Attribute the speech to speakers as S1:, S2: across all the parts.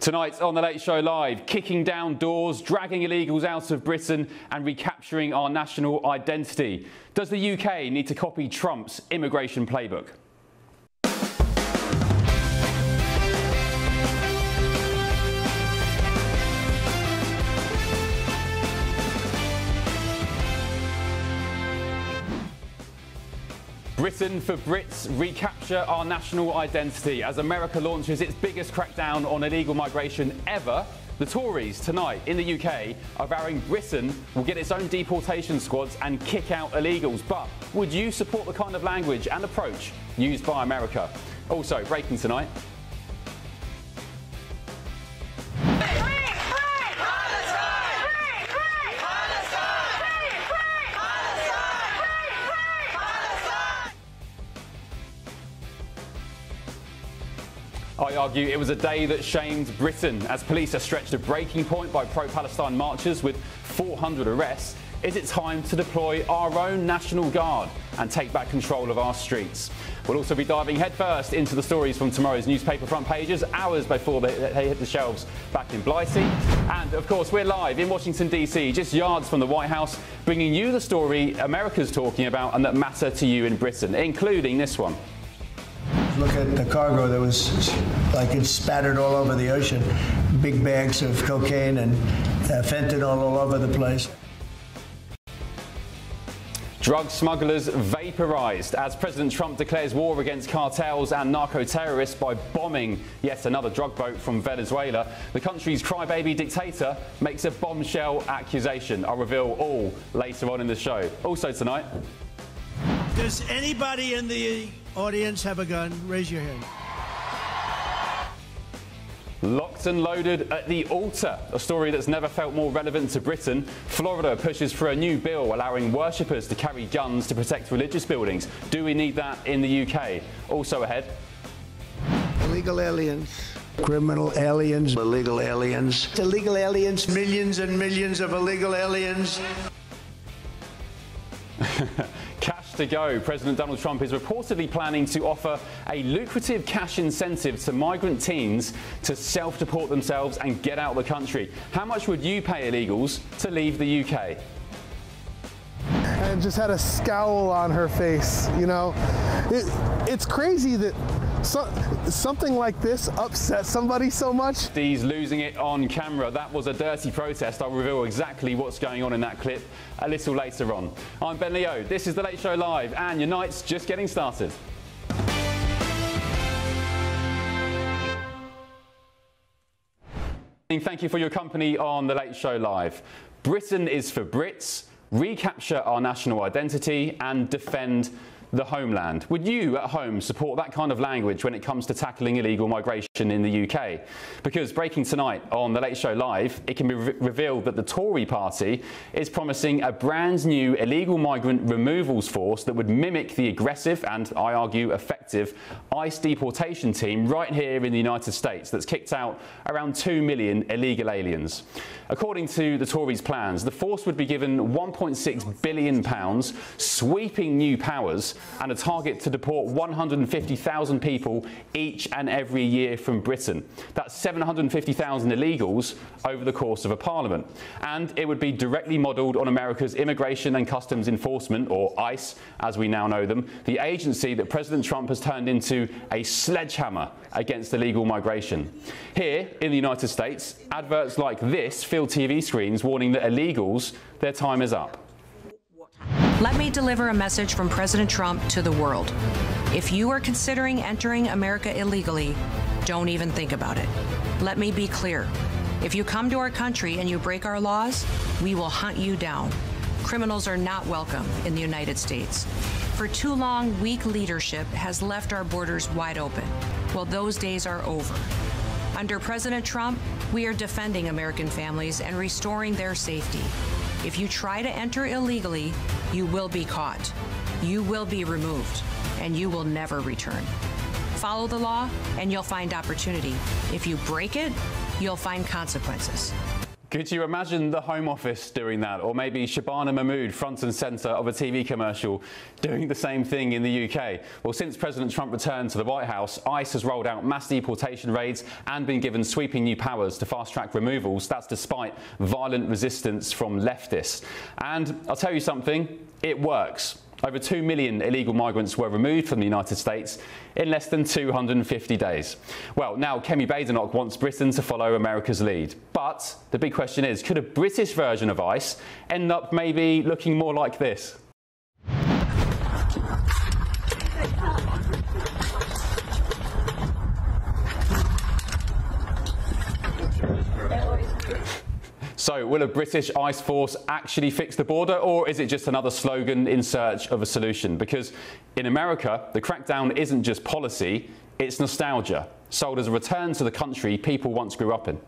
S1: Tonight on The Late Show Live, kicking down doors, dragging illegals out of Britain and recapturing our national identity. Does the UK need to copy Trump's immigration playbook? Britain for Brits, recapture our national identity. As America launches its biggest crackdown on illegal migration ever, the Tories tonight in the UK are vowing Britain will get its own deportation squads and kick out illegals. But would you support the kind of language and approach used by America? Also, breaking tonight. I argue it was a day that shamed Britain as police are stretched to breaking point by pro-Palestine marchers with 400 arrests. Is it time to deploy our own National Guard and take back control of our streets? We'll also be diving headfirst into the stories from tomorrow's newspaper front pages, hours before they hit the shelves back in Blighty. And of course, we're live in Washington, D.C., just yards from the White House, bringing you the story America's talking about and that matter to you in Britain, including this one.
S2: Look at the cargo that was like it spattered all over the ocean. Big bags of cocaine and fentanyl all over the place.
S1: Drug smugglers vaporized as President Trump declares war against cartels and narco-terrorists by bombing yet another drug boat from Venezuela. The country's crybaby dictator makes a bombshell accusation. I'll reveal all later on in the show. Also tonight.
S2: Does anybody in the audience have a gun? Raise your hand.
S1: Locked and loaded at the altar, a story that's never felt more relevant to Britain. Florida pushes for a new bill allowing worshippers to carry guns to protect religious buildings. Do we need that in the UK? Also ahead.
S2: Illegal aliens. Criminal aliens. Illegal aliens. Illegal aliens. Millions and millions of illegal aliens.
S1: Cash to go. President Donald Trump is reportedly planning to offer a lucrative cash incentive to migrant teens to self-deport themselves and get out of the country. How much would you pay illegals to leave the UK?
S3: And just had a scowl on her face, you know. It's crazy that something like this upsets somebody so much.
S1: He's losing it on camera. That was a dirty protest. I'll reveal exactly what's going on in that clip a little later on. I'm Ben Leo. This is The Late Show Live, and your night's just getting started. Thank you for your company on The Late Show Live. Britain is for Brits. Recapture our national identity and defend the homeland. Would you at home support that kind of language when it comes to tackling illegal migration in the UK? Because breaking tonight on The Late Show Live, it can be revealed that the Tory party is promising a brand new illegal migrant removals force that would mimic the aggressive and, I argue, effective ICE deportation team right here in the United States that's kicked out around 2 million illegal aliens. According to the Tories' plans, the force would be given £1.6 billion, sweeping new powers, and a target to deport 150,000 people each and every year from Britain. That's 750,000 illegals over the course of a parliament. And it would be directly modelled on America's Immigration and Customs Enforcement, or ICE, as we now know them, the agency that President Trump has turned into a sledgehammer against illegal migration. Here in the United States, adverts like this fill TV screens warning that illegals, their time is up.
S4: Let me deliver a message from President Trump to the world. If you are considering entering America illegally, don't even think about it. Let me be clear. If you come to our country and you break our laws, we will hunt you down. Criminals are not welcome in the United States. For too long, weak leadership has left our borders wide open. Well, those days are over. Under President Trump, we are defending American families and restoring their safety. If you try to enter illegally, you will be caught, you will be removed, and you will never return. Follow the law, and you'll find opportunity. If you break it, you'll find consequences.
S1: Could you imagine the Home Office doing that? Or maybe Shabana Mahmood, front and centre of a TV commercial, doing the same thing in the UK? Well, since President Trump returned to the White House, ICE has rolled out mass deportation raids and been given sweeping new powers to fast-track removals. That's despite violent resistance from leftists. And I'll tell you something, it works. Over 2 million illegal migrants were removed from the United States in less than 250 days. Well, now Kemi Badenoch wants Britain to follow America's lead. But the big question is, could a British version of ICE end up maybe looking more like this? So, will a British ICE force actually fix the border, or is it just another slogan in search of a solution? Because in America, the crackdown isn't just policy, it's nostalgia, sold as a return to the country people once grew up in.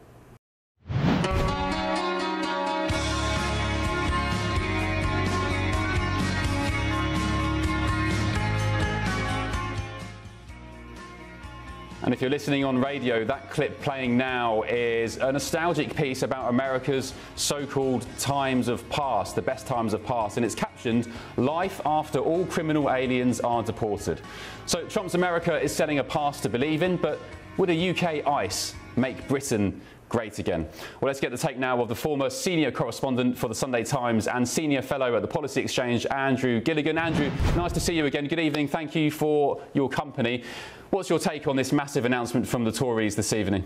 S1: And if you're listening on radio, that clip playing now is a nostalgic piece about America's so-called times of past, the best times of past, and it's captioned, "Life after all criminal aliens are deported." So Trump's America is setting a past to believe in, but would a UK ICE make Britain great again? Well, let's get the take now of the former senior correspondent for the Sunday Times and senior fellow at the Policy Exchange, Andrew Gilligan. Andrew, nice to see you again. Good evening. Thank you for your company. What's your take on this massive announcement from the Tories this evening?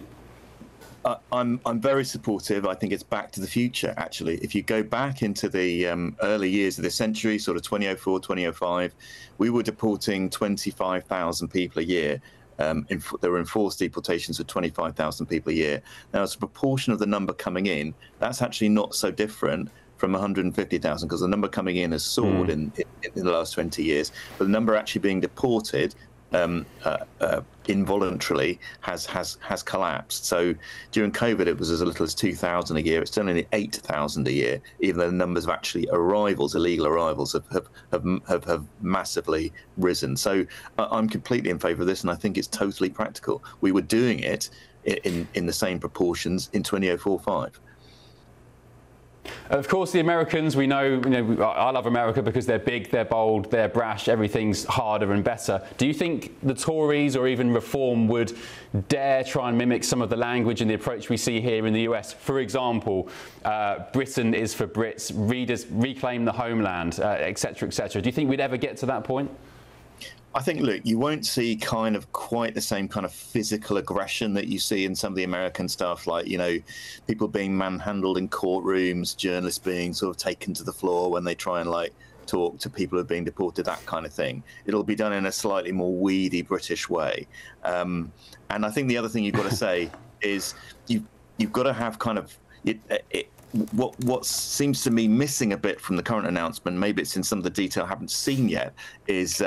S5: I'm very supportive. I think it's back to the future, actually. If you go back into the early years of this century, sort of 2004, 2005, we were deporting 25,000 people a year. There were enforced deportations of 25,000 people a year. Now, as a proportion of the number coming in, that's actually not so different from 150,000, because the number coming in has soared in the last 20 years. But the number actually being deported involuntarily has collapsed. So during COVID, it was as little as 2,000 a year. It's only 8,000 a year, even though the numbers of actually arrivals, illegal arrivals, have massively risen. So I'm completely in favour of this, and I think it's totally practical. We were doing it in the same proportions in 2004-05.
S1: Of course, the Americans, we know, I love America because they're big, they're bold, they're brash, everything's harder and better. Do you think the Tories or even Reform would dare try and mimic some of the language and the approach we see here in the US? For example, Britain is for Brits, readers reclaim the homeland, etc., etc. Do you think we'd ever get to that point?
S5: I think, look, you won't see kind of quite the same kind of physical aggression that you see in some of the American stuff, like, people being manhandled in courtrooms, journalists being sort of taken to the floor when they try and, like, talk to people who are being deported, that kind of thing. It'll be done in a slightly more weedy British way. And I think the other thing you've got to say is you've got to have kind of what seems to me missing a bit from the current announcement, maybe it's in some of the detail I haven't seen yet, is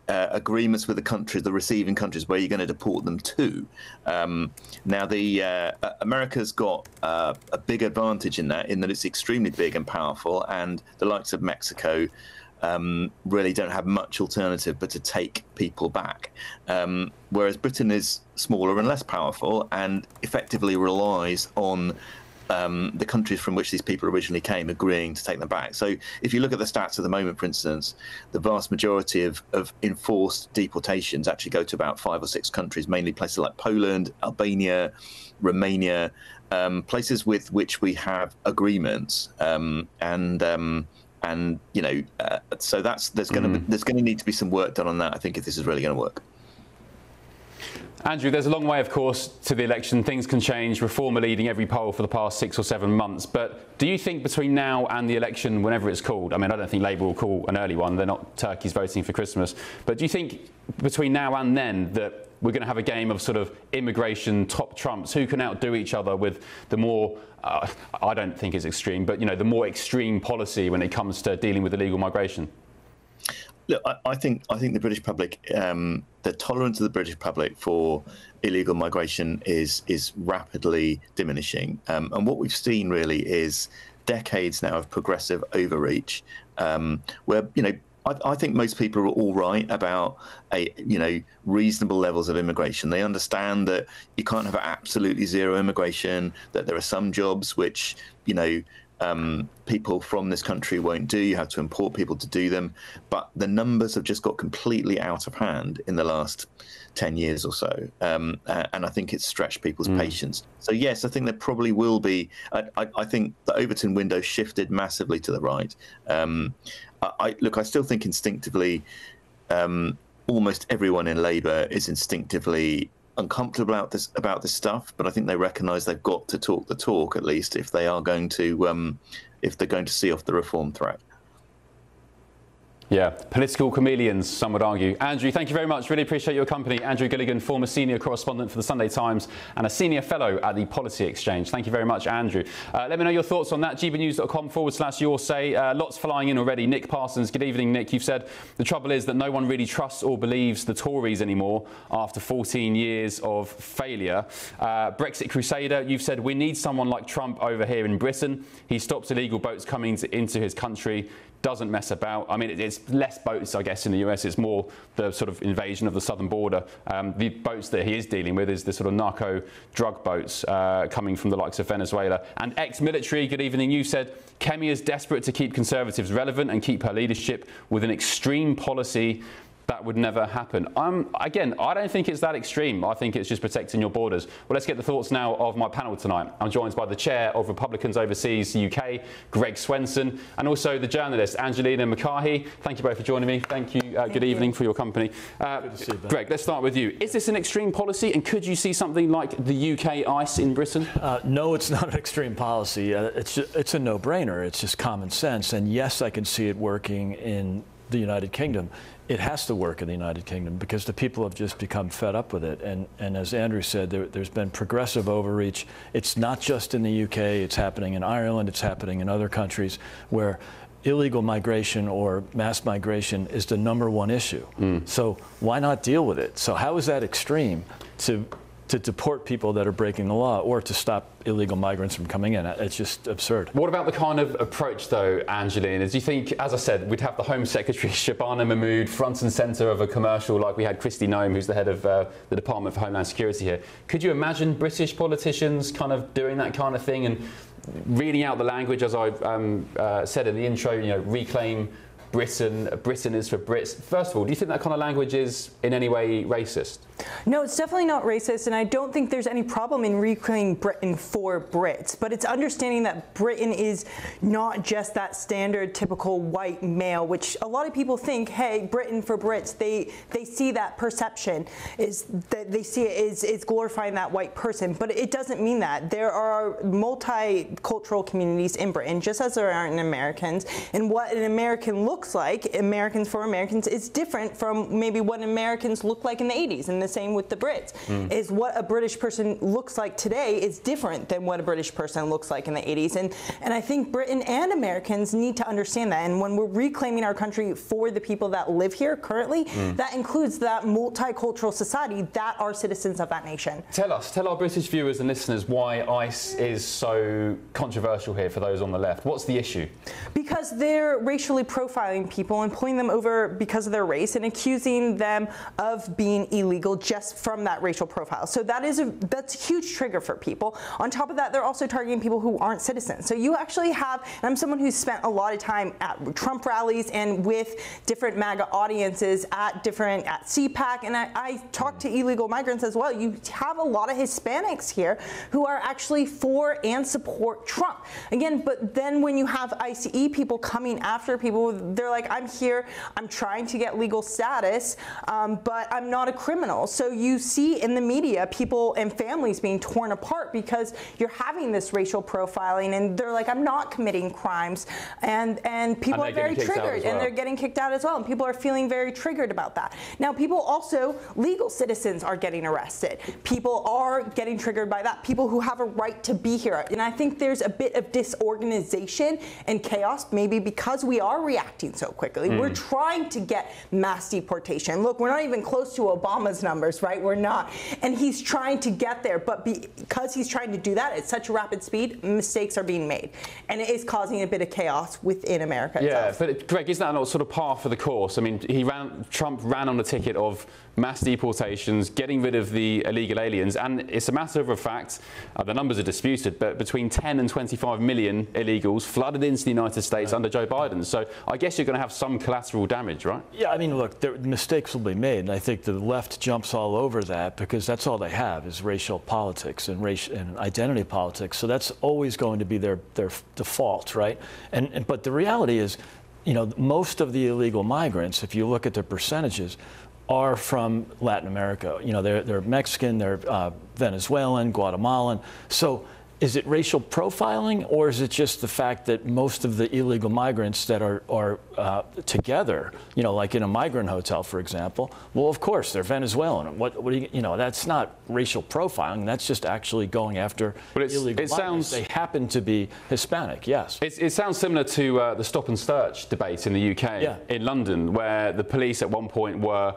S5: agreements with the receiving countries where you're going to deport them to. Now, America's got a big advantage in that it's extremely big and powerful, and the likes of Mexico really don't have much alternative but to take people back. Whereas Britain is smaller and less powerful and effectively relies on the countries from which these people originally came agreeing to take them back. So if you look at the stats at the moment, for instance, the vast majority of enforced deportations actually go to about 5 or 6 countries, mainly places like Poland, Albania, Romania, places with which we have agreements. So there's going to need to be some work done on that, I think, if this is really going to work.
S1: Andrew, there's a long way, of course, to the election. Things can change. Reform are leading every poll for the past 6 or 7 months. But do you think between now and the election, whenever it's called, I mean, I don't think Labour will call an early one. They're not turkeys voting for Christmas. But do you think between now and then that we're going to have a game of sort of immigration top trumps? Who can outdo each other with the more, I don't think it's extreme, but, the more extreme policy when it comes to dealing with illegal migration?
S5: Look, I think the British public, the tolerance of the British public for illegal migration is rapidly diminishing. And what we've seen really is decades now of progressive overreach, where, I think most people are all right about reasonable levels of immigration. They understand that you can't have absolutely zero immigration, that there are some jobs which, people from this country won't do. You have to import people to do them. But the numbers have just got completely out of hand in the last 10 years or so. And I think it's stretched people's patience. So, yes, I think there probably will be. I think the Overton window shifted massively to the right. I still think instinctively almost everyone in Labour is instinctively uncomfortable about this stuff, but I think they recognise they've got to talk the talk, at least, if they are going to see off the reform threat.
S1: Yeah, political chameleons, some would argue. Andrew, thank you very much. Really appreciate your company. Andrew Gilligan, former senior correspondent for the Sunday Times and a senior fellow at the Policy Exchange. Thank you very much, Andrew. Let me know your thoughts on that. gbnews.com/your say. Lots flying in already. Nick Parsons, good evening, Nick. You've said the trouble is that no one really trusts or believes the Tories anymore after 14 years of failure. Brexit Crusader, you've said we need someone like Trump over here in Britain. He stops illegal boats coming into his country. Doesn't mess about. I mean, it's less boats, I guess, in the US. It's more the sort of invasion of the southern border. The boats that he is dealing with is the sort of narco drug boats coming from the likes of Venezuela. And ex-military, good evening. You said Kemi is desperate to keep Conservatives relevant and keep her leadership with an extreme policy. That would never happen. Again, I don't think it's that extreme. I think it's just protecting your borders. Well, let's get the thoughts now of my panel tonight. I'm joined by the chair of Republicans Overseas UK, Greg Swenson, and also the journalist, Angelina McCarthy. Thank you both for joining me. Thank you. Good evening for your company. Good to see you, Ben. Greg, let's start with you. Is this an extreme policy, and could you see something like the UK ICE in Britain?
S6: No, it's not an extreme policy. It's a no-brainer. It's just common sense. And yes, I can see it working in the United Kingdom. It has to work in the United Kingdom because the people have just become fed up with it. And as Andrew said, there's been progressive overreach. It's not just in the UK. It's happening in Ireland. It's happening in other countries where illegal migration or mass migration is the #1 issue. So why not deal with it? So how is that extreme to deport people that are breaking the law or to stop illegal migrants from coming in? It's just absurd.
S1: What about the kind of approach, though, Angelina? Do you think, as I said, we'd have the Home Secretary, Shabana Mahmood, front and centre of a commercial like we had Kristi Noem, who's the head of the Department for Homeland Security here. Could you imagine British politicians kind of doing that kind of thing and reading out the language, as I said in the intro, reclaim Britain is for Brits? First of all, do you think that kind of language is in any way racist?
S7: No, it's definitely not racist, and I don't think there's any problem in reclaiming Britain for Brits. But it's understanding that Britain is not just that standard, typical white male, which a lot of people think, hey, Britain for Brits. They see that perception is that they see it is glorifying that white person, but it doesn't mean that. There are multicultural communities in Britain, just as there are in Americans, and what an American looks like, Americans for Americans, is different from maybe what Americans looked like in the 80s, and the same with the Brits. Is what a British person looks like today is different than what a British person looks like in the 80s, and I think Britain and Americans need to understand that. And when we're reclaiming our country for the people that live here currently, that includes that multicultural society that are citizens of that nation.
S1: Tell our British viewers and listeners why ICE is so controversial here for those on the left. What's the issue?
S7: Because they're racially profiling people and pulling them over because of their race and accusing them of being illegal just from that racial profile. So that's a huge trigger for people. On top of that, they're also targeting people who aren't citizens. So you actually have, and I'm someone who's spent a lot of time at Trump rallies and with different MAGA audiences at CPAC, and I talk to illegal migrants as well. You have a lot of Hispanics here who are actually for and support Trump. Again, but then when you have ICE people coming after people, they're like, I'm here, I'm trying to get legal status, but I'm not a criminal. So you see in the media people and families being torn apart because you're having this racial profiling, and they're like, I'm not committing crimes, and people are very triggered, and they're getting kicked out as well, and people are feeling very triggered about that. Now, people also, legal citizens are getting arrested. People are getting triggered by that. People who have a right to be here, and I think there's a bit of disorganization and chaos, maybe because we are reacting so quickly. We're trying to get mass deportation. Look, we're not even close to Obama's numbers. numbers, right? We're not. And he's trying to get there, but because he's trying to do that at such a rapid speed, mistakes are being made. And it is causing a bit of chaos within America itself.
S1: Yeah, but Greg, isn't that not sort of par for the course? I mean, Trump ran on the ticket of mass deportations, getting rid of the illegal aliens, and it's a matter of fact, the numbers are disputed, but between 10 and 25 million illegals flooded into the United States under Joe Biden. So I guess you're going to have some collateral damage, right?
S6: Yeah, I mean, look, mistakes will be made, and I think the left jumps all over that because that's all they have is racial politics and identity politics. So that's always going to be their default, right? But the reality is, you know, most of the illegal migrants, if you look at their percentages, are from Latin America. You know, they're Mexican, they're Venezuelan, Guatemalan. So is it racial profiling, or is it just the fact that most of the illegal migrants that are together, you know, like in a migrant hotel, for example, well, of course, they're Venezuelan. What do you know, that's not racial profiling. That's just actually going after illegal migrants. They happen to be Hispanic, yes.
S1: It sounds similar to the stop and search debate in the UK, in London, where the police at one point were,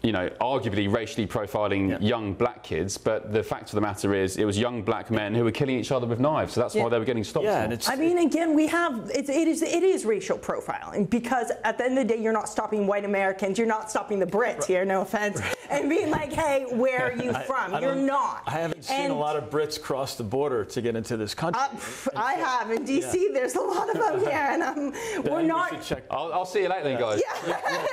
S1: you know, arguably racially profiling young black kids, but the fact of the matter is it was young black men who were killing each other with knives, so that's why they were getting stopped.
S6: Yeah, and
S7: I mean, again, we have, it is racial profiling, because at the end of the day, you're not stopping white Americans, you're not stopping the Brits here, no offense, and being like, hey, where are you from? You're not.
S6: I haven't seen a lot of Brits cross the border to get into this country.
S7: I have. In D.C., there's a lot of them here, and we're not.
S1: I'll see you later then, guys.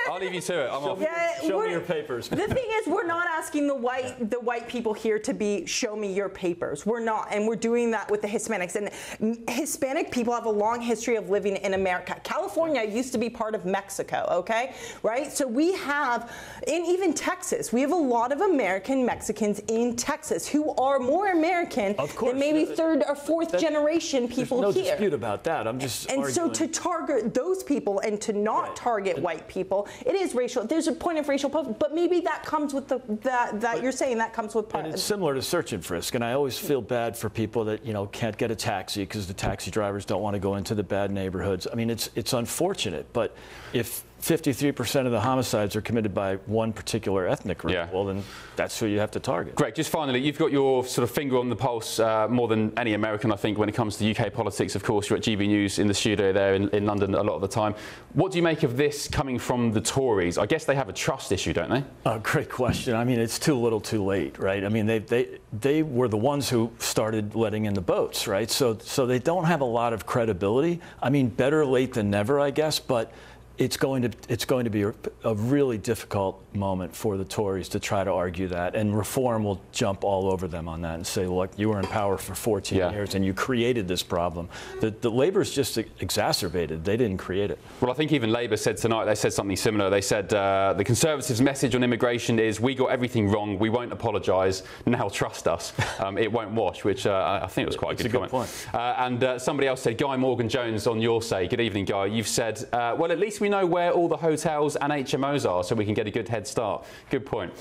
S1: I'll leave you to it. I'm off.
S6: Show me your papers.
S7: The thing is, we're not asking the white people here to be, show me your papers. We're not, and we're doing that with the Hispanics. And Hispanic people have a long history of living in America. California used to be part of Mexico, okay? Right? So we have, in even Texas, we have a lot of American Mexicans in Texas who are more American than maybe third or fourth generation people
S6: here. There's no
S7: here.
S6: dispute about that. I'm just
S7: And
S6: arguing.
S7: so to target those people and to not target white people, it is racial. There's a point of racial, but maybe that comes with that you're saying that comes with part.
S6: And it's similar to search and frisk, and I always feel bad for people that, you know, can't get a taxi because the taxi drivers don't want to go into the bad neighborhoods. I mean, it's unfortunate, but if 53% of the homicides are committed by one particular ethnic group, well, then that's who you have to target.
S1: Greg, just finally, you've got your sort of finger on the pulse more than any American, I think, when it comes to UK politics. Of course, you're at GB News in the studio there in London a lot of the time. What do you make of this coming from the Tories? I guess they have a trust issue, don't they?
S6: Great question. I mean, it's too little too late, right? I mean, they were the ones who started letting in the boats, right? So they don't have a lot of credibility. I mean, better late than never, I guess, but it's going to be a really difficult moment for the Tories to try to argue that, and Reform will jump all over them on that and say, look, you were in power for 14 years and you created this problem. The Labour's just exacerbated. They didn't create it.
S1: Well, I think even Labour said tonight, they said something similar. They said the Conservatives' message on immigration is we got everything wrong, we won't apologise, now trust us. It won't wash, which I think was quite a good comment. And somebody else said, Guy Morgan-Jones on your say, good evening, Guy, you've said, well, at least we know where all the hotels and HMOs are so we can get a good head start. Good point.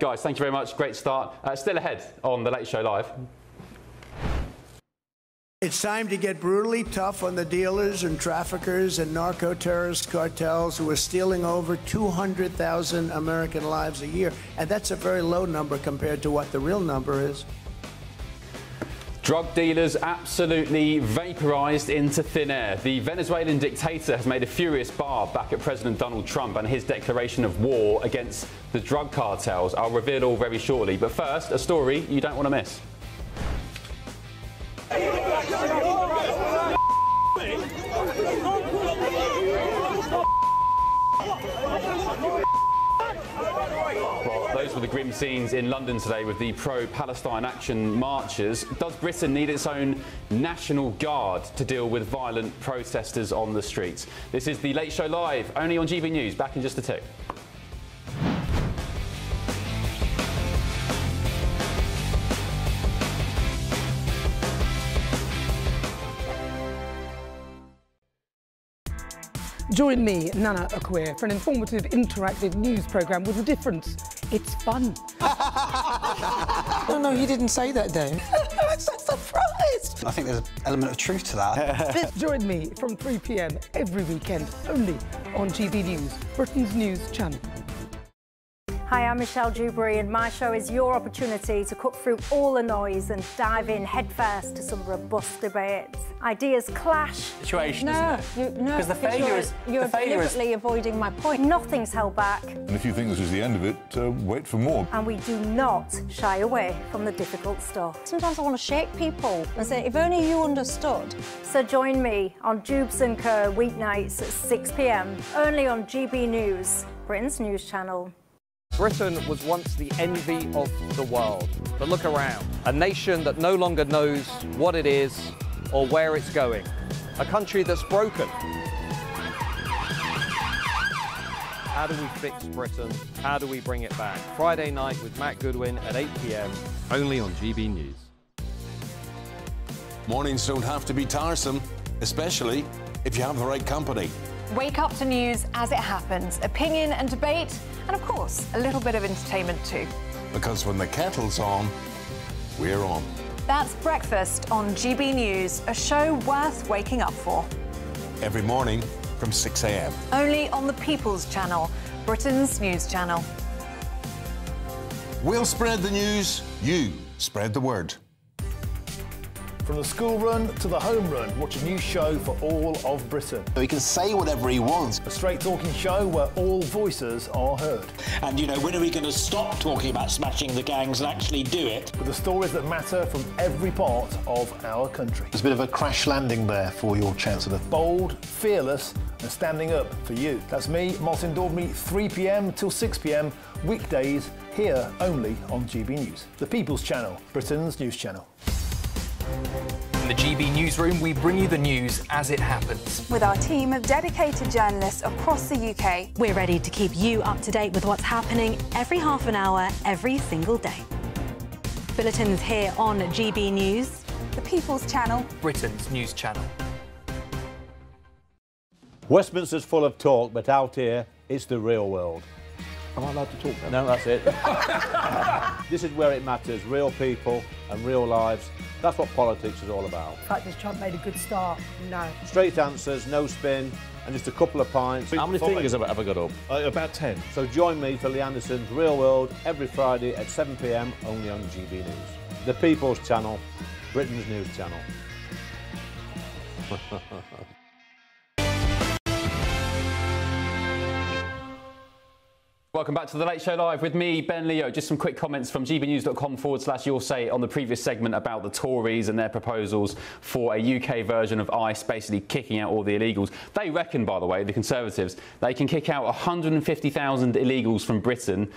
S1: Guys, thank you very much. Great start. Still ahead on The Late Show Live.
S2: It's time to get brutally tough on the dealers and traffickers and narco-terrorist cartels who are stealing over 200,000 American lives a year. And that's a very low number compared to what the real number is.
S1: Drug dealers absolutely vaporized into thin air. The Venezuelan dictator has made a furious barb back at President Donald Trump and his declaration of war against the drug cartels. I'll reveal all very shortly. But first, a story you don't want to miss. Well, those were the grim scenes in London today with the pro-Palestine Action marchers. Does Britain need its own National Guard to deal with violent protesters on the streets? This is The Late Show Live, only on GB News. Back in just a tick.
S8: Join me, Nana Akwe, for an informative, interactive news programme with a difference. It's fun.
S9: No, he didn't say that, Dave.
S8: I'm so surprised.
S9: I think there's an element of truth to that.
S8: Join me from 3 p.m. every weekend, only on GB News, Britain's news channel.
S10: Hi, I'm Michelle Dewberry, and my show is your opportunity to cut through all the noise and dive in headfirst to some robust debates. Ideas clash.
S11: Situation, because the failure is
S10: you're deliberately avoiding my point. Nothing's held back.
S12: And if you think this is the end of it, wait for more.
S10: And we do not shy away from the difficult stuff.
S13: Sometimes I want to shake people and say, if only you understood.
S10: So join me on Jubes & Co. weeknights at 6 p.m, only on GB News, Britain's news channel.
S14: Britain was once the envy of the world, but look around. A nation that no longer knows what it is or where it's going. A country that's broken. How do we fix Britain? How do we bring it back? Friday night with Matt Goodwin at 8 p.m, only on GB News.
S15: Mornings don't have to be tiresome, especially if you have the right company.
S16: Wake up to news as it happens, opinion and debate, and of course, a little bit of entertainment too.
S15: Because when the kettle's on, we're on.
S16: That's Breakfast on GB News, a show worth waking up for.
S15: Every morning from 6 a.m.
S16: Only on the People's Channel, Britain's news channel.
S15: We'll spread the news, you spread the word.
S17: From the school run to the home run, watch a new show for all of Britain.
S9: So he can say whatever he wants.
S17: A straight-talking show where all voices are heard.
S18: And, you know, when are we going to stop talking about smashing the gangs and actually do it?
S17: With the stories that matter from every part of our country.
S19: There's a bit of a crash landing there for your Chancellor.
S17: Bold, fearless and standing up for you. That's me, Martin Daubney, 3 p.m. till 6 p.m, weekdays, here only on GB News. The People's Channel, Britain's news channel.
S20: In the GB Newsroom, we bring you the news as it happens.
S21: With our team of dedicated journalists across the UK,
S22: we're ready to keep you up to date with what's happening every half an hour, every single day. Bulletins here on GB News.
S21: The People's Channel,
S20: Britain's news channel.
S23: Westminster's full of talk, but out here, it's the real world.
S24: Am I allowed to talk now?
S23: No, that's it. This is where it matters, real people and real lives. That's what politics is all about.
S8: The fact has Trump made a good start? No.
S23: Straight answers, no spin, and just a couple of pints.
S24: How many fingers have I ever got up?
S23: About 10. So join me for Lee Anderson's Real World every Friday at 7 p.m, only on GB News. The People's Channel, Britain's news channel.
S1: Welcome back to The Late Show Live with me, Ben Leo. Just some quick comments from gbnews.com/Your Say on the previous segment about the Tories and their proposals for a UK version of ICE, basically kicking out all the illegals. They reckon, by the way, the Conservatives, they can kick out 150,000 illegals from Britain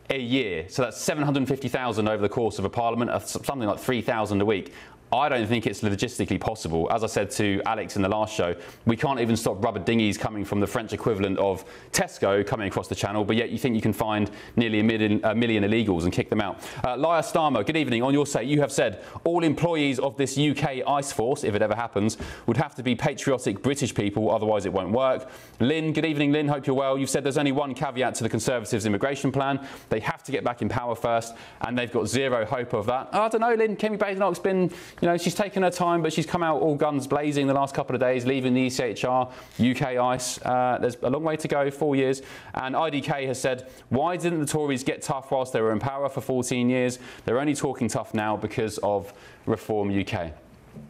S1: a year. So that's 750,000 over the course of a parliament, something like 3,000 a week. I don't think it's logistically possible. As I said to Alex in the last show, we can't even stop rubber dinghies coming from the French equivalent of Tesco coming across the channel, but yet you think you can find nearly a million illegals and kick them out. Laia Starmer, good evening. On Your Say, you have said all employees of this UK ICE force, if it ever happens, would have to be patriotic British people, otherwise it won't work. Lynn, good evening, Lynn. Hope you're well. You've said there's only one caveat to the Conservatives' immigration plan. They have to get back in power first, and they've got zero hope of that. I don't know, Lynn. Kemi Badenoch's been, you know, she's taken her time, but she's come out all guns blazing the last couple of days, leaving the ECHR, UK ICE. There's a long way to go, 4 years. And IDK has said, why didn't the Tories get tough whilst they were in power for 14 years? They're only talking tough now because of Reform UK.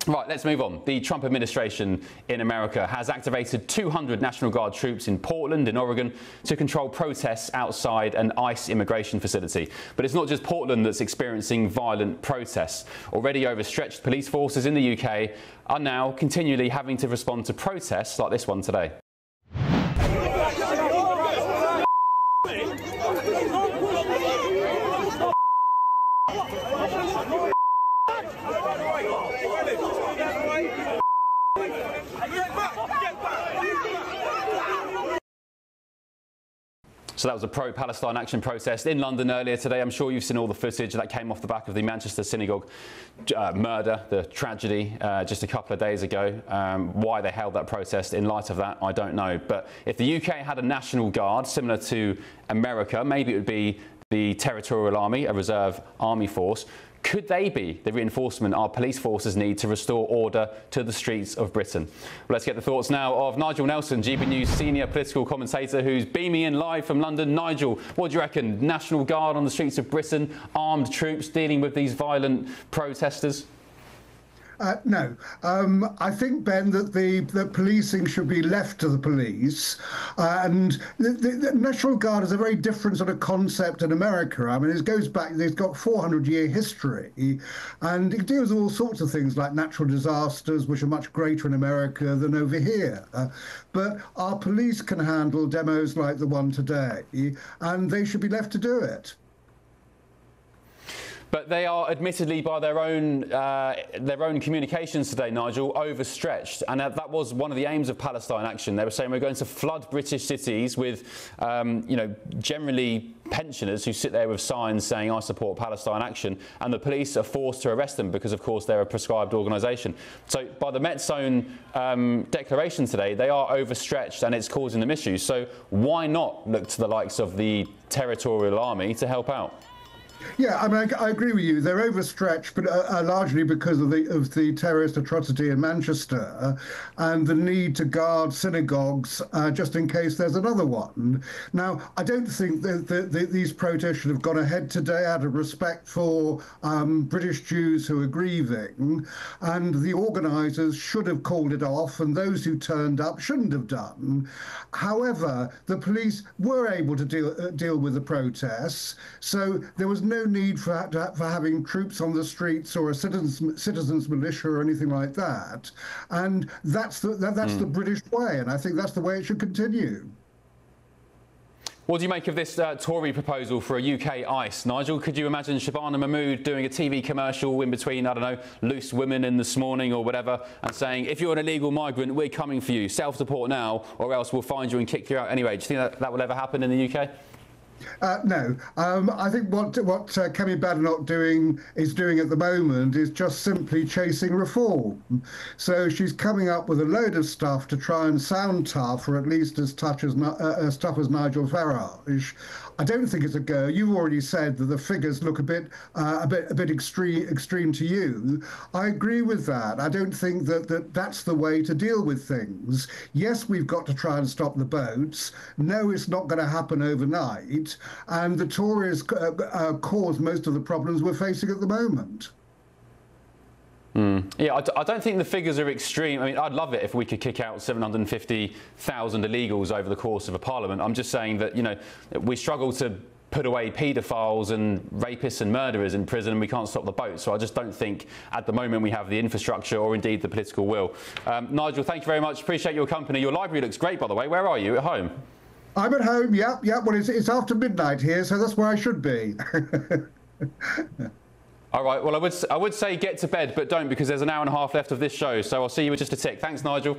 S1: Right, let's move on. The Trump administration in America has activated 200 National Guard troops in Portland, in Oregon, to control protests outside an ICE immigration facility. But it's not just Portland that's experiencing violent protests. Already overstretched police forces in the UK are now continually having to respond to protests like this one today. So that was a pro-Palestine action protest in London earlier today. I'm sure you've seen all the footage that came off the back of the Manchester synagogue murder, the tragedy just a couple of days ago. Why they held that protest in light of that, I don't know. But if the UK had a National Guard similar to America, maybe it would be the Territorial Army, a reserve army force. Could they be the reinforcement our police forces need to restore order to the streets of Britain? Well, let's get the thoughts now of Nigel Nelson, GB News senior political commentator, who's beaming in live from London. Nigel, what do you reckon? National Guard on the streets of Britain, armed troops dealing with these violent protesters?
S3: No. I think, Ben, that policing should be left to the police. And the National Guard is a very different sort of concept in America. I mean, it goes back, it's got 400-year history, and it deals with all sorts of things like natural disasters, which are much greater in America than over here. But our police can handle demos like the one today, and they should be left to do it.
S1: But they are admittedly, by their own communications today, Nigel, overstretched. And that was one of the aims of Palestine Action. They were saying we're going to flood British cities with, generally pensioners who sit there with signs saying, I support Palestine Action. And the police are forced to arrest them because, of course, they're a prescribed organisation. So by the Met's own declaration today, they are overstretched and it's causing them issues. So why not look to the likes of the Territorial Army to help out?
S3: Yeah, I mean, I agree with you. They're overstretched, but largely because of the terrorist atrocity in Manchester and the need to guard synagogues just in case there's another one. Now, I don't think that these protests should have gone ahead today out of respect for British Jews who are grieving, and the organisers should have called it off, and those who turned up shouldn't have done. However, the police were able to deal with the protests, so there was no need for having troops on the streets or a citizens militia or anything like that, and that's the British way, and I think that's the way it should continue.
S1: What do you make of this Tory proposal for a UK ICE? Nigel, could you imagine Shabana Mahmood doing a TV commercial in between, I don't know, Loose Women in This Morning or whatever, and saying, if you're an illegal migrant, we're coming for you, self-deport now, or else we'll find you and kick you out anyway? Do you think that will ever happen in the UK?
S3: No. I think what Kemi Badenoch is doing at the moment is just simply chasing reform. So she's coming up with a load of stuff to try and sound tough, or at least as tough as Nigel Farage. I don't think it's a go. You've already said that the figures look a bit extreme to you. I agree with that. I don't think that's the way to deal with things. Yes, we've got to try and stop the boats. No, it's not going to happen overnight. And the Tories cause most of the problems we're facing at the moment.
S1: Yeah, I don't think the figures are extreme. I mean, I'd love it if we could kick out 750,000 illegals over the course of a parliament. I'm just saying that, we struggle to put away paedophiles and rapists and murderers in prison, and we can't stop the boat. So I just don't think at the moment we have the infrastructure or indeed the political will. Nigel, thank you very much. Appreciate your company. Your library looks great, by the way. Where are you? At home?
S3: I'm at home, yeah. Well, it's after midnight here, so that's where I should be.
S1: All right, well, I would say get to bed, but don't, because there's an hour and a half left of this show, so I'll see you in just a tick. Thanks, Nigel.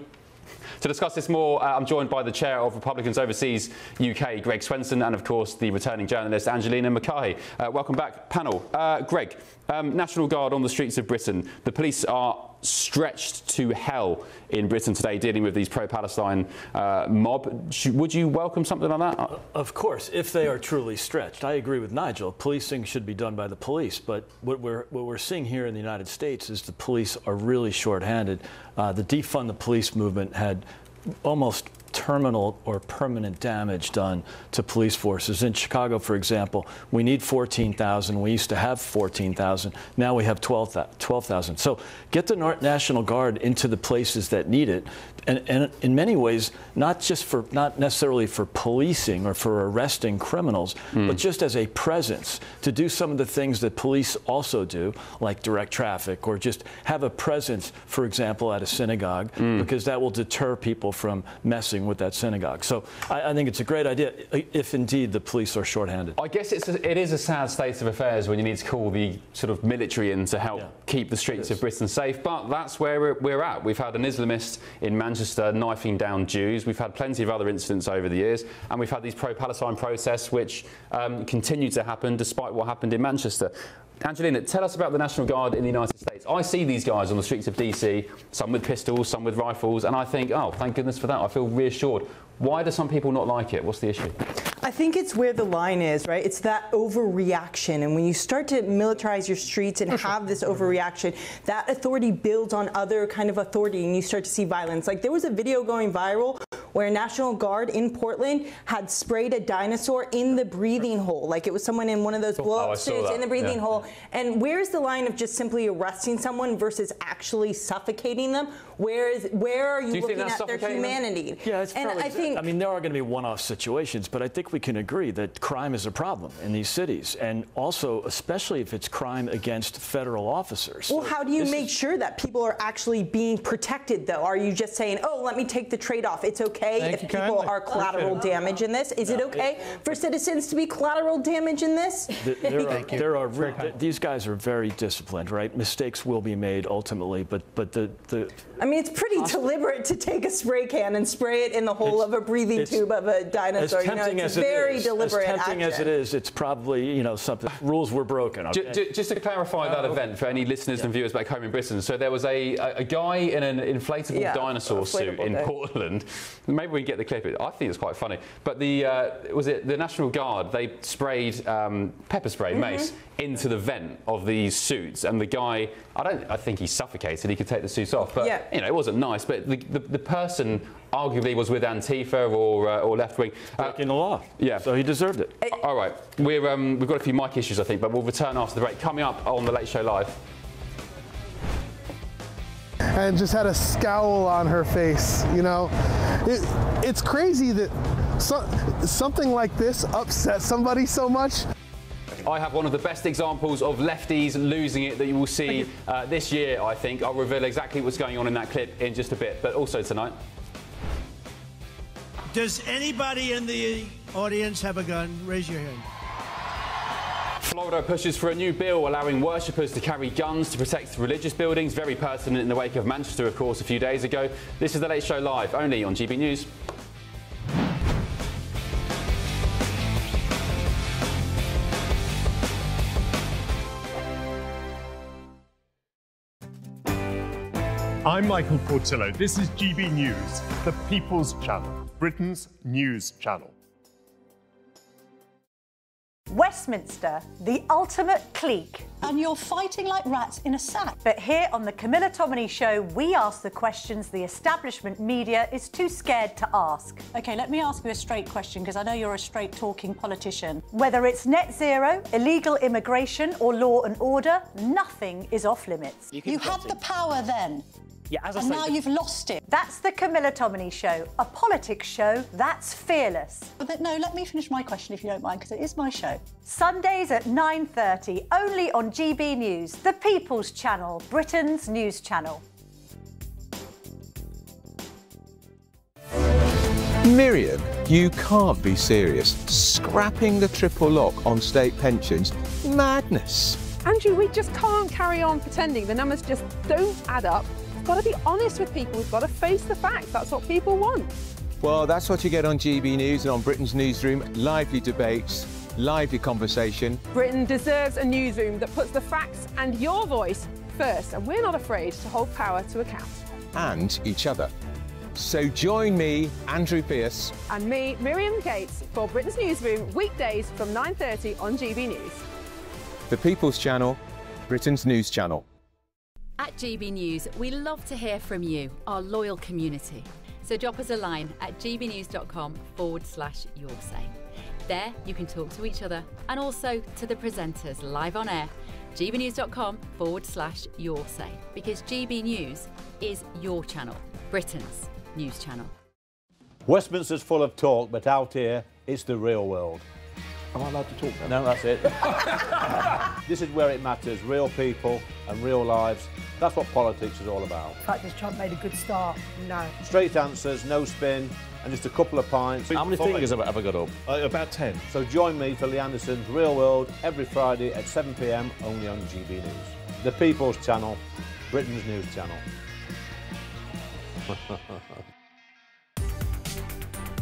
S1: To discuss this more, I'm joined by the chair of Republicans Overseas UK, Greg Swenson, and of course the returning journalist, Angelina Mackay. Welcome back, panel. Greg, National Guard on the streets of Britain. The police are stretched to hell in Britain today, dealing with these pro-Palestine mob. Would you welcome something like that?
S6: Of course, if they are truly stretched. I agree with Nigel. Policing should be done by the police, but what we're seeing here in the United States is the police are really short-handed. The defund the police movement had almost terminal or permanent damage done to police forces. In Chicago, for example, we need 14,000. We used to have 14,000. Now we have 12,000. So get the National Guard into the places that need it. And in many ways, not necessarily for policing or for arresting criminals, but just as a presence to do some of the things that police also do, like direct traffic, or just have a presence, for example, at a synagogue, because that will deter people from messing with that synagogue. So I think it's a great idea if indeed the police are shorthanded.
S1: I guess it is a sad state of affairs when you need to call the sort of military in to help keep the streets of Britain safe, but that's where we're at. We've had an Islamist in Manchester knifing down Jews. We've had plenty of other incidents over the years, and we've had these pro-Palestine protests which continue to happen despite what happened in Manchester. Angelina, tell us about the National Guard in the United States. I see these guys on the streets of DC, some with pistols, some with rifles, and I think, oh, thank goodness for that. I feel reassured. Why do some people not like it? What's the issue?
S2: I think it's where the line is, right? It's that overreaction. And when you start to militarize your streets and have this overreaction, that authority builds on other kind of authority, and you start to see violence. Like, there was a video going viral where a National Guard in Portland had sprayed a dinosaur in the breathing hole. Like, it was someone in one of those blow-up suits in the breathing hole. And where's the line of just simply arresting someone versus actually suffocating them? Where are you looking at their humanity?
S6: Yeah, it's probably, I mean, there are going to be one-off situations, but I think we can agree that crime is a problem in these cities, and also, especially if it's crime against federal officers.
S2: Well, how do you make sure that people are actually being protected, though? Are you just saying, oh, let me take the trade-off? It's okay if people are collateral damage in this? Is it okay for citizens to be collateral damage in this?
S6: These guys are very disciplined, right? Mistakes will be made ultimately, but
S2: I mean, it's pretty deliberate to take a spray can and spray it in the hole of a breathing tube of a dinosaur.
S6: As tempting
S2: it's very deliberate
S6: as tempting
S2: action.
S6: as it is, it's probably, something. Rules were broken. Okay?
S1: Just to clarify that event for any listeners and viewers back home in Britain. So there was a guy in an inflatable dinosaur suit in Portland. Maybe we can get the clip. I think it's quite funny. But the National Guard, they sprayed pepper spray, mace, into the vent of these suits, and the guy, I think he suffocated. He could take the suits off, but it wasn't nice. But the person arguably was with Antifa or left wing.
S6: Breaking the law.
S1: Yeah.
S6: So he deserved it.
S1: All right. We've got a few mic issues, I think, but we'll return after the break. Coming up on The Late Show Live.
S4: And just had a scowl on her face, It's crazy that something like this upsets somebody so much.
S1: I have one of the best examples of lefties losing it that you will see this year, I think. I'll reveal exactly what's going on in that clip in just a bit, but also tonight.
S5: Does anybody in the audience have a gun? Raise your hand.
S1: Florida pushes for a new bill allowing worshippers to carry guns to protect religious buildings. Very pertinent in the wake of Manchester, of course, a few days ago. This is The Late Show Live, only on GB News.
S7: I'm Michael Portillo. This is GB News, the People's Channel, Britain's news channel.
S10: Westminster, the ultimate clique.
S13: And you're fighting like rats in a sack.
S10: But here on the Camilla Tominey Show, we ask the questions the establishment media is too scared to ask.
S13: OK, let me ask you a straight question, because I know you're a straight-talking politician.
S10: Whether it's net zero, illegal immigration or law and order, nothing is off limits.
S13: You had the power then.
S10: Yeah, as I
S13: and
S10: say,
S13: now you've lost it.
S10: That's the Camilla Tominey Show, a politics show that's fearless.
S13: But no, let me finish my question if you don't mind, because it is my show.
S10: Sundays at 9:30, only on GB News, the People's Channel, Britain's news channel.
S25: Miriam, you can't be serious. Scrapping the triple lock on state pensions? Madness.
S26: Andrew, we just can't carry on pretending. The numbers just don't add up. We've got to be honest with people. We've got to face the facts. That's what people want.
S25: Well, that's what you get on GB News and on Britain's Newsroom. Lively debates, lively conversation.
S26: Britain deserves a newsroom that puts the facts and your voice first, and we're not afraid to hold power to account.
S25: And each other. So join me, Andrew Pierce.
S26: And me, Miriam Gates, for Britain's Newsroom, weekdays from 9:30 on GB News.
S25: The People's Channel, Britain's news channel.
S27: At GB News, we love to hear from you, our loyal community. So drop us a line at gbnews.com/yoursay. There you can talk to each other and also to the presenters live on air. gbnews.com/yoursay, because GB News is your channel, Britain's news channel.
S23: Westminster's full of talk, but out here, it's the real world.
S24: Am I allowed to talk now?
S23: No, that's it. This is where it matters, real people and real lives. That's what politics is all about.
S8: The fact has Trump made a good start? No.
S23: Straight answers, no spin, and just a couple of pints.
S24: How many fingers have I got up? About 10.
S23: So join me for Lee Anderson's Real World every Friday at 7 p.m. only on GB News. The People's Channel, Britain's news channel.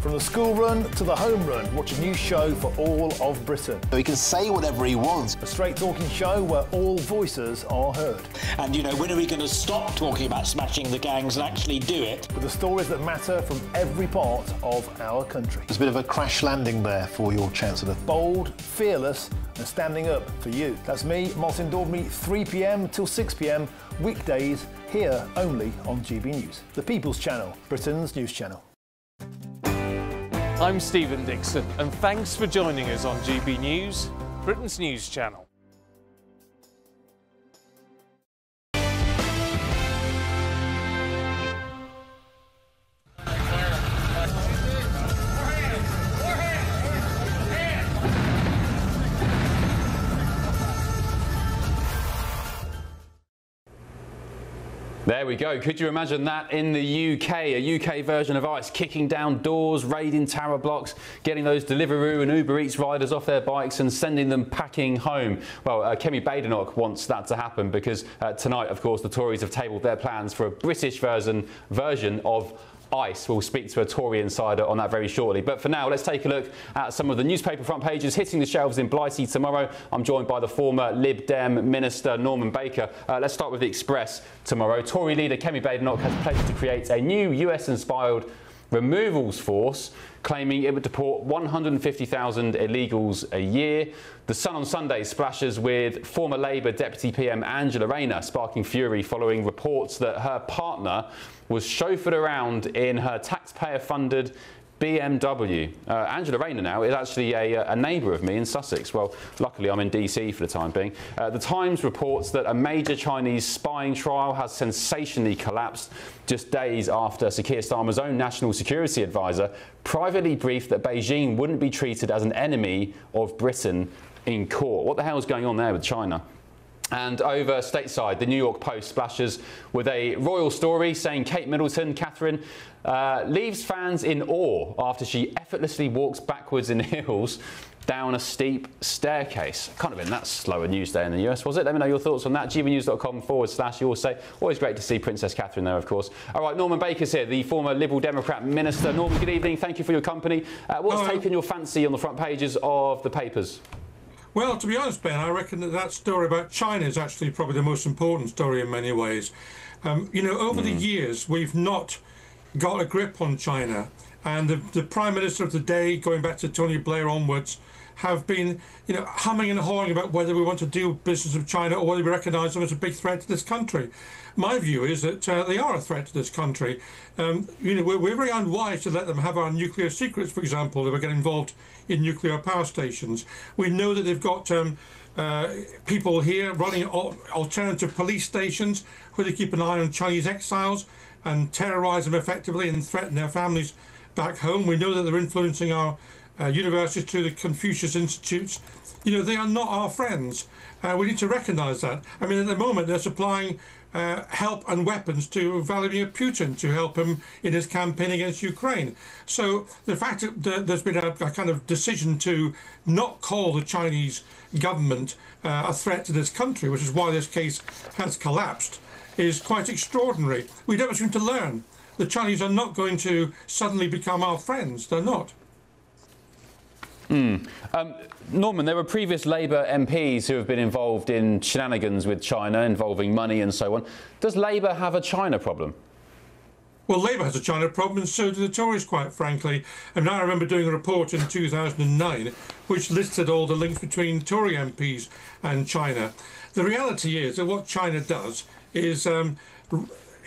S17: From the school run to the home run, watch a new show for all of Britain.
S19: So he can say whatever he wants.
S17: A straight-talking show where all voices are heard.
S9: And, you know, when are we going to stop talking about smashing the gangs and actually do it?
S17: With the stories that matter from every part of our country.
S19: There's a bit of a crash landing there for your Chancellor.
S17: Bold, fearless and standing up for you. That's me, Martin Daubney, 3 p.m. till 6 p.m. weekdays here only on GB News. The People's Channel, Britain's news channel.
S11: I'm Stephen Dixon, and thanks for joining us on GB News, Britain's news channel.
S1: There we go. Could you imagine that in the UK? A UK version of ICE kicking down doors, raiding tower blocks, getting those Deliveroo and Uber Eats riders off their bikes and sending them packing home. Well, Kemi Badenoch wants that to happen because tonight, of course, the Tories have tabled their plans for a British version of ICE. We'll speak to a Tory insider on that very shortly. But for now, let's take a look at some of the newspaper front pages hitting the shelves in Blighty tomorrow. I'm joined by the former Lib Dem Minister Norman Baker. Let's start with the Express tomorrow. Tory leader Kemi Badenoch has pledged to create a new US-inspired removals force, claiming it would deport 150,000 illegals a year. The Sun on Sunday splashes with former Labour Deputy PM Angela Rayner, sparking fury following reports that her partner was chauffeured around in her taxpayer-funded BMW. Angela Rayner now is actually a neighbour of me in Sussex. Well, luckily I'm in DC for the time being. The Times reports that a major Chinese spying trial has sensationally collapsed just days after Sir Keir Starmer's own national security advisor privately briefed that Beijing wouldn't be treated as an enemy of Britain in court. What the hell is going on there with China? And over stateside, the New York Post splashes with a royal story saying Kate Middleton, Catherine, leaves fans in awe after she effortlessly walks backwards in heels down a steep staircase. Can't have been that slow a news day in the US, was it? Let me know your thoughts on that. gbnews.com/USA. Always great to see Princess Catherine there, of course. All right, Norman Baker's here, the former Liberal Democrat minister. Norman, good evening. Thank you for your company. What's taken your fancy on the front pages of the papers?
S12: Well, to be honest, Ben, I reckon that story about China is actually probably the most important story in many ways. You know, over the years, we've not got a grip on China. And the Prime Minister of the day, going back to Tony Blair onwards, have been, you know, humming and hawing about whether we want to do business with China or whether we recognise them as a big threat to this country. My view is that they are a threat to this country. You know, we're very unwise to let them have our nuclear secrets, for example, if we get involved in nuclear power stations. We know that they've got people here running alternative police stations where they keep an eye on Chinese exiles and terrorise them effectively and threaten their families back home. We know that they're influencing our universities through the Confucius Institutes. You know, they are not our friends. We need to recognise that. I mean, at the moment, they're supplying help and weapons to Vladimir Putin to help him in his campaign against Ukraine. So the fact that there's been a kind of decision to not call the Chinese government a threat to this country, which is why this case has collapsed, is quite extraordinary. We don't seem to learn. The Chinese are not going to suddenly become our friends. They're not.
S1: Norman, there were previous Labour MPs who have been involved in shenanigans with China, involving money and so on. Does Labour have a China problem?
S12: Well, Labour has a China problem, and so do the Tories, quite frankly. And I remember doing a report in 2009 which listed all the links between Tory MPs and China. The reality is that what China does is,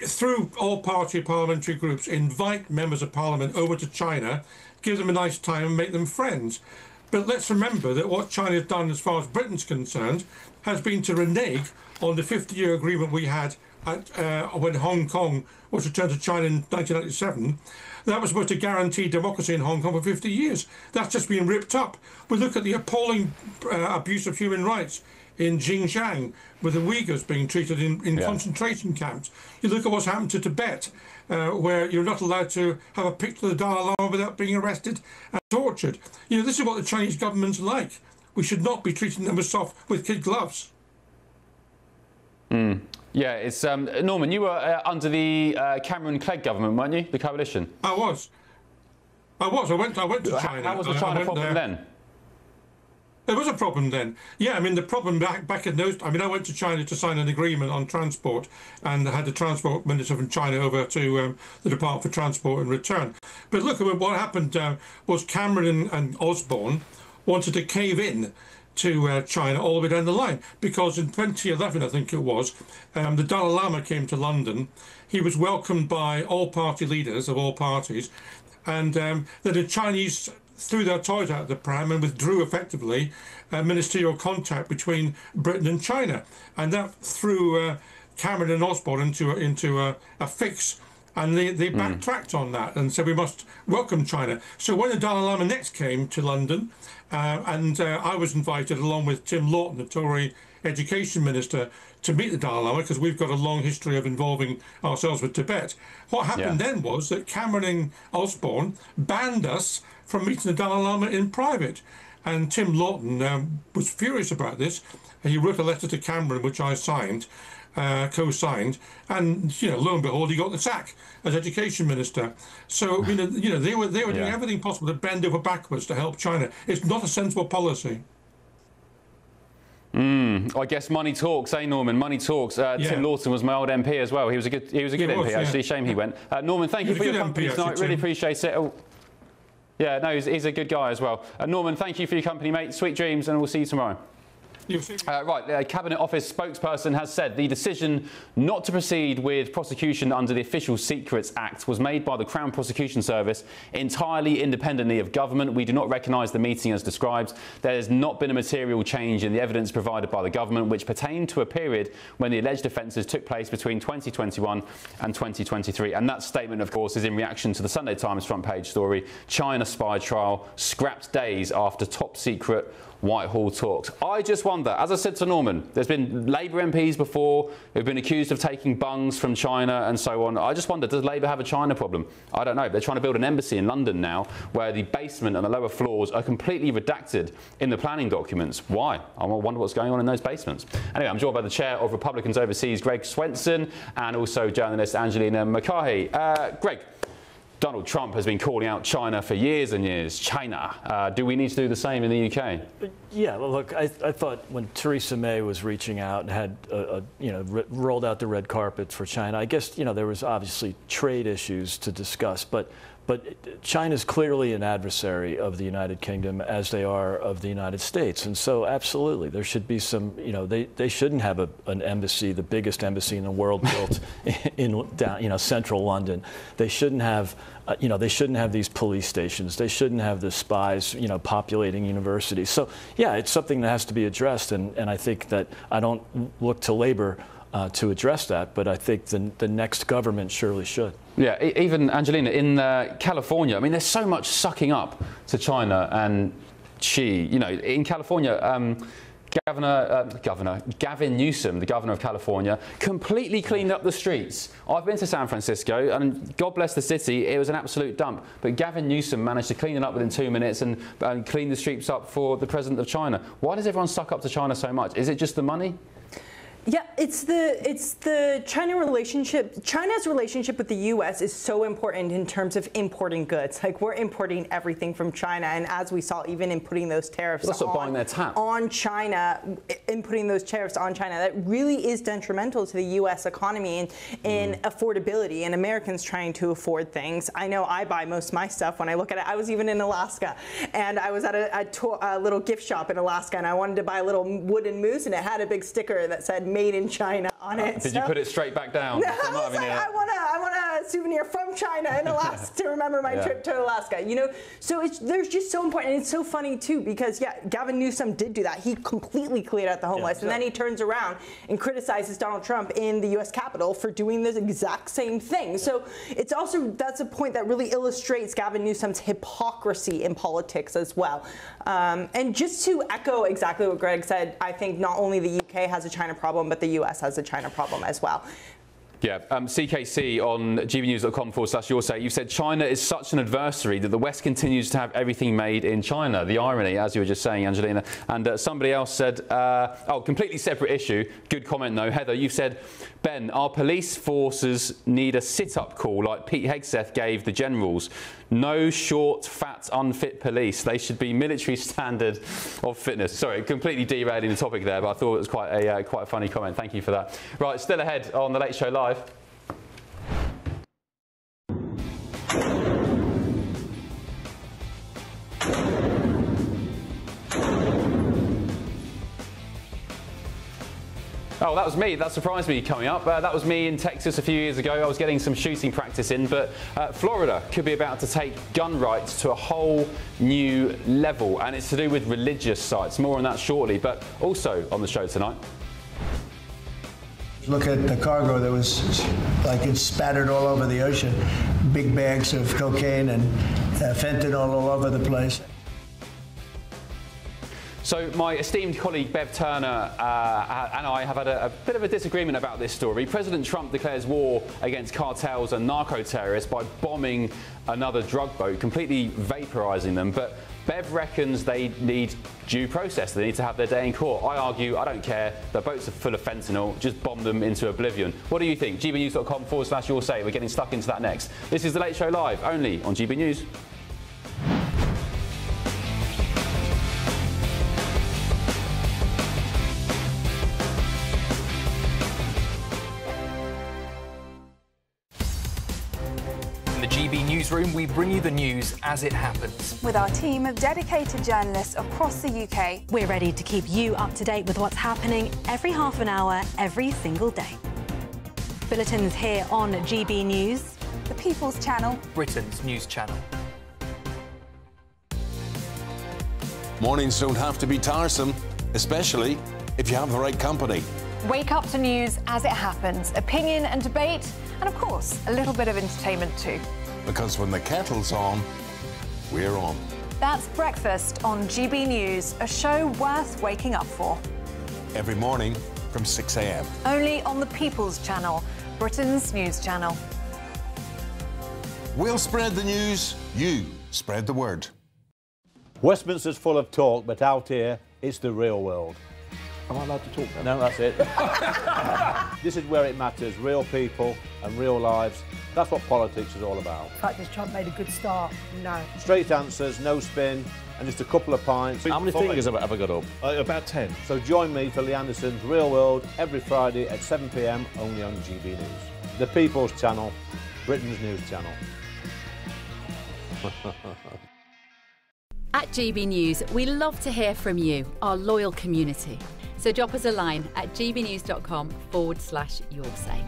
S12: through all-party parliamentary groups, invite members of parliament over to China, give them a nice time and make them friends. But let's remember that what China has done as far as Britain's concerned has been to renege on the 50-year agreement we had when Hong Kong was returned to China in 1997. That was supposed to guarantee democracy in Hong Kong for 50 years. That's just been ripped up. We look at the appalling abuse of human rights in Xinjiang, with the Uyghurs being treated in concentration camps. You look at what's happened to Tibet, where you're not allowed to have a picture of the Dalai Lama without being arrested and tortured. You know, this is what the Chinese government's like. We should not be treating them with kid gloves.
S1: Yeah, it's Norman, you were under the Cameron Clegg government, weren't you? The coalition?
S12: I was. I went to China.
S1: How was the China problem then?
S12: There was a problem then. Yeah, I mean, the problem back in those... I mean, I went to China to sign an agreement on transport and had the transport minister from China over to the Department for Transport in return. But look, what happened was Cameron and Osborne wanted to cave in to China all the way down the line, because in 2011, I think it was, the Dalai Lama came to London. He was welcomed by all party leaders of all parties, and then the Chinese threw their toys out of the pram and withdrew effectively ministerial contact between Britain and China, and that threw Cameron and Osborne into a fix, and they backtracked on that and said we must welcome China. So when the Dalai Lama next came to London, and I was invited along with Tim Lawton, the Tory Education Minister, to meet the Dalai Lama, because we've got a long history of involving ourselves with Tibet. What happened then was that Cameron and Osborne banned us from meeting the Dalai Lama in private. And Tim Lawton was furious about this. And he wrote a letter to Cameron, which I signed, co-signed, and lo and behold, he got the sack as Education Minister. So they were doing everything possible to bend over backwards to help China. It's not a sensible policy.
S1: I guess money talks, eh, Norman? Money talks. Tim Lawton was my old MP as well. He was a good MP, actually. Shame he went. Norman, thank you for your company tonight. Really appreciate it. Oh, yeah, no, he's a good guy as well. Norman, thank you for your company, mate. Sweet dreams, and we'll see you tomorrow. Right, Cabinet Office spokesperson has said the decision not to proceed with prosecution under the Official Secrets Act was made by the Crown Prosecution Service entirely independently of government. We do not recognise the meeting as described. There has not been a material change in the evidence provided by the government, which pertained to a period when the alleged offences took place between 2021 and 2023. And that statement, of course, is in reaction to the Sunday Times front page story, China spy trial scrapped days after top secret Whitehall talks. I just wonder, as I said to Norman, there's been Labour MPs before who've been accused of taking bungs from China and so on. I just wonder, does Labour have a China problem? I don't know. They're trying to build an embassy in London now where the basement and the lower floors are completely redacted in the planning documents. Why? I wonder what's going on in those basements. Anyway, I'm joined by the chair of Republicans Overseas, Greg Swenson, and also journalist Angelina McCarthy. Greg, Donald Trump has been calling out China for years and years. China. Do we need to do the same in the UK?
S6: Yeah, well, look, I thought when Theresa May was reaching out and had, rolled out the red carpet for China, I guess, there was obviously trade issues to discuss, but China's clearly an adversary of the United Kingdom as they are of the United States. And so absolutely, there should be some, they shouldn't have an embassy, the biggest embassy in the world built in central London. They shouldn't have, they shouldn't have these police stations. They shouldn't have the spies, populating universities. So yeah, it's something that has to be addressed. And I think that I don't look to Labour to address that, but I think the next government surely should.
S1: Yeah, even Angelina, in California, I mean, there's so much sucking up to China and Xi. In California, Gavin Newsom, the governor of California, completely cleaned up the streets. I've been to San Francisco, and God bless the city, it was an absolute dump. But Gavin Newsom managed to clean it up within 2 minutes and clean the streets up for the president of China. Why does everyone suck up to China so much? Is it just the money?
S2: Yeah, it's the China relationship. China's relationship with the U.S. is so important in terms of importing goods. Like, we're importing everything from China, and as we saw, even in putting those tariffs on China, inputting those tariffs on China, that really is detrimental to the U.S. economy and in affordability and Americans trying to afford things. I know I buy most of my stuff when I look at it. I was even in Alaska, and I was at a little gift shop in Alaska, and I wanted to buy a little wooden moose, and it had a big sticker that said "Made in China" on it.
S1: Did you put it straight back down?
S2: No, I want a souvenir from China in Alaska to remember my trip to Alaska. So there's just so important, and it's so funny too, because Gavin Newsom did do that. He completely cleared out the homeless, and then he turns around and criticizes Donald Trump in the U.S. Capitol for doing this exact same thing. So it's also, that's a point that really illustrates Gavin Newsom's hypocrisy in politics as well. And just to echo exactly what Greg said, I think not only the UK has a China problem, but the US has a China problem as well.
S1: Yeah, CKC on gbnews.com/YourSay, you said China is such an adversary that the West continues to have everything made in China. The irony, as you were just saying, Angelina. And somebody else said, completely separate issue. Good comment, though. Heather, you said, Ben, our police forces need a sit-up call like Pete Hegseth gave the generals. No short, fat, unfit police. They should be military standard of fitness. Sorry, completely derailing the topic there, but I thought it was quite a funny comment. Thank you for that. Right, still ahead on The Late Show Live. Oh, that was me. That surprised me coming up. That was me in Texas a few years ago. I was getting some shooting practice in, but Florida could be about to take gun rights to a whole new level, and it's to do with religious sites. More on that shortly, but also on the show tonight.
S14: Look at the cargo that was like it's spattered all over the ocean. Big bags of cocaine and fentanyl all over the place.
S1: So my esteemed colleague Bev Turner and I have had a bit of a disagreement about this story. President Trump declares war against cartels and narco-terrorists by bombing another drug boat, completely vaporizing them. But Bev reckons they need due process. They need to have their day in court. I argue, I don't care. The boats are full of fentanyl. Just bomb them into oblivion. What do you think? gbnews.com/your say. We're getting stuck into that next. This is The Late Show Live, only on GB News.
S15: Newsroom, we bring you the news as it happens.
S16: With our team of dedicated journalists across the UK.
S18: We're ready to keep you up to date with what's happening every half an hour, every single day. Bulletins here on GB News.
S16: The People's Channel.
S15: Britain's news channel.
S20: Mornings don't have to be tiresome, especially if you have the right company.
S16: Wake up to news as it happens. Opinion and debate, and of course, a little bit of entertainment too.
S20: Because when the kettle's on, we're on.
S16: That's Breakfast on GB News, a show worth waking up for.
S20: Every morning from 6 a.m.
S16: Only on the People's Channel, Britain's news channel.
S20: We'll spread the news, you spread the word.
S23: Westminster's full of talk, but out here, it's the real world.
S24: Am I allowed to talk
S23: No,
S24: now?
S23: that's it. This is where it matters, real people and real lives. That's what politics is all about.
S8: The fact is Trump made a good start. No.
S23: Straight answers, no spin, and just a couple of pints.
S24: How many fingers have I got up? About 10.
S23: So join me for Lee Anderson's Real World every Friday at 7 p.m. only on GB News. The People's Channel, Britain's news channel.
S27: At GB News, we love to hear from you, our loyal community. So drop us a line at gbnews.com/your say.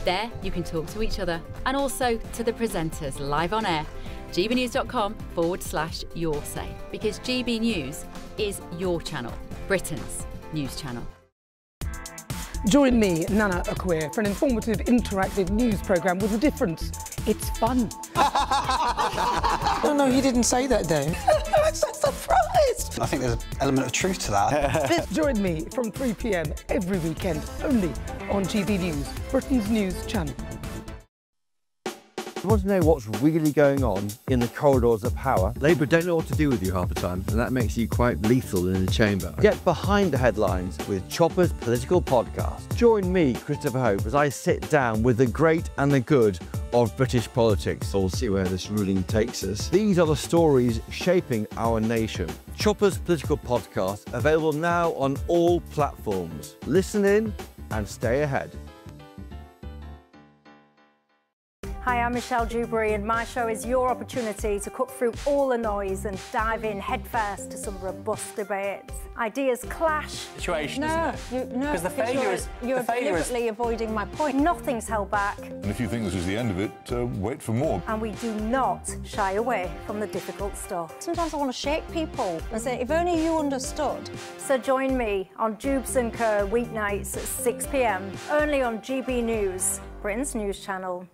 S27: There you can talk to each other and also to the presenters live on air. gbnews.com/your say, because GB News is your channel, Britain's news channel.
S8: Join me, Nana Akwe, for an informative, interactive news programme with a difference. It's fun.
S21: No, he didn't say that, Dave.
S8: I'm so surprised.
S21: I think there's an element of truth to that.
S8: Join me from 3 p.m. every weekend, only on GB News, Britain's news channel.
S22: You want to know what's really going on in the corridors of power? Labour don't know what to do with you half the time, and that makes you quite lethal in the chamber. Get behind the headlines with Chopper's political podcast. Join me, Christopher Hope, as I sit down with the great and the good of British politics. We'll see where this ruling takes us. These are the stories shaping our nation. Chopper's political podcast, available now on all platforms. Listen in and stay ahead.
S10: Hi, I'm Michelle Dewberry, and my show is your opportunity to cut through all the noise and dive in headfirst to some robust debates. Ideas clash.
S28: Situation,
S10: no,
S28: isn't it? Because the failure is...
S10: You're deliberately avoiding my point. Nothing's held back.
S29: And if you think this is the end of it, wait for more.
S10: And we do not shy away from the difficult stuff.
S13: Sometimes I want to shake people and say, if only you understood.
S10: So join me on Jubes and Kerr weeknights at 6 p.m. only on GB News, Britain's news channel.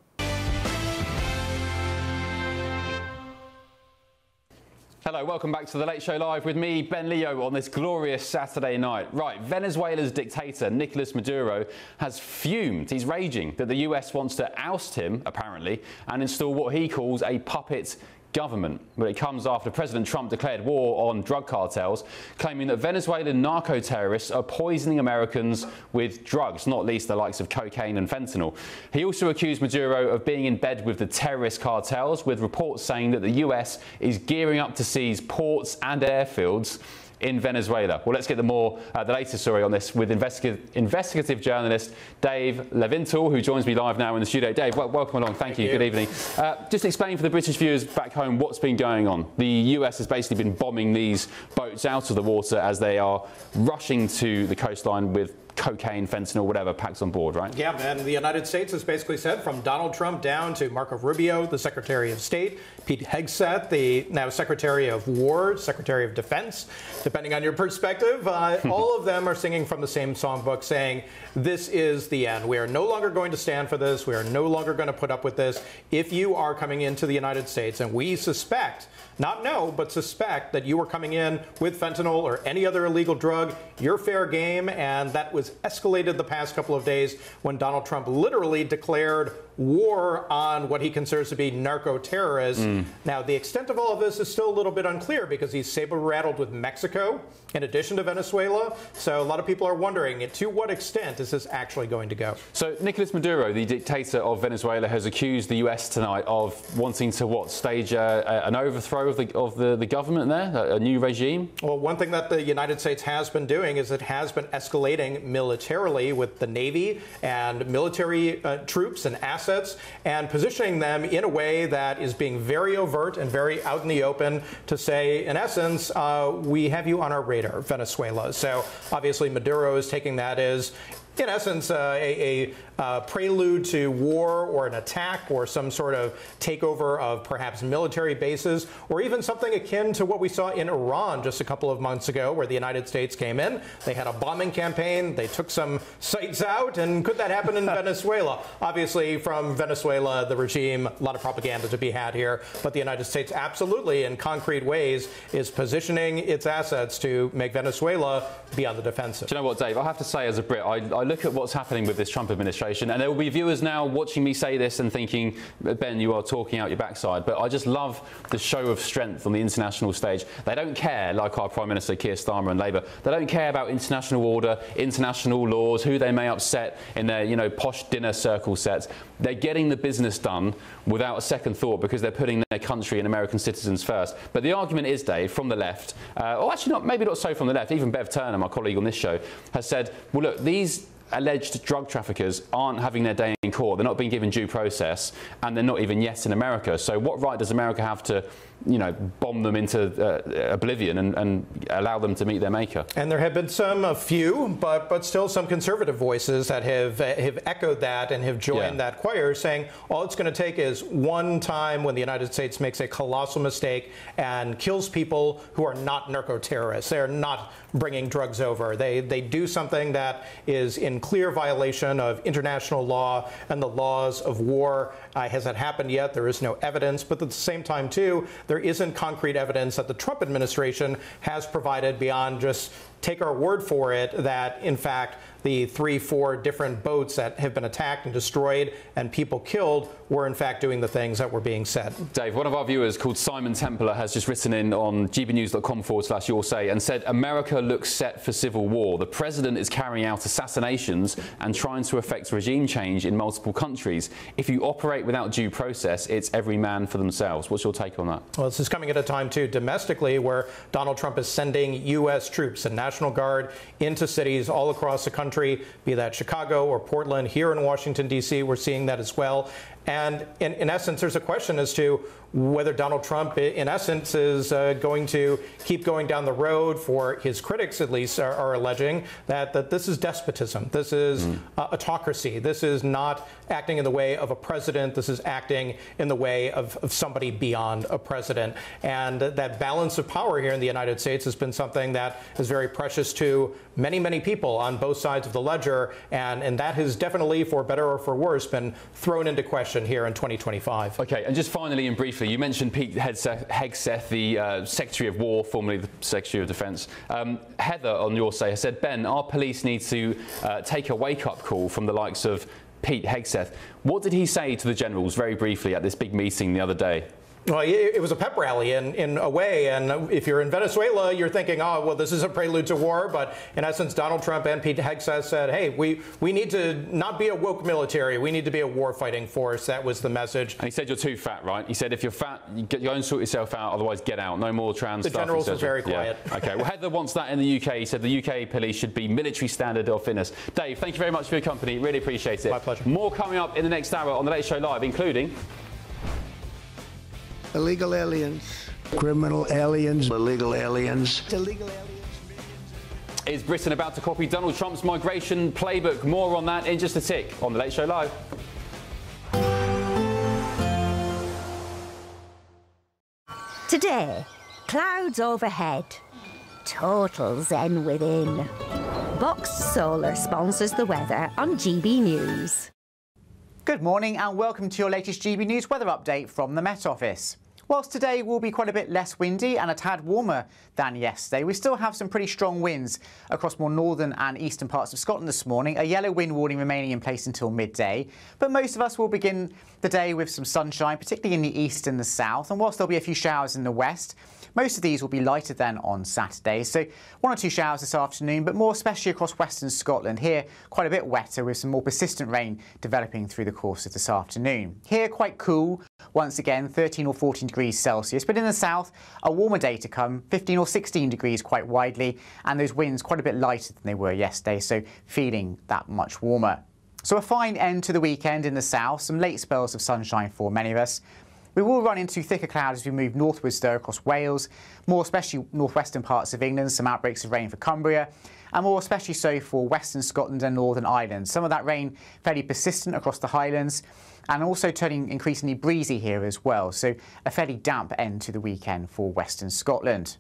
S1: Hello, welcome back to The Late Show Live with me, Ben Leo, on this glorious Saturday night. Right, Venezuela's dictator, Nicolas Maduro, has fumed. He's raging that the US wants to oust him, apparently, and install what he calls a puppet government. But it comes after President Trump declared war on drug cartels, claiming that Venezuelan narco-terrorists are poisoning Americans with drugs, not least the likes of cocaine and fentanyl. He also accused Maduro of being in bed with the terrorist cartels, with reports saying that the US is gearing up to seize ports and airfields in Venezuela. Well, let's get the latest story on this with investigative journalist Dave Levinthal, who joins me live now in the studio. Dave, welcome along. Thank you. Good evening. Just explain for the British viewers back home what's been going on. The US has basically been bombing these boats out of the water as they are rushing to the coastline with cocaine, fentanyl, whatever, packs on board, right?
S3: Yeah, and the United States has basically said, from Donald Trump down to Marco Rubio, the Secretary of State, Pete Hegseth, the now Secretary of War, Secretary of Defense, depending on your perspective, all of them are singing from the same songbook, saying, this is the end. We are no longer going to stand for this. We are no longer going to put up with this. If you are coming into the United States, and we suspect, not know, but suspect that you are coming in with fentanyl or any other illegal drug, you're fair game. And that was escalated the past couple of days when Donald Trump literally declared war on what he considers to be narco-terrorists. Now, the extent of all of this is still a little bit unclear because he's saber-rattled with Mexico in addition to Venezuela. So a lot of people are wondering, to what extent is this actually going to go?
S1: So Nicolas Maduro, the dictator of Venezuela, has accused the US tonight of wanting to, stage an overthrow of the government there, a new regime?
S3: Well, one thing that the United States has been doing is it has been escalating militarily with the Navy and military troops and assets, and positioning them in a way that is being very overt and very out in the open to say, in essence, we have you on our radar, Venezuela. So obviously Maduro is taking that as, in essence, a prelude to war or an attack or some sort of takeover of perhaps military bases, or even something akin to what we saw in Iran just a couple of months ago, where the United States came in. They had a bombing campaign. They took some sites out. And could that happen in Venezuela? Obviously, from Venezuela, the regime, a lot of propaganda to be had here. But the United States absolutely, in concrete ways, is positioning its assets to make Venezuela be on the defensive.
S1: Do you know what, Dave? I have to say, as a Brit, I look at what's happening with this Trump administration, and there will be viewers now watching me say this and thinking, Ben, you are talking out your backside. But I just love the show of strength on the international stage. They don't care, like our Prime Minister Keir Starmer and Labour, they don't care about international order, international laws, who they may upset in their, posh dinner circle sets. They're getting the business done without a second thought because they're putting their country and American citizens first. But the argument is, Dave, from the left, or actually maybe not so from the left, even Bev Turner, my colleague on this show, has said, well, look, these alleged drug traffickers aren't having their day in court. They're not being given due process, and they're not even yet in America. So what right does America have to, bomb them into oblivion and allow them to meet their maker?
S3: And there have been a few, but still some conservative voices that have echoed that and have joined that choir, saying all it's going to take is one time when the United States makes a colossal mistake and kills people who are not narco-terrorists. They are not bringing drugs over. They do something that is in clear violation of international law and the laws of war. Has that happened yet? There is no evidence. But at the same time, too, there isn't concrete evidence that the Trump administration has provided beyond just take our word for it that, in fact, the 3-4 different boats that have been attacked and destroyed and people killed were, in fact, doing the things that were being said.
S1: Dave, one of our viewers called Simon Templar has just written in on gbnews.com/yoursay and said, America looks set for civil war. The president is carrying out assassinations and trying to effect regime change in multiple countries. If you operate without due process, it's every man for themselves. What's your take on that?
S3: Well, this is coming at a time, too, domestically, where Donald Trump is sending U.S. troops and National Guard into cities all across the country, be that Chicago or Portland. Here in Washington, D.C., we're seeing that as well. And in essence, there's a question as to whether Donald Trump, in essence, is going to keep going down the road, for his critics at least are alleging that this is despotism. This is autocracy. This is not acting in the way of a president. This is acting in the way of somebody beyond a president. And that balance of power here in the United States has been something that is very precious to many, many people on both sides of the ledger. And that has definitely, for better or for worse, been thrown into question here in 2025.
S1: Okay, and just finally and briefly, you mentioned Pete Hegseth, the Secretary of War, formerly the Secretary of Defense. Heather, on your say, has said, Ben, our police need to take a wake-up call from the likes of Pete Hegseth. What did he say to the generals, very briefly, at this big meeting the other day?
S3: Well, it was a pep rally in a way, and if you're in Venezuela, you're thinking, oh, well, this is a prelude to war, but in essence, Donald Trump and Pete Hegseth said, hey, we need to not be a woke military, we need to be a war-fighting force. That was the message.
S1: And he said you're too fat, right? He said if you're fat, you go and sort yourself out, otherwise get out, no more trans stuff.
S3: The generals were very quiet.
S1: Yeah. Okay, well, Heather wants that in the UK. He said the UK police should be military standard of fitness. Dave, thank you very much for your company, really appreciate it.
S3: My pleasure.
S1: More coming up in the next hour on The Late Show Live, including...
S14: Illegal aliens. Criminal aliens. Illegal aliens. Illegal aliens.
S1: Is Britain about to copy Donald Trump's migration playbook? More on that in just a tick on The Late Show Live.
S4: Today, clouds overhead. Total zen within. Box Solar sponsors the weather on GB News.
S5: Good morning and welcome to your latest GB News weather update from the Met Office. Whilst today will be quite a bit less windy and a tad warmer than yesterday, we still have some pretty strong winds across more northern and eastern parts of Scotland this morning. A yellow wind warning remaining in place until midday. But most of us will begin the day with some sunshine, particularly in the east and the south. And whilst there'll be a few showers in the west, most of these will be lighter than on Saturday. So 1 or 2 showers this afternoon, but more especially across western Scotland. Here, quite a bit wetter with some more persistent rain developing through the course of this afternoon. Here, quite cool. Once again, 13 or 14 degrees Celsius. But in the south, a warmer day to come, 15 or 16 degrees quite widely. And those winds quite a bit lighter than they were yesterday, so feeling that much warmer. So a fine end to the weekend in the south. Some late spells of sunshine for many of us. We will run into thicker clouds as we move northwards though across Wales, more especially northwestern parts of England, some outbreaks of rain for Cumbria, and more especially so for western Scotland and Northern Ireland. Some of that rain fairly persistent across the Highlands and also turning increasingly breezy here as well, so a fairly damp end to the weekend for western Scotland.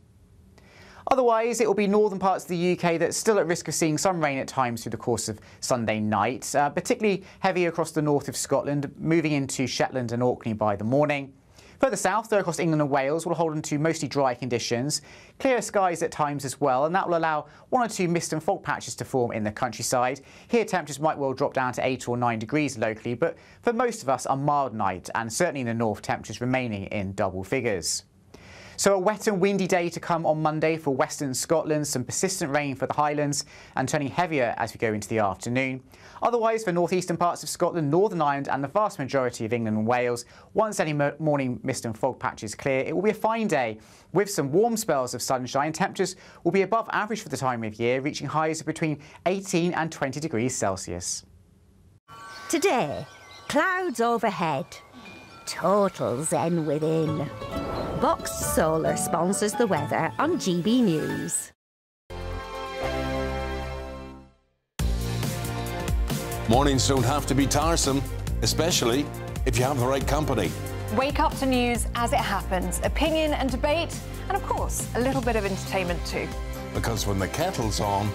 S5: Otherwise, it will be northern parts of the UK that's still at risk of seeing some rain at times through the course of Sunday night, particularly heavy across the north of Scotland, moving into Shetland and Orkney by the morning. Further south, though, across England and Wales, we'll hold on to mostly dry conditions. Clear skies at times as well, and that will allow 1 or 2 mist and fog patches to form in the countryside. Here, temperatures might well drop down to 8 or 9 degrees locally, but for most of us, a mild night, and certainly in the north, temperatures remaining in double figures. So a wet and windy day to come on Monday for western Scotland, some persistent rain for the Highlands and turning heavier as we go into the afternoon. Otherwise, for northeastern parts of Scotland, Northern Ireland and the vast majority of England and Wales, once any morning mist and fog patches clear, it will be a fine day with some warm spells of sunshine. Temperatures will be above average for the time of year, reaching highs of between 18 and 20 degrees Celsius.
S4: Today, clouds overhead. Total zen within. Box Solar sponsors the weather on GB News.
S20: Mornings don't have to be tiresome, especially if you have the right company.
S16: Wake up to news as it happens, opinion and debate, and of course, a little bit of entertainment too.
S20: Because when the kettle's on,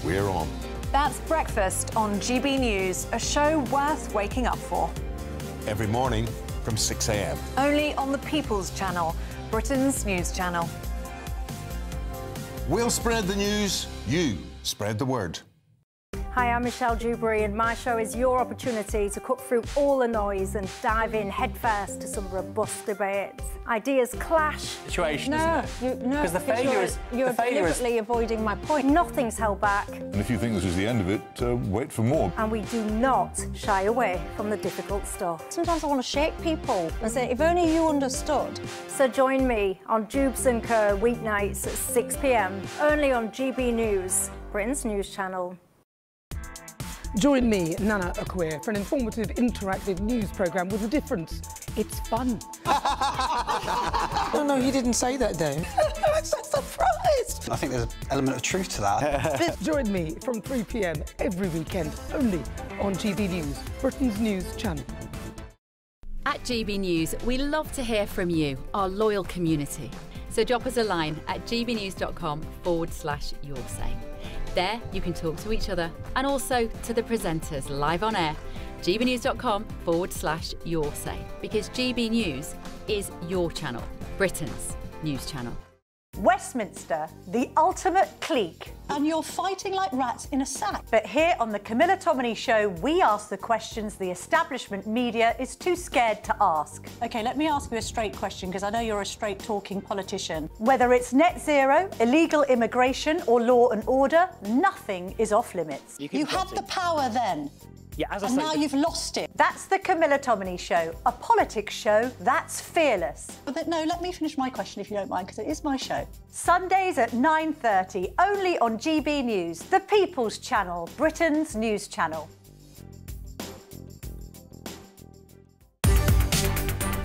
S20: we're on.
S16: That's Breakfast on GB News, a show worth waking up for.
S20: Every morning from 6 a.m.
S16: Only on the People's Channel, Britain's news channel.
S20: We'll spread the news, you spread the word.
S10: Hi, I'm Michelle Dewberry, and my show is your opportunity to cut through all the noise and dive in headfirst to some robust debates. Ideas clash.
S15: Situation,
S10: no,
S15: isn't it? Because the failure is...
S10: You're deliberately avoiding my point. Nothing's held back.
S29: And if you think this is the end of it, wait for more.
S10: And we do not shy away from the difficult stuff.
S13: Sometimes I want to shake people and say, if only you understood.
S10: So join me on Jubes and Kerr weeknights at 6 p.m, only on GB News, Britain's news channel.
S8: Join me, Nana Akwe, for an informative, interactive news programme with a difference. It's fun.
S21: No, he didn't say that, Dave. I'm so surprised. I think there's an element of truth to that.
S8: Join me from 3 p.m. every weekend, only on GB News, Britain's news channel.
S27: At GB News, we love to hear from you, our loyal community. So drop us a line at gbnews.com/yoursay. There, you can talk to each other and also to the presenters live on air. gbnews.com/yoursay, because GB News is your channel, Britain's news channel.
S7: Westminster, the ultimate clique.
S18: And you're fighting like rats in a sack.
S7: But here on the Camilla Tominey Show, we ask the questions the establishment media is too scared to ask.
S18: OK, let me ask you a straight question, because I know you're a straight-talking politician.
S7: Whether it's net zero, illegal immigration or law and order, nothing is off limits.
S18: You had the power then.
S7: Yeah, as I
S18: and
S7: say,
S18: now you've lost it.
S7: That's the Camilla Tominey Show, a politics show that's fearless.
S18: But no, let me finish my question if you don't mind, because it is my show.
S7: Sundays at 9:30, only on GB News, the People's Channel, Britain's news channel.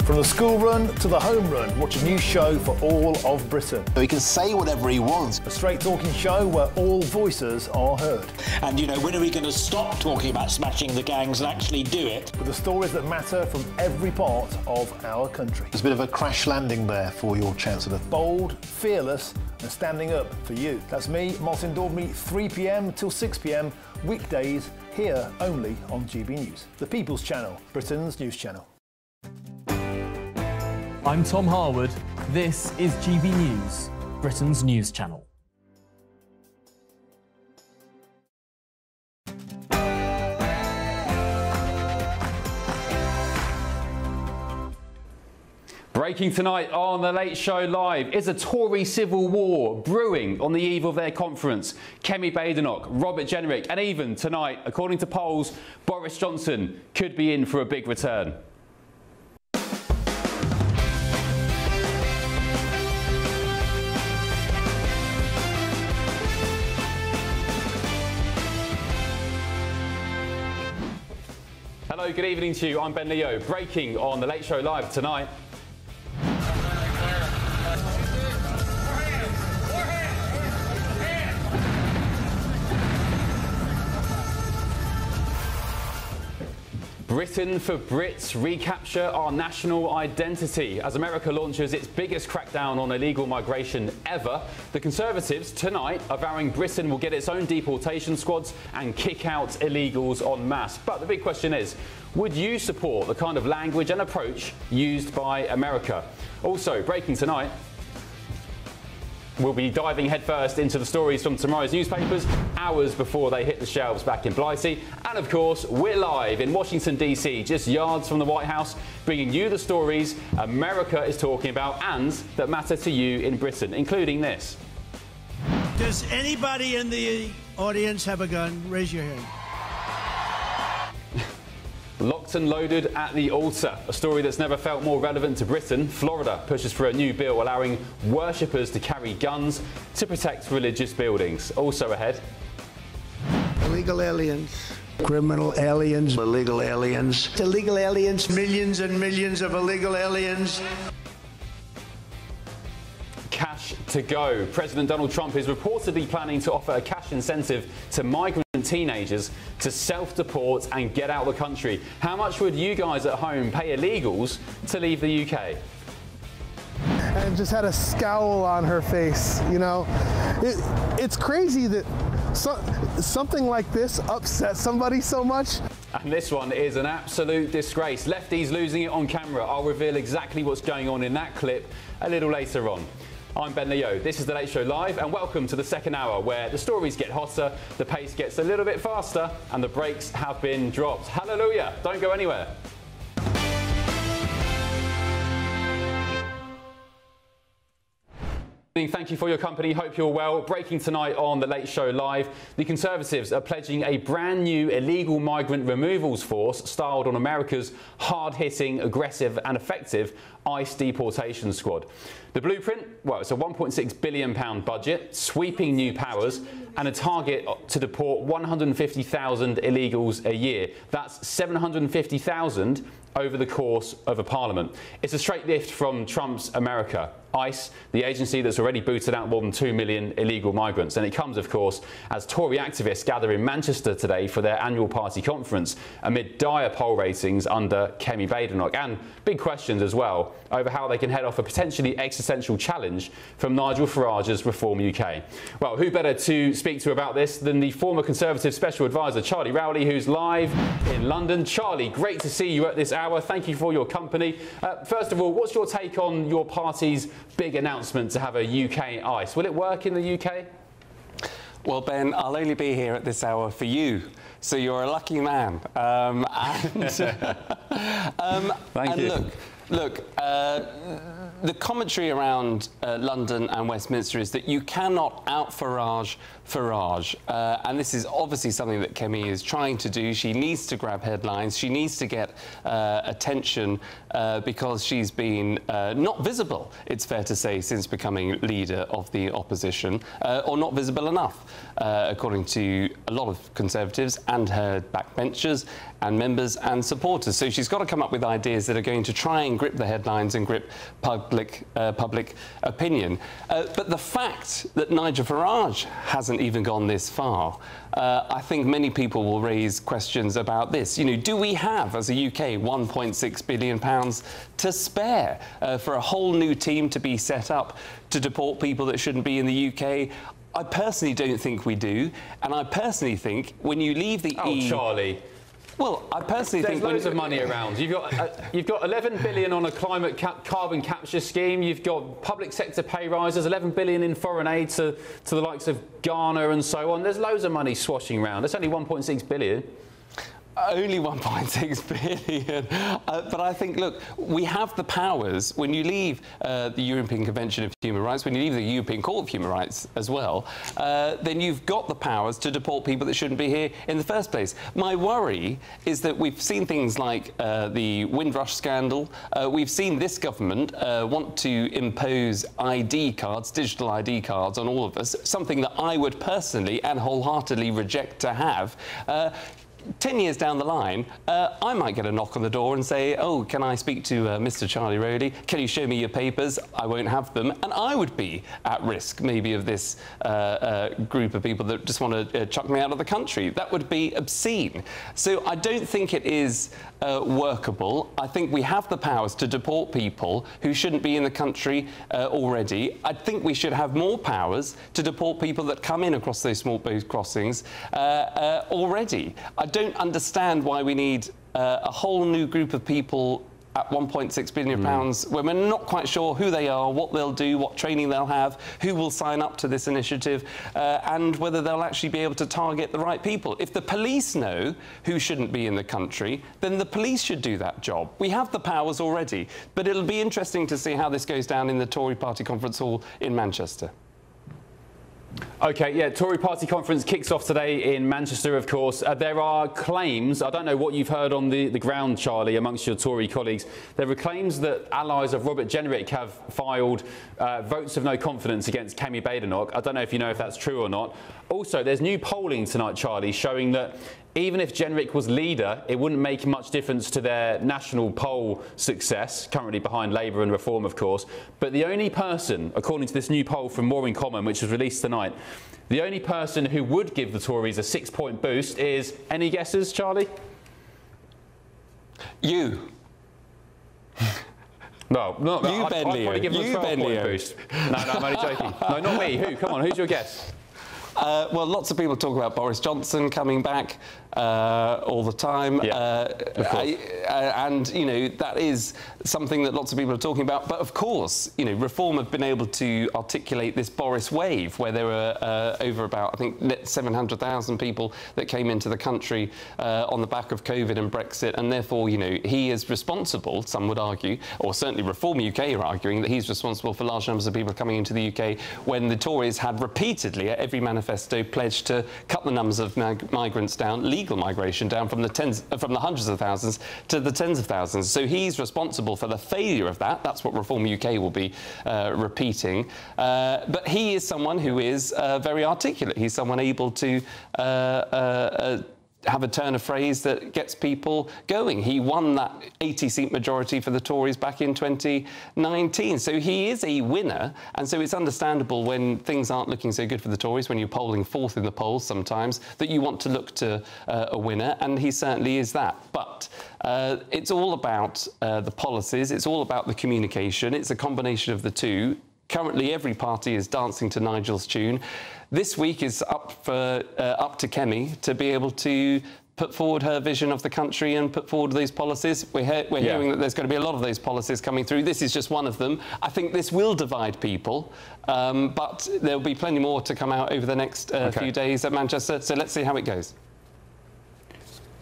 S9: From the school run to the home run, watch a new show for all of Britain.
S11: He can say whatever he wants.
S9: A straight-talking show where all voices are heard.
S12: And, you know, when are we going to stop talking about smashing the gangs and actually do it?
S9: With the stories that matter from every part of our country.
S23: There's a bit of a crash landing there for your Chancellor.
S9: Bold, fearless and standing up for you. That's me, Martin Daubney, 3 p.m. till 6 p.m, weekdays, here only on GB News. The People's Channel, Britain's news channel.
S17: I'm Tom Harwood. This is GB News, Britain's news channel.
S1: Breaking tonight on The Late Show Live, is a Tory civil war brewing on the eve of their conference? Kemi Badenoch, Robert Jenrick, and even tonight, according to polls, Boris Johnson could be in for a big return. Hello, good evening to you. I'm Ben Leo. Breaking on The Late Show Live tonight. Britain for Brits, recapture our national identity. As America launches its biggest crackdown on illegal migration ever, the Conservatives tonight are vowing Britain will get its own deportation squads and kick out illegals en masse. But the big question is, would you support the kind of language and approach used by America? Also, breaking tonight, we'll be diving headfirst into the stories from tomorrow's newspapers, hours before they hit the shelves back in Blighty. And of course, we're live in Washington, D.C., just yards from the White House, bringing you the stories America is talking about and that matter to you in Britain, including this.
S19: Does anybody in the audience have a gun? Raise your hand.
S1: Locked and loaded at the altar. A story that's never felt more relevant to Britain. Florida pushes for a new bill allowing worshippers to carry guns to protect religious buildings. Also ahead.
S14: Illegal aliens. Criminal aliens. Illegal aliens. Illegal aliens. Millions and millions of illegal aliens.
S1: Cash to go. President Donald Trump is reportedly planning to offer a cash incentive to migrant teenagers to self-deport and get out of the country. How much would you guys at home pay illegals to leave the UK?
S25: And just had a scowl on her face, you know. It's crazy that something like this upsets somebody so much.
S1: And this one is an absolute disgrace. Lefties losing it on camera. I'll reveal exactly what's going on in that clip a little later on. I'm Ben Leo, this is The Late Show Live, and welcome to the second hour where the stories get hotter, the pace gets a little bit faster, and the brakes have been dropped. Hallelujah! Don't go anywhere. Thank you for your company. Hope you're well. Breaking tonight on The Late Show Live, the Conservatives are pledging a brand new illegal migrant removals force styled on America's hard-hitting, aggressive and effective ICE deportation squad. The blueprint? Well, it's a £1.6 billion budget, sweeping new powers and a target to deport 150,000 illegals a year. That's 750,000 over the course of a parliament. It's a straight lift from Trump's America. ICE, the agency that's already booted out more than 2 million illegal migrants. And it comes, of course, as Tory activists gather in Manchester today for their annual party conference amid dire poll ratings under Kemi Badenoch and big questions as well over how they can head off a potentially existential challenge from Nigel Farage's Reform UK. Well, who better to speak to about this than the former Conservative Special Advisor, Charlie Rowley, who's live in London. Charlie, great to see you at this hour. Thank you for your company. First of all, what's your take on your party's big announcement to have a UK ICE. Will it work in the UK?
S2: Well, Ben, I'll only be here at this hour for you, so you're a lucky man.
S1: Thank you.
S2: Look, the commentary around London and Westminster is that you cannot out-Farage Farage. And this is obviously something that Kemi is trying to do. She needs to grab headlines. She needs to get attention because she's been not visible, it's fair to say, since becoming leader of the opposition, or not visible enough, according to a lot of Conservatives and her backbenchers and members and supporters. So she's got to come up with ideas that are going to try and grip the headlines and grip public opinion. But the fact that Nigel Farage hasn't even gone this far, I think many people will raise questions about this. You know, do we have, as a UK, £1.6 billion to spare for a whole new team to be set up to deport people that shouldn't be in the UK? I personally don't think we do, and I personally think when you leave the
S1: EU... Charlie.
S2: Well, I personally think...
S1: There's loads of money around. You've got 11 billion on a carbon capture scheme. You've got public sector pay rises, 11 billion in foreign aid to the likes of Ghana and so on. There's loads of money swashing around. It's only 1.6 billion.
S2: Only 1.6 billion. But I think, look, we have the powers. When you leave the European Convention of Human Rights, when you leave the European Court of Human Rights as well, then you've got the powers to deport people that shouldn't be here in the first place. My worry is that we've seen things like the Windrush scandal. We've seen this government want to impose ID cards, digital ID cards on all of us, something that I would personally and wholeheartedly reject to have. 10 years down the line, I might get a knock on the door and say, oh, can I speak to Mr. Charlie Rowley? Can you show me your papers? I won't have them. And I would be at risk, maybe, of this group of people that just want to chuck me out of the country. That would be obscene. So I don't think it is workable. I think we have the powers to deport people who shouldn't be in the country already. I think we should have more powers to deport people that come in across those small boat crossings already. I don't understand why we need a whole new group of people at £1.6 billion when we're not quite sure who they are, what they'll do, what training they'll have, who will sign up to this initiative, and whether they'll actually be able to target the right people. If the police know who shouldn't be in the country, then the police should do that job. We have the powers already, but it'll be interesting to see how this goes down in the Tory party conference hall in Manchester.
S1: OK, yeah, Tory party conference kicks off today in Manchester, of course. There are claims, I don't know what you've heard on the ground, Charlie, amongst your Tory colleagues. There are claims that allies of Robert Jenrick have filed votes of no confidence against Kemi Badenoch. I don't know if you know if that's true or not. Also, there's new polling tonight, Charlie, showing that even if Jenrick was leader, it wouldn't make much difference to their national poll success, currently behind Labour and Reform, of course. But the only person, according to this new poll from More in Common, which was released tonight, the only person who would give the Tories a 6-point boost is, any guesses, Charlie?
S2: You.
S1: No, not
S2: you, Ben Leo.
S1: I'd probably give them a 12-point boost. No, I'm only joking. No, not me. Who? Come on, who's your guess?
S2: Well, lots of people talk about Boris Johnson coming back all the time. Yeah, and, you know, that is something that lots of people are talking about. But, of course, you know, Reform have been able to articulate this Boris wave, where there were over about, I think, 700,000 people that came into the country on the back of COVID and Brexit. And, therefore, you know, he is responsible, some would argue, or certainly Reform UK are arguing, that he's responsible for large numbers of people coming into the UK when the Tories had repeatedly, at every manifesto, pledged to cut the numbers of migrants down, legal migration down from the hundreds of thousands to the tens of thousands. So he's responsible for the failure of that. That's what Reform UK will be repeating. But he is someone who is very articulate. He's someone able to have a turn of phrase that gets people going. He won that 80-seat majority for the Tories back in 2019. So he is a winner, and so it's understandable when things aren't looking so good for the Tories, when you're polling fourth in the polls sometimes, that you want to look to a winner, and he certainly is that. But it's all about the policies, it's all about the communication, it's a combination of the two. Currently, every party is dancing to Nigel's tune. This week is up to Kemi to be able to put forward her vision of the country and put forward these policies. We're hearing that there's going to be a lot of those policies coming through. This is just one of them. I think this will divide people, but there'll be plenty more to come out over the next few days at Manchester, so let's see how it goes.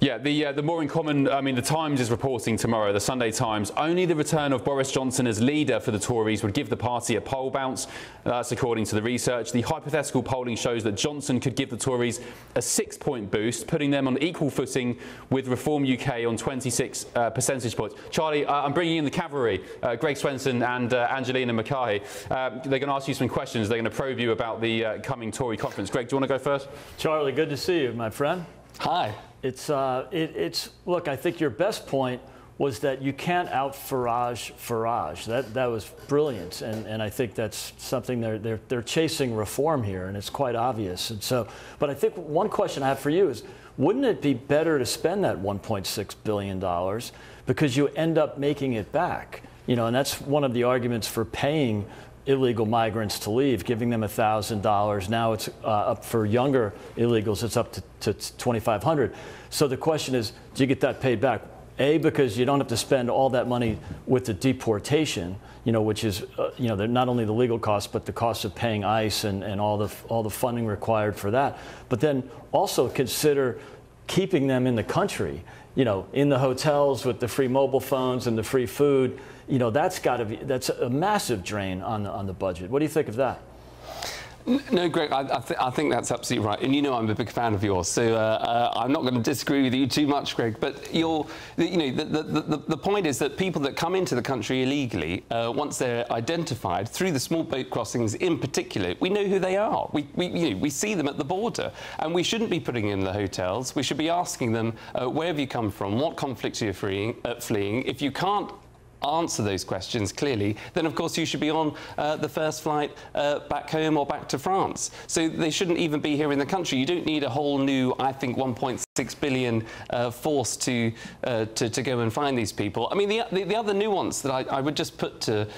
S1: Yeah, the more in common, I mean, the Times is reporting tomorrow, the Sunday Times, only the return of Boris Johnson as leader for the Tories would give the party a poll bounce. That's according to the research. The hypothetical polling shows that Johnson could give the Tories a 6-point boost, putting them on equal footing with Reform UK on 26 percentage points. Charlie, I'm bringing in the cavalry, Greg Swenson and Angelina Mackay. They're going to ask you some questions. They're going to probe you about the coming Tory conference. Greg, do you want to go first?
S3: Charlie, good to see you, my friend.
S2: Hi.
S3: It's look, I think your best point was that you can't out Farage. That was brilliant, and I think that's something they're chasing reform here, and it's quite obvious. And so, but I think one question I have for you is, wouldn't it be better to spend that $1.6 billion because you end up making it back? You know, and that's one of the arguments for paying illegal migrants to leave, giving them $1,000. Now it's up for younger illegals, it's up to $2,500. So the question is, do you get that paid back? A, because you don't have to spend all that money with the deportation, you know, which is, you know, not only the legal costs, but the cost of paying ICE and all the funding required for that. But then also consider keeping them in the country, you know, in the hotels with the free mobile phones and the free food. You know, that's a massive drain on the budget. What do you think of that?
S2: No, Greg, I think that's absolutely right. And you know I'm a big fan of yours, so I'm not going to disagree with you too much, Greg. But the point is that people that come into the country illegally, once they're identified through the small boat crossings in particular, we know who they are. We see them at the border, and we shouldn't be putting them in the hotels. We should be asking them, where have you come from? What conflicts are you fleeing? If you can't answer those questions clearly, then of course you should be on the first flight back home or back to France. So they shouldn't even be here in the country. You don't need a whole new, I think, 1.6 billion force to go and find these people. I mean, the other nuance that I would just put to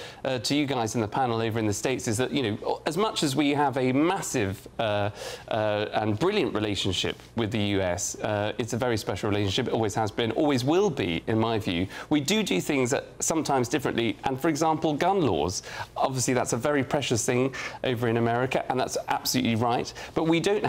S2: you guys in the panel over in the States is that, you know, as much as we have a massive and brilliant relationship with the US, it's a very special relationship. It always has been, always will be, in my view. We do things that sometimes differently, and for example, gun laws. Obviously, that's a very precious thing over in America, and that's absolutely right. But we don't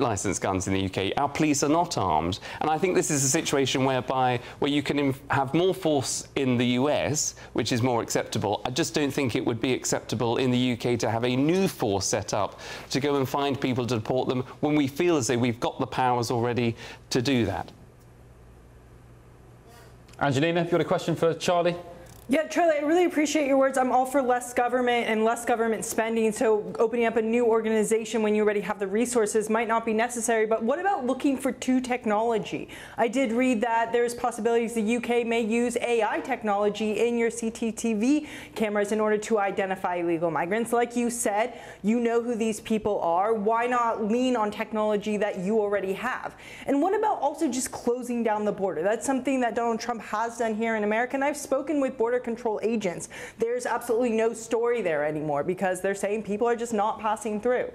S2: license guns in the UK. Our police are not armed, and I think this is a situation where you can have more force in the US, which is more acceptable. I just don't think it would be acceptable in the UK to have a new force set up to go and find people to deport them when we feel as though we've got the powers already to do that.
S1: Angelina, have you got a question for Charlie?
S4: Yeah, Charlie, I really appreciate your words. I'm all for less government and less government spending, so opening up a new organization when you already have the resources might not be necessary, but what about looking for new technology? I did read that there's possibilities the UK may use AI technology in your CCTV cameras in order to identify illegal migrants. Like you said, you know who these people are. Why not lean on technology that you already have? And what about also just closing down the border? That's something that Donald Trump has done here in America, and I've spoken with border control agents. There's absolutely no story there anymore because they're saying people are just not passing through.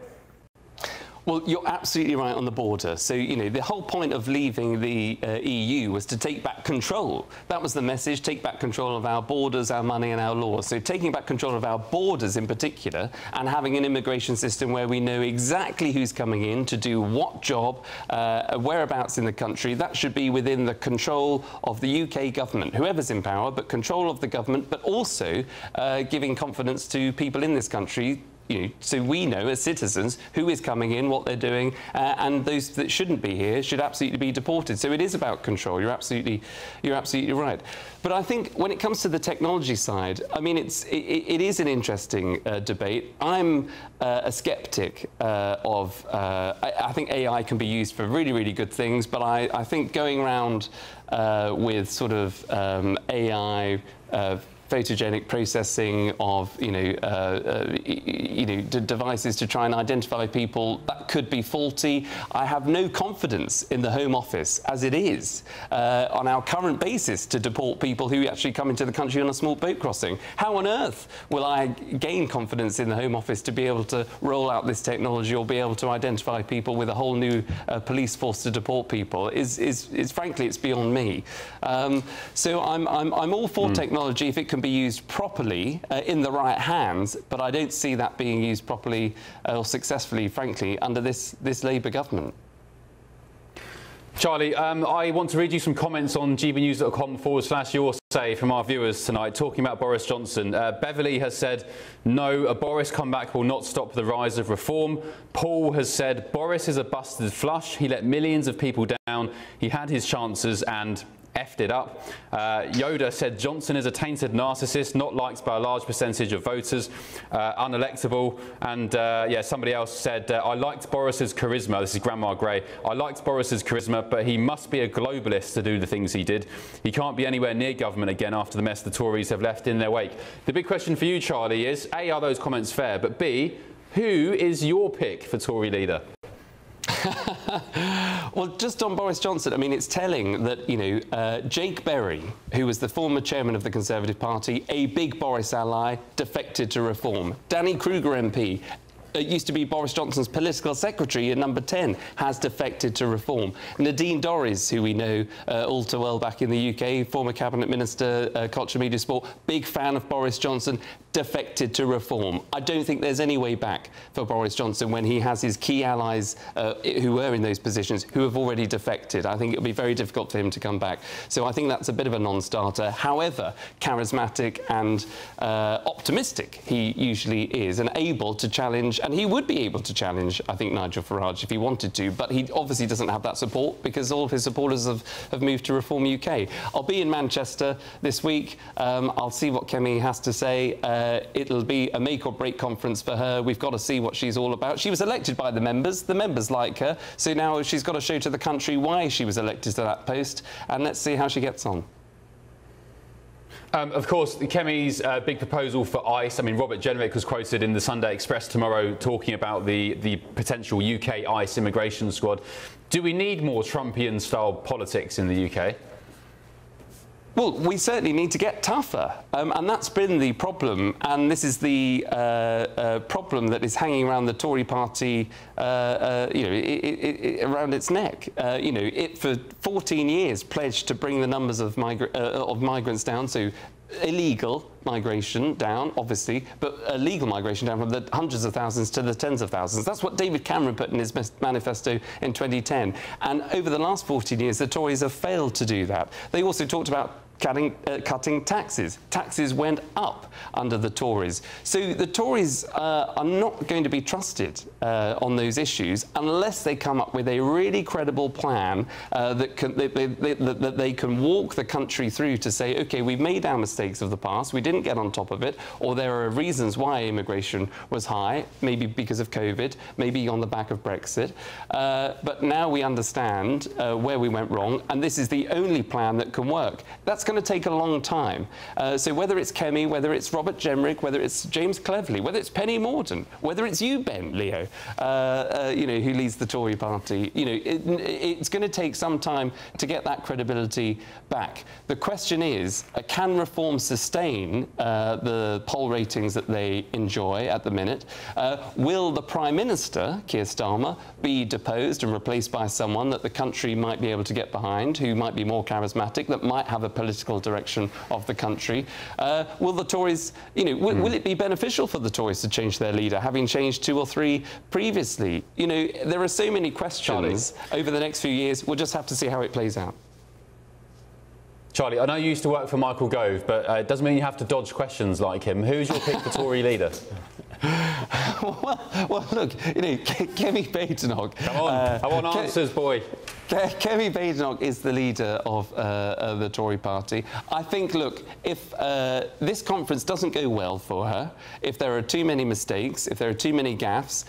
S2: Well, you're absolutely right on the border. So, you know, the whole point of leaving the EU was to take back control. That was the message, take back control of our borders, our money and our laws. So taking back control of our borders in particular and having an immigration system where we know exactly who's coming in to do what job, whereabouts in the country, that should be within the control of the UK government, whoever's in power, but control of the government, but also giving confidence to people in this country. You know, so we know as citizens who is coming in, what they're doing, and those that shouldn't be here should absolutely be deported. So it is about control. You're absolutely right. But I think when it comes to the technology side, I mean, it is an interesting debate. I'm a skeptic I think AI can be used for really, really good things, but I think going around with sort of AI photogenic processing of, devices to try and identify people. That could be faulty. I have no confidence in the Home Office as it is on our current basis to deport people who actually come into the country on a small boat crossing. How on earth will I gain confidence in the Home Office to be able to roll out this technology or be able to identify people with a whole new police force to deport people? Frankly, it's beyond me. So I'm all for technology if it can be used properly in the right hands, but I don't see that being used properly or successfully, frankly, under this Labour government.
S1: Charlie, I want to read you some comments on gbnews.com/your-say from our viewers tonight, talking about Boris Johnson. Beverly has said, no, a Boris comeback will not stop the rise of reform. Paul has said, Boris is a busted flush. He let millions of people down. He had his chances and effed it up. Yoda said Johnson is a tainted narcissist, not liked by a large percentage of voters, unelectable. And yeah, somebody else said, I liked Boris's charisma. This is Grandma Gray. I liked Boris's charisma, but he must be a globalist to do the things he did. He can't be anywhere near government again after the mess the Tories have left in their wake. The big question for you, Charlie, is A, are those comments fair? But B, who is your pick for Tory leader?
S2: Well, just on Boris Johnson, I mean, it's telling that, Jake Berry, who was the former chairman of the Conservative Party, a big Boris ally, defected to Reform. Danny Kruger MP, used to be Boris Johnson's political secretary at number 10, has defected to Reform. Nadine Dorries, who we know all too well back in the UK, former cabinet minister, culture, media, sport, big fan of Boris Johnson, defected to Reform. I don't think there's any way back for Boris Johnson when he has his key allies who were in those positions who have already defected. I think it'll be very difficult for him to come back. So I think that's a bit of a non-starter. However, charismatic and optimistic he usually is, and able to challenge. And he would be able to challenge, I think, Nigel Farage if he wanted to, but he obviously doesn't have that support because all of his supporters have moved to Reform UK. I'll be in Manchester this week. I'll see what Kemi has to say. It'll be a make-or-break conference for her. We've got to see what she's all about. She was elected by the members like her, so now she's got to show to the country why she was elected to that post, and let's see how she gets on.
S1: Of course, Kemi's big proposal for ICE. I mean, Robert Jenrick was quoted in the Sunday Express tomorrow talking about the potential UK ICE immigration squad. Do we need more Trumpian-style politics in the UK?
S2: Well, we certainly need to get tougher, and that's been the problem, and this is the problem that is hanging around the Tory party, around its neck. It for 14 years pledged to bring the numbers of migrants down, so illegal migration down, obviously, but legal migration down from the hundreds of thousands to the tens of thousands. That's what David Cameron put in his manifesto in 2010. And over the last 14 years, the Tories have failed to do that. They also talked about cutting taxes. Taxes went up under the Tories. So the Tories are not going to be trusted on those issues unless they come up with a really credible plan that they can walk the country through to say, OK, we've made our mistakes of the past, we didn't get on top of it, or there are reasons why immigration was high, maybe because of COVID, maybe on the back of Brexit. But now we understand where we went wrong, and this is the only plan that can work. That's going to take a long time. So whether it's Kemi, whether it's Robert Jenrick, whether it's James Cleverly, whether it's Penny Mordaunt, whether it's you, Ben, Leo, who leads the Tory party, it's going to take some time to get that credibility back. The question is, can Reform sustain the poll ratings that they enjoy at the minute? Will the Prime Minister, Keir Starmer, be deposed and replaced by someone that the country might be able to get behind, who might be more charismatic, that might have a political direction of the country? Will the Tories, will it be beneficial for the Tories to change their leader, having changed 2 or 3 previously? There are so many questions over the next few years. We'll just have to see how it plays out.
S1: Charlie, I know you used to work for Michael Gove, but it doesn't mean you have to dodge questions like him. Who's your pick for Tory leader?
S2: well, look, Kemi Badenoch.
S1: Come on, I want answers, boy.
S2: Kemi Badenoch is the leader of the Tory party. I think, look, if this conference doesn't go well for her, if there are too many mistakes, if there are too many gaffes,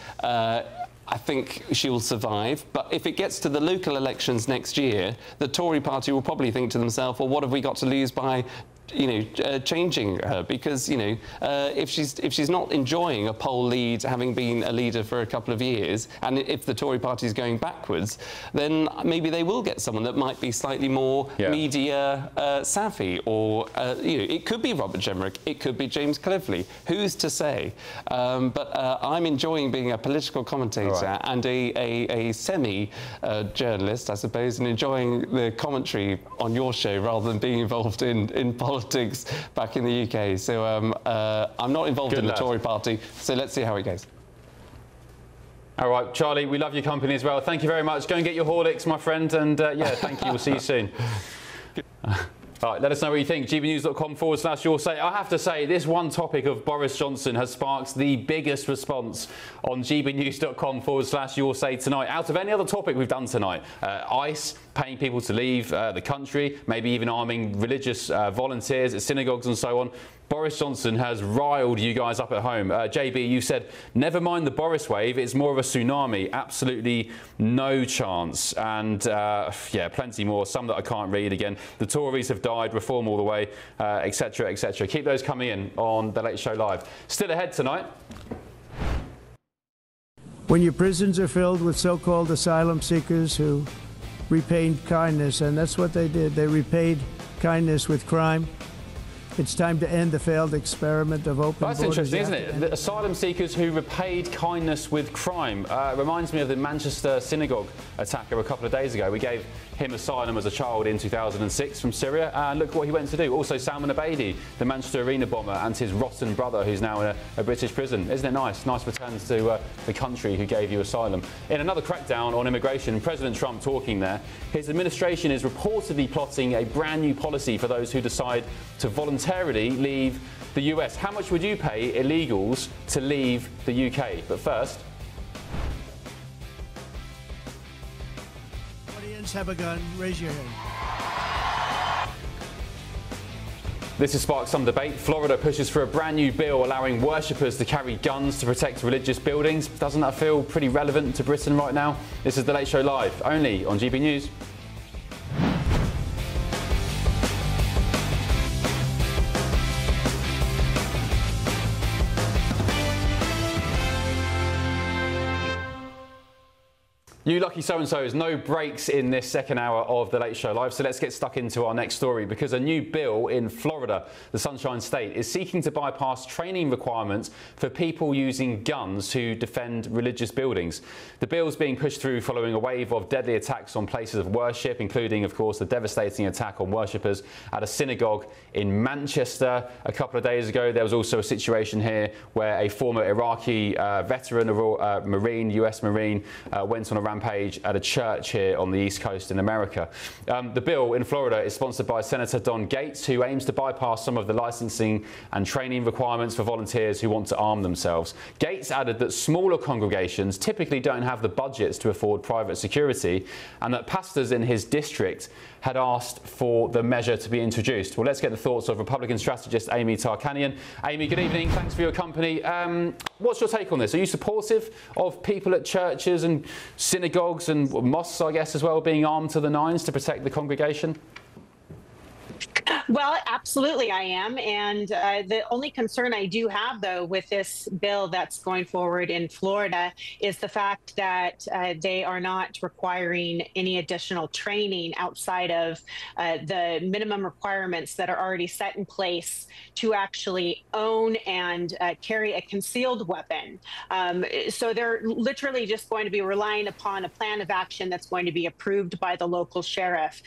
S2: I think she will survive. But if it gets to the local elections next year, the Tory party will probably think to themselves, well, what have we got to lose by changing her, because if she's not enjoying a poll lead, having been a leader for a couple of years, and if the Tory party is going backwards, then maybe they will get someone that might be slightly more media savvy, or it could be Robert Jenrick, it could be James Cleverly. Who's to say? But I'm enjoying being a political commentator and a semi-journalist, I suppose, and enjoying the commentary on your show rather than being involved in politics back in the UK. So I'm not involved in the Tory party, so let's see how it goes.
S1: All right, Charlie, we love your company as well. Thank you very much. Go and get your Horlicks, my friend, and yeah, thank you. We'll see you soon. All right, let us know what you think. gbnews.com/your say. I have to say, this one topic of Boris Johnson has sparked the biggest response on gbnews.com/your say tonight. Out of any other topic we've done tonight, ICE paying people to leave the country, maybe even arming religious volunteers at synagogues and so on. Boris Johnson has riled you guys up at home. JB, you said, never mind the Boris wave, it's more of a tsunami. Absolutely no chance. And yeah, plenty more, some that I can't read again. The Tories have died, reform all the way, etc., etc. Keep those coming in on The Late Show Live. Still ahead tonight.
S5: When your prisons are filled with so-called asylum seekers who repaid kindness, and that's what they did. They repaid kindness with crime. It's time to end the failed experiment of open borders.
S1: That's interesting, isn't it? The asylum seekers who repaid kindness with crime. Reminds me of the Manchester synagogue attacker a couple of days ago. We gave him asylum as a child in 2006 from Syria, and look what he went to do. Also Salman Abedi, the Manchester Arena bomber, and his rotten brother who's now in a British prison. Isn't it nice? Nice returns to the country who gave you asylum. In another crackdown on immigration, President Trump talking there, his administration is reportedly plotting a brand new policy for those who decide to voluntarily leave the US. How much would you pay illegals to leave the UK? But first,
S19: Audience have a gun, raise your hand.
S1: this has sparked some debate. Florida pushes for a brand new bill allowing worshippers to carry guns to protect religious buildings. Doesn't that feel pretty relevant to Britain right now? This is The Late Show Live, only on GB News. You lucky so-and-sos, no breaks in this second hour of The Late Show Live, so let's get stuck into our next story, because a new bill in Florida, the Sunshine State, is seeking to bypass training requirements for people using guns to defend religious buildings. The bill is being pushed through following a wave of deadly attacks on places of worship, including, of course, the devastating attack on worshippers at a synagogue in Manchester a couple of days ago. There was also a situation here where a former Iraqi veteran, Marine, US Marine, went on a rampage at a church here on the East Coast in America. The bill in Florida is sponsored by Senator Don Gates, who aims to bypass some of the licensing and training requirements for volunteers who want to arm themselves. Gates added that smaller congregations typically don't have the budgets to afford private security, and that pastors in his district had asked for the measure to be introduced. Well, let's get the thoughts of Republican strategist Amy Tarkanian. Amy, good evening. Thanks for your company. What's your take on this? Are you supportive of people at churches and synagogues and mosques, I guess, as well, being armed to the nines to protect the congregation?
S6: Well, absolutely I am. And the only concern I do have, though, with this bill that's going forward in Florida is the fact that they are not requiring any additional training outside of the minimum requirements that are already set in place to actually own and carry a concealed weapon. So they're literally just going to be relying upon a plan of action that's going to be approved by the local sheriff.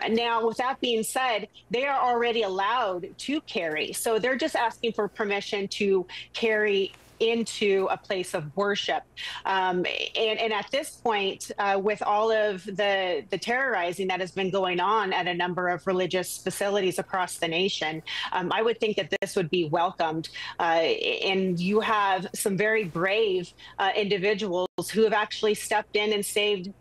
S6: Now, with that being said, they are already allowed to carry. So they're just asking for permission to carry into a place of worship. And at this point, with all of the terrorizing that has been going on at a number of religious facilities across the nation, I would think that this would be welcomed. And you have some very brave individuals who have actually stepped in and saved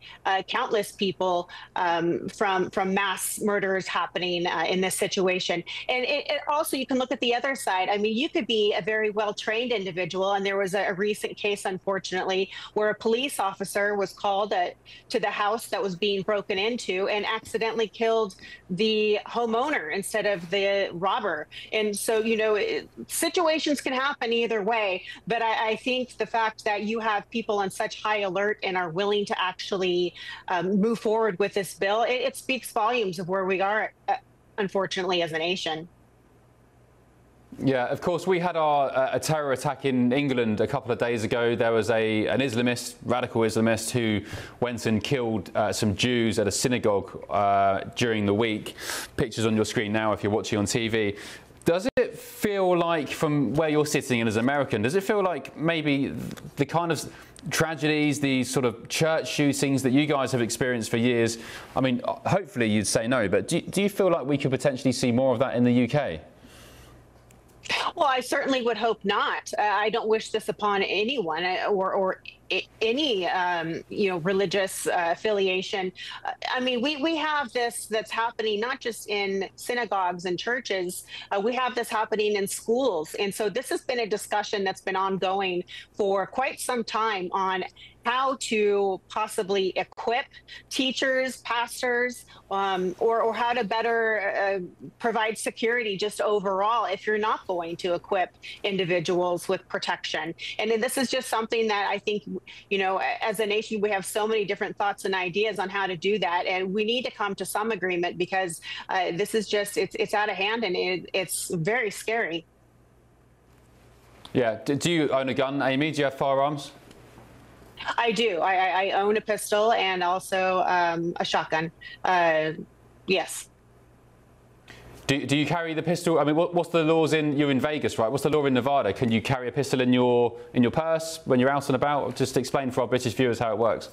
S6: countless people from mass murders happening in this situation. And it also, you can look at the other side. I mean, you could be a very well-trained individual bill. And there was a recent case, unfortunately, where a police officer was called to the house that was being broken into and accidentally killed the homeowner instead of the robber. And so, you know, situations can happen either way. But I think the fact that you have people on such high alert and are willing to actually move forward with this bill, it speaks volumes of where we are, unfortunately, as a nation.
S1: Yeah, of course, we had a terror attack in England a couple of days ago. There was an Islamist, radical Islamist, who went and killed some Jews at a synagogue during the week. Pictures on your screen now if you're watching on TV. Does it feel like, from where you're sitting and as an American, does it feel like maybe the kind of tragedies, these sort of church shootings that you guys have experienced for years, I mean, hopefully you'd say no, but do you feel like we could potentially see more of that in the UK?
S6: Well, I certainly would hope not. I don't wish this upon anyone or any you know, religious affiliation. I mean, we have this that's happening not just in synagogues and churches. We have this happening in schools, and so this has been a discussion that's been ongoing for quite some time on how to possibly equip teachers, pastors, or how to better provide security just overall if you're not going to equip individuals with protection. And then this is just something that I think, you know, as a nation, we have so many different thoughts and ideas on how to do that. And we need to come to some agreement, because this is just, it's out of hand, and it's very scary.
S1: Yeah. Do you own a gun, Amy? Do you have firearms?
S6: I do. I own a pistol and also a shotgun. Yes.
S1: Do you carry the pistol? I mean, what's the laws you're in Vegas, right? What's the law in Nevada? Can you carry a pistol in your purse when you're out and about? Just explain for our British viewers how it works.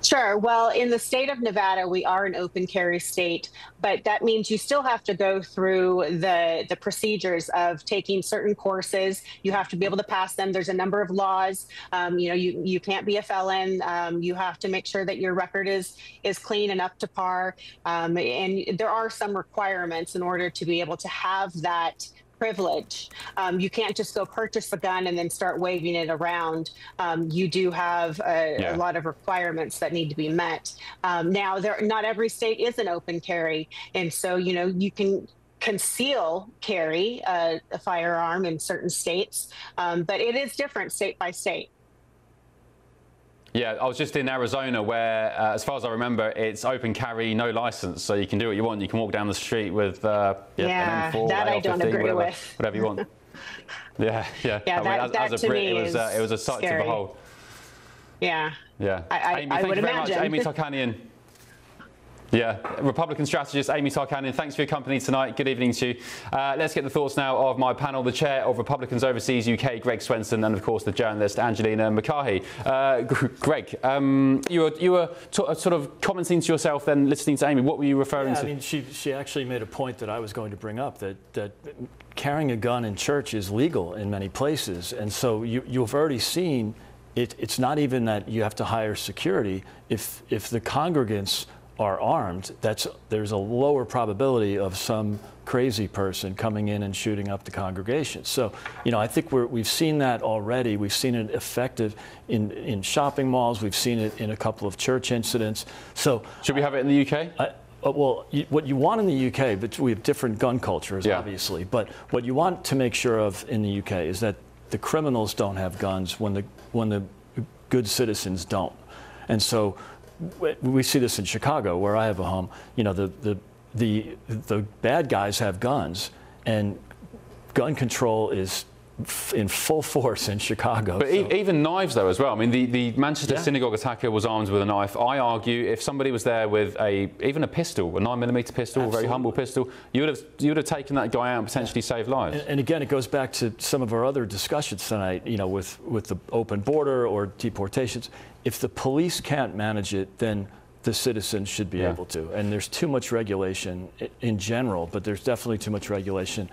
S6: Sure. Well, in the state of Nevada, we are an open carry state, but that means you still have to go through the procedures of taking certain courses. You have to be able to pass them. There's a number of laws. You know, you can't be a felon. You have to make sure that your record is clean and up to par. And there are some requirements in order to be able to have that privilege. You can't just go purchase a gun and then start waving it around. You do have a lot of requirements that need to be met. Now, not every state is an open carry, and so, you know, you can conceal carry a firearm in certain states, but it is different state by state.
S1: Yeah, I was just in Arizona where, as far as I remember, it's open carry, no license, so you can do what you want. You can walk down the street with an M4,
S6: that I don't agree with.
S1: Whatever you want. Yeah. I mean, as a Brit, it was a sight to behold.
S6: Yeah.
S1: Yeah.
S6: Amy,
S1: thank
S6: would
S1: you very
S6: imagine.
S1: much, Amy Tarkanian. Yeah, Republican strategist Amy Tarkanian, thanks for your company tonight. Good evening to you. Let's get the thoughts now of my panel, the chair of Republicans Overseas UK, Greg Swenson, and of course the journalist Angelina McCarthy. Greg, you were sort of commenting to yourself then, listening to Amy. What were you referring to?
S3: I mean, she actually made a point that I was going to bring up, that carrying a gun in church is legal in many places. And so you've already seen it's not even that you have to hire security. If the congregants are armed, there's a lower probability of some crazy person coming in and shooting up the congregation. So, you know, I think we've seen that already. We've seen it effective in shopping malls. We've seen it in a couple of church incidents. So,
S1: should we have it in the UK?
S3: Well, what you want in the UK, but we have different gun cultures, obviously. But what you want to make sure of in the UK is that the criminals don't have guns when the good citizens don't. And so we see this in Chicago, where I have a home. You know, the bad guys have guns, and gun control is in full force in Chicago.
S1: But even knives, though, as well. I mean, the Manchester synagogue attacker was armed with a knife. I argue if somebody was there with even a pistol, a 9mm pistol, a very humble pistol, you would have taken that guy out and potentially saved lives.
S3: And again, it goes back to some of our other discussions tonight, you know, with the open border or deportations. If the police can't manage it, then the citizens should be able to. And there's too much regulation in general, but there's definitely too much regulation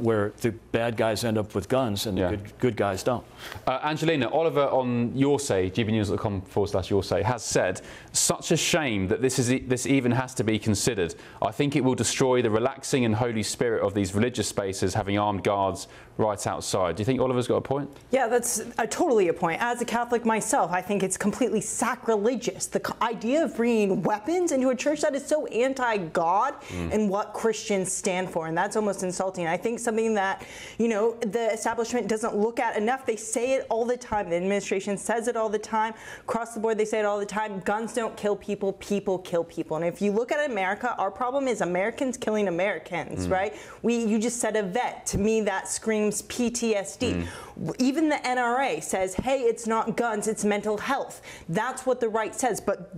S3: where the bad guys end up with guns and the good guys don't.
S1: Angelina, Oliver on YourSay, gbnews.com/YourSay, has said, such a shame that this even has to be considered. I think it will destroy the relaxing and holy spirit of these religious spaces having armed guards right outside. Do you think Oliver's got a point?
S4: Yeah, that's totally a point. As a Catholic myself, I think it's completely sacrilegious. The idea of bringing weapons into a church that is so anti-God and what Christians stand for, and that's almost insulting. I think something that, you know, the establishment doesn't look at enough. They say it all the time. The administration says it all the time. Across the board, they say it all the time. Guns don't kill people, people kill people. And if you look at America, our problem is Americans killing Americans, right? You just said a vet. To me, that screams PTSD. Even the NRA says, hey, it's not guns, it's mental health. That's what the right says. But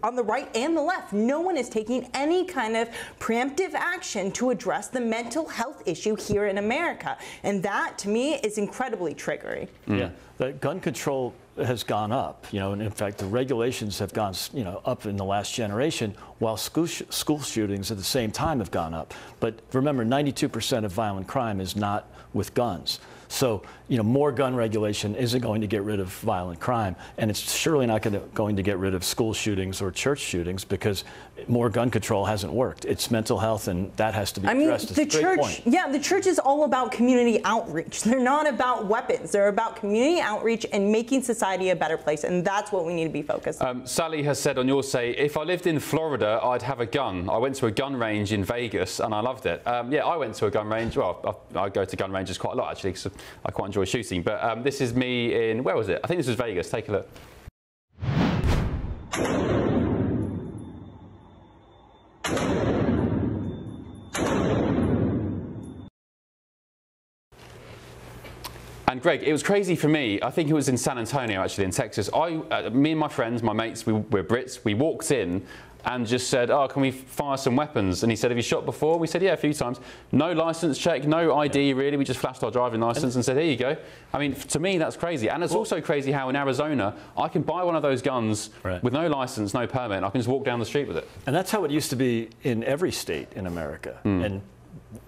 S4: on the right and the left, no one is taking any kind of preemptive action to address the mental health issue here in America. And that, to me, is incredibly triggering.
S3: Yeah, the gun control has gone up, you know, and in fact the regulations have gone, you know, up in the last generation, while school shootings at the same time have gone up. But remember, 92% of violent crime is not with guns. So, you know, more gun regulation isn't going to get rid of violent crime, and it's surely not going to get rid of school shootings or church shootings, because more gun control hasn't worked. It's mental health, and that has to be addressed.
S4: The church, the church is all about community outreach. They're not about weapons. They're about community outreach and making society a better place, and that's what we need to be focused on.
S1: Sally has said on YourSay, if I lived in Florida, I'd have a gun. I went to a gun range in Vegas, and I loved it. Yeah, I went to a gun range. Well, I go to gun ranges quite a lot, actually, because I quite enjoy shooting. But this is me in, where was it? I think this was Vegas. Take a look. And Greg, it was crazy for me. I think it was in San Antonio, actually, in Texas. Me and my friends, my mates, we're Brits, we walked in and just said, oh, can we fire some weapons? And he said, have you shot before? We said, yeah, a few times. No license check, no ID, really. We just flashed our driving license and said, here you go. I mean, to me, that's crazy. And it's also crazy how in Arizona, I can buy one of those guns with no license, no permit, and I can just walk down the street with it.
S3: And that's how it used to be in every state in America. And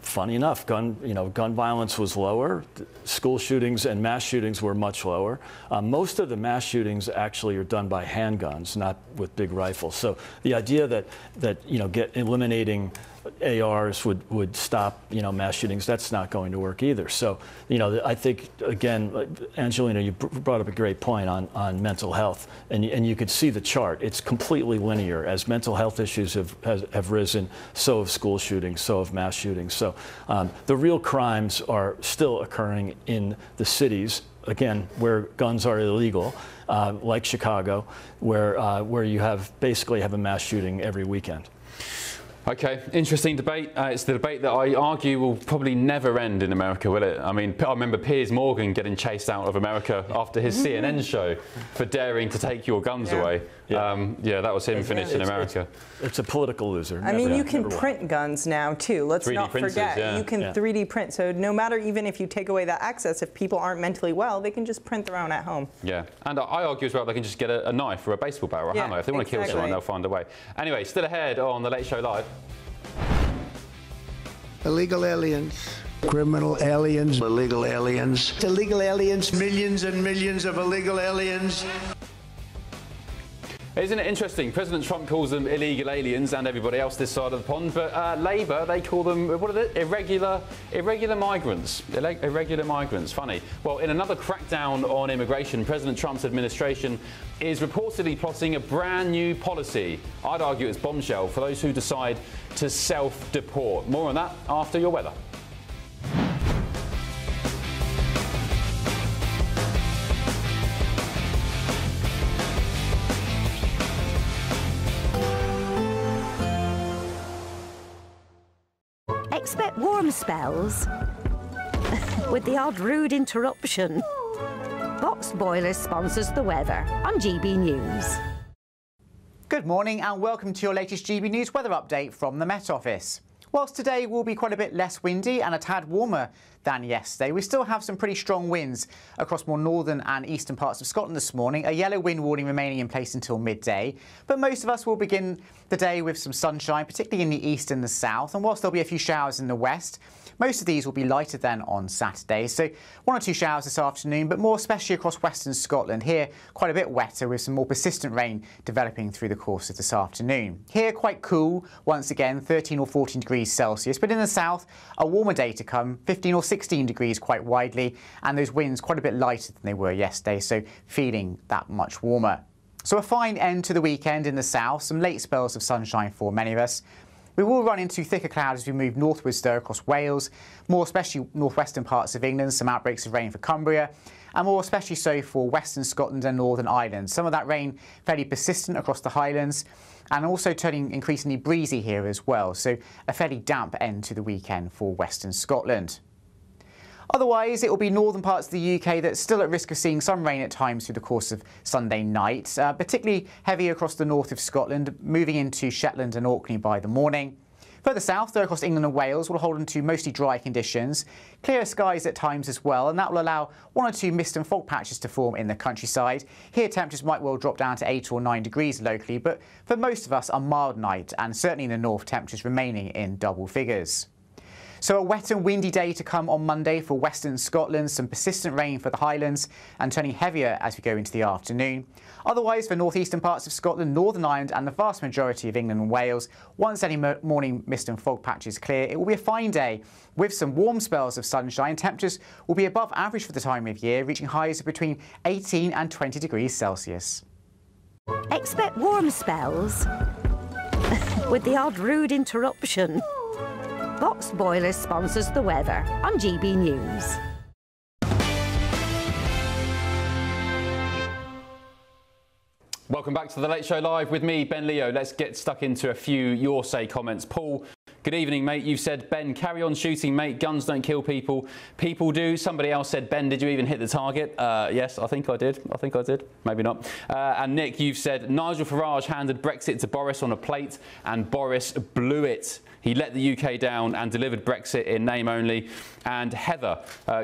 S3: funny enough, gun violence was lower. School shootings and mass shootings were much lower. Most of the mass shootings actually are done by handguns, not with big rifles. So the idea that eliminating ARs would stop, mass shootings, that's not going to work either. So, I think, again, Angelina, you brought up a great point on mental health, and you could see the chart. It's completely linear. As mental health issues have risen, so have school shootings, so have mass shootings. So the real crimes are still occurring in the cities, again, where guns are illegal, like Chicago, where you basically have a mass shooting every weekend.
S1: Okay, interesting debate. It's the debate that I argue will probably never end in America, will it? I mean, I remember Piers Morgan getting chased out of America after his CNN show for daring to take your guns away. Yeah, that was him finished in America.
S3: It's a political loser.
S4: I mean, you can print guns now, too. Let's not forget. You can 3D print. So no matter even if you take away that access, if people aren't mentally well, they can just print their own at home.
S1: Yeah, and I argue as well they can just get a knife or a baseball bat or a hammer. If they want to kill someone, they'll find a way. Anyway, still ahead on The Late Show Live.
S14: Illegal aliens. Criminal aliens. Illegal aliens. Illegal aliens.
S19: Millions and millions of illegal aliens.
S1: Isn't it interesting? President Trump calls them illegal aliens and everybody else this side of the pond, but Labour, they call them, what are they? Irregular migrants. Irregular migrants. Funny. Well, in another crackdown on immigration, President Trump's administration is reportedly plotting a brand new policy. I'd argue it's bombshell for those who decide to self-deport. More on that after your weather.
S13: Expect warm spells with the odd rude interruption. Boxed Boilers sponsors the weather on GB News.
S15: Good morning and welcome to your latest GB News weather update from the Met Office.
S10: Whilst today will be quite a bit less windy and a tad warmer than yesterday, we still have some pretty strong winds across more northern and eastern parts of Scotland this morning. A yellow wind warning remaining in place until midday. But most of us will begin the day with some sunshine, particularly in the east and the south. And whilst there'll be a few showers in the west, most of these will be lighter than on Saturday. So 1 or 2 showers this afternoon, but more especially across western Scotland. Here, quite a bit wetter with some more persistent rain developing through the course of this afternoon. Here, quite cool, once again, 13 or 14 degrees Celsius. But in the south, a warmer day to come, 15 or 16 degrees quite widely, and those winds quite a bit lighter than they were yesterday, so feeling that much warmer. So a fine end to the weekend in the south, some late spells of sunshine for many of us. We will run into thicker clouds as we move northwards though across Wales, more especially northwestern parts of England, some outbreaks of rain for Cumbria, and more especially so for western Scotland and Northern Ireland. Some of that rain fairly persistent across the Highlands and also turning increasingly breezy here as well, so a fairly damp end to the weekend for western Scotland. Otherwise, it will be northern parts of the UK that's still at risk of seeing some rain at times through the course of Sunday night, particularly heavy across the north of Scotland, moving into Shetland and Orkney by the morning. Further south, though, across England and Wales, will hold into mostly dry conditions, clear skies at times as well, and that will allow 1 or 2 mist and fog patches to form in the countryside. Here, temperatures might well drop down to 8 or 9 degrees locally, but for most of us, a mild night, and certainly in the north, temperatures remaining in double figures. So a wet and windy day to come on Monday for western Scotland, some persistent rain for the Highlands and turning heavier as we go into the afternoon. Otherwise, for northeastern parts of Scotland, Northern Ireland and the vast majority of England and Wales, once any morning mist and fog patches clear, it will be a fine day with some warm spells of sunshine. Temperatures will be above average for the time of year, reaching highs of between 18 and 20 degrees Celsius.
S13: Expect warm spells with the odd rude interruption. Boxed Boilers sponsors the weather on GB News.
S1: Welcome back to The Late Show Live with me, Ben Leo. Let's get stuck into a few Your Say comments. Paul, good evening, mate. You've said, Ben, carry on shooting, mate. Guns don't kill people. People do. Somebody else said, Ben, did you even hit the target? Yes, I think I did. Maybe not. And Nick, you've said, Nigel Farage handed Brexit to Boris on a plate and Boris blew it. He let the UK down and delivered Brexit in name only. And Heather,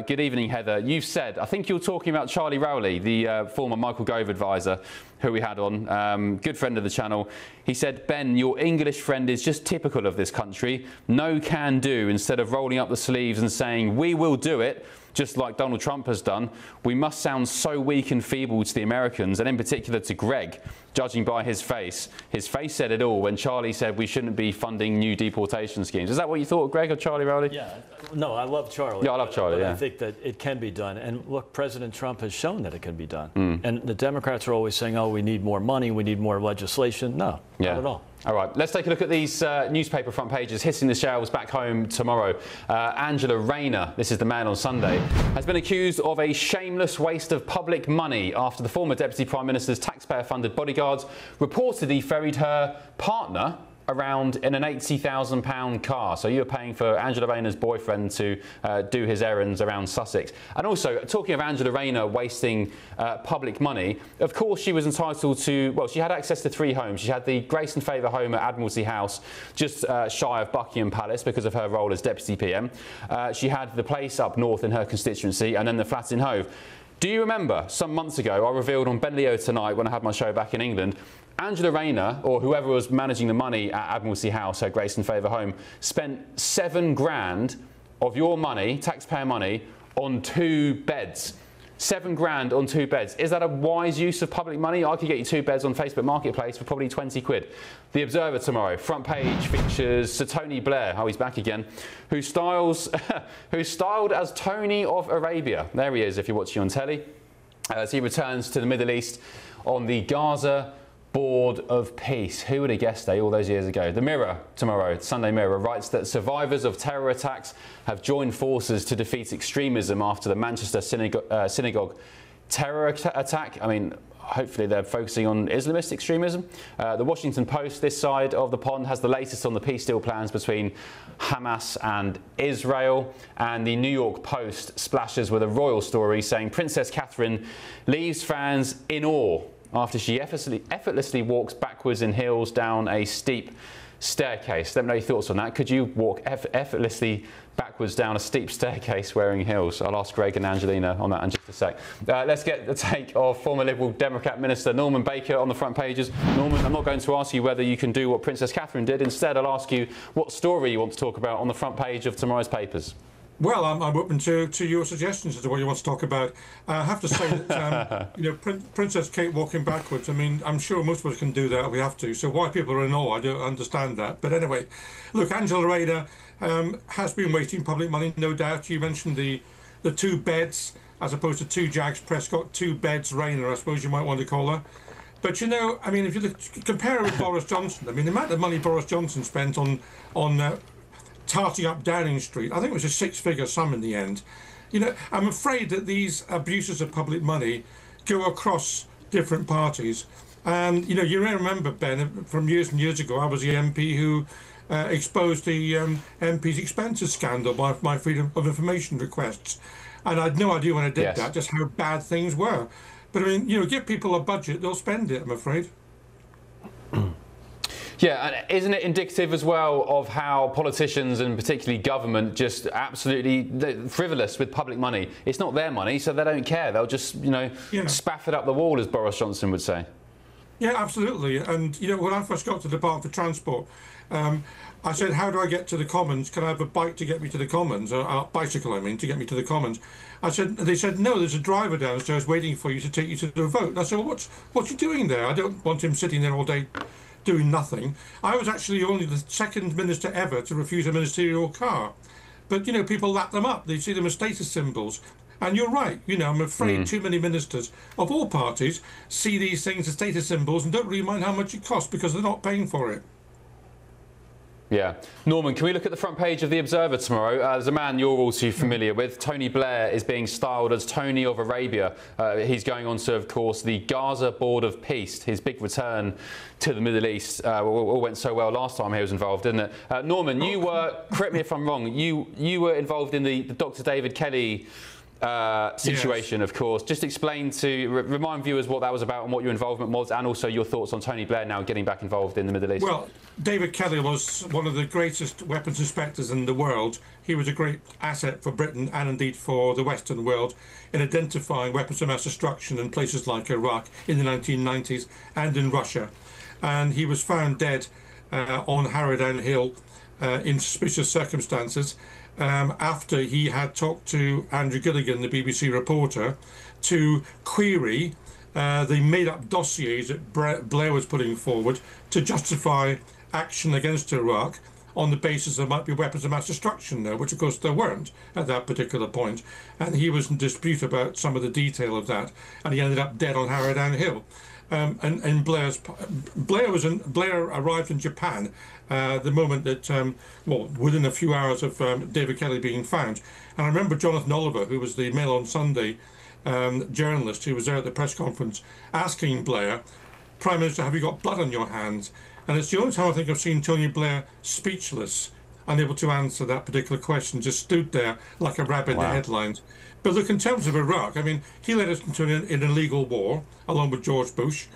S1: good evening, Heather. You've said, I think you're talking about Charlie Rowley, the former Michael Gove advisor, who we had on, good friend of the channel. He said, Ben, your English friend is just typical of this country. No can do. Instead of rolling up the sleeves and saying, we will do it, just like Donald Trump has done, we must sound so weak and feeble to the Americans, and in particular to Greg, judging by his face. His face said it all when Charlie said we shouldn't be funding new deportation schemes. Is that what you thought, Greg, of Charlie Rowley?
S3: Yeah, no, I love Charlie.
S1: Yeah, I love Charlie, yeah.
S3: I think that it can be done. And look, President Trump has shown that it can be done. And the Democrats are always saying, oh, we need more money, we need more legislation. No, not at all.
S1: All right, let's take a look at these newspaper front pages hitting the shelves back home tomorrow. Angela Rayner, this is the Man on Sunday, has been accused of a shameless waste of public money after the former Deputy Prime Minister's taxpayer-funded bodyguards reportedly ferried her partner around in an £80,000 car. So you're paying for Angela Rayner's boyfriend to do his errands around Sussex. And also, talking of Angela Rayner wasting public money, of course she was entitled to, well, she had access to 3 homes. She had the Grace and Favour home at Admiralty House, just shy of Buckingham Palace because of her role as Deputy PM. She had the place up north in her constituency and then the flat in Hove. Do you remember some months ago, I revealed on Ben Leo Tonight when I had my show back in England, Angela Rayner, or whoever was managing the money at Admiralty House, her Grace and Favour home, spent £7,000 of your money, taxpayer money, on 2 beds. £7,000 on 2 beds. Is that a wise use of public money? I could get you 2 beds on Facebook Marketplace for probably 20 quid. The Observer tomorrow, front page features Sir Tony Blair, oh, he's back again, who's styled as Tony of Arabia. There he is if you're watching on telly, as he returns to the Middle East on the Gaza Board of Peace. Who would have guessed, all those years ago? The Mirror tomorrow, Sunday Mirror, writes that survivors of terror attacks have joined forces to defeat extremism after the Manchester synagogue terror attack. I mean, hopefully they're focusing on Islamist extremism. The Washington Post, this side of the pond, has the latest on the peace deal plans between Hamas and Israel. And the New York Post splashes with a royal story saying Princess Catherine leaves fans in awe after she effortlessly walks backwards in hills down a steep staircase. Let me know your thoughts on that. Could you walk effortlessly backwards down a steep staircase wearing heels? I'll ask Greg and Angelina on that in just a sec. Let's get the take of former Liberal Democrat Minister Norman Baker on the front pages. Norman, I'm not going to ask you whether you can do what Princess Catherine did. Instead, I'll ask you what story you want to talk about on the front page of tomorrow's papers.
S15: Well, I'm open to your suggestions as to what you want to talk about. I have to say that, you know, Princess Kate walking backwards, I mean, I'm sure most of us can do that if we have to. So why people are in awe, I don't understand that. But anyway, look, Angela Rayner has been wasting public money, no doubt. You mentioned the 2 beds, as opposed to 2 Jags Prescott, 2 beds Rayner, I suppose you might want to call her. But, you know, I mean, if you compare her with Boris Johnson, I mean, the amount of money Boris Johnson spent on tarting up Downing Street, I think it was a 6-figure sum in the end. You know, I'm afraid that these abuses of public money go across different parties. And, you know, you may remember, Ben, from years and years ago, I was the MP who exposed the MP's expenses scandal by my Freedom of Information requests. And I had no idea when I did that, just how bad things were. But, I mean, you know, give people a budget, they'll spend it, I'm afraid.
S1: Yeah, and isn't it indicative as well of how politicians and particularly government just absolutely frivolous with public money? It's not their money, so they don't care. They'll just, you know, spaff it up the wall, as Boris Johnson would say.
S15: Yeah, absolutely. And, you know, when I first got to the Department for Transport, I said, how do I get to the Commons? Can I have a bike to get me to the Commons? Or a bicycle, I mean, to get me to the Commons. They said, no, there's a driver downstairs waiting for you to take you to the vote. And I said, well, what's he doing there? I don't want him sitting there all day doing nothing. I was actually only the 2nd minister ever to refuse a ministerial car. But, you know, people lap them up. They see them as status symbols. And you're right, you know, I'm afraid too many ministers of all parties see these things as status symbols and don't really mind how much it costs because they're not paying for it.
S1: Yeah. Norman, can we look at the front page of The Observer tomorrow? There's a man you're all too familiar with. Tony Blair is being styled as Tony of Arabia. He's going on to, of course, the Gaza Board of Peace, his big return to the Middle East. All went so well last time he was involved, didn't it? Norman, you were, correct me if I'm wrong, you were involved in the Dr. David Kelly situation, of course. Just explain remind viewers what that was about and what your involvement was, and also your thoughts on Tony Blair now getting back involved in the Middle East.
S15: Well, David Kelly was one of the greatest weapons inspectors in the world. He was a great asset for Britain and indeed for the Western world in identifying weapons of mass destruction in places like Iraq in the 1990s and in Russia. And he was found dead on Harrowdown Hill in suspicious circumstances. After he had talked to Andrew Gilligan, the BBC reporter, to query the made-up dossiers that Blair was putting forward to justify action against Iraq on the basis there might be weapons of mass destruction there, which of course there weren't at that particular point. And he was in dispute about some of the detail of that, and he ended up dead on Harrowdown Hill. And Blair arrived in Japan the moment that, well, within a few hours of David Kelly being found. And I remember Jonathan Oliver, who was the Mail on Sunday journalist who was there at the press conference, asking Blair, Prime Minister, have you got blood on your hands? And it's the only time I think I've seen Tony Blair speechless, unable to answer that particular question, just stood there like a rabbit in the headlines. But look, in terms of Iraq, I mean, he led us into an illegal war, along with George Bush,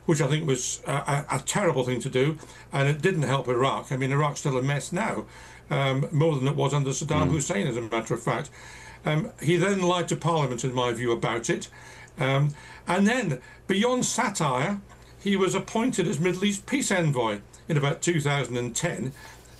S15: which I think was a terrible thing to do, and it didn't help Iraq. I mean, Iraq's still a mess now, more than it was under Saddam Hussein, as a matter of fact. He then lied to Parliament, in my view, about it. And then, beyond satire, he was appointed as Middle East peace envoy in about 2010,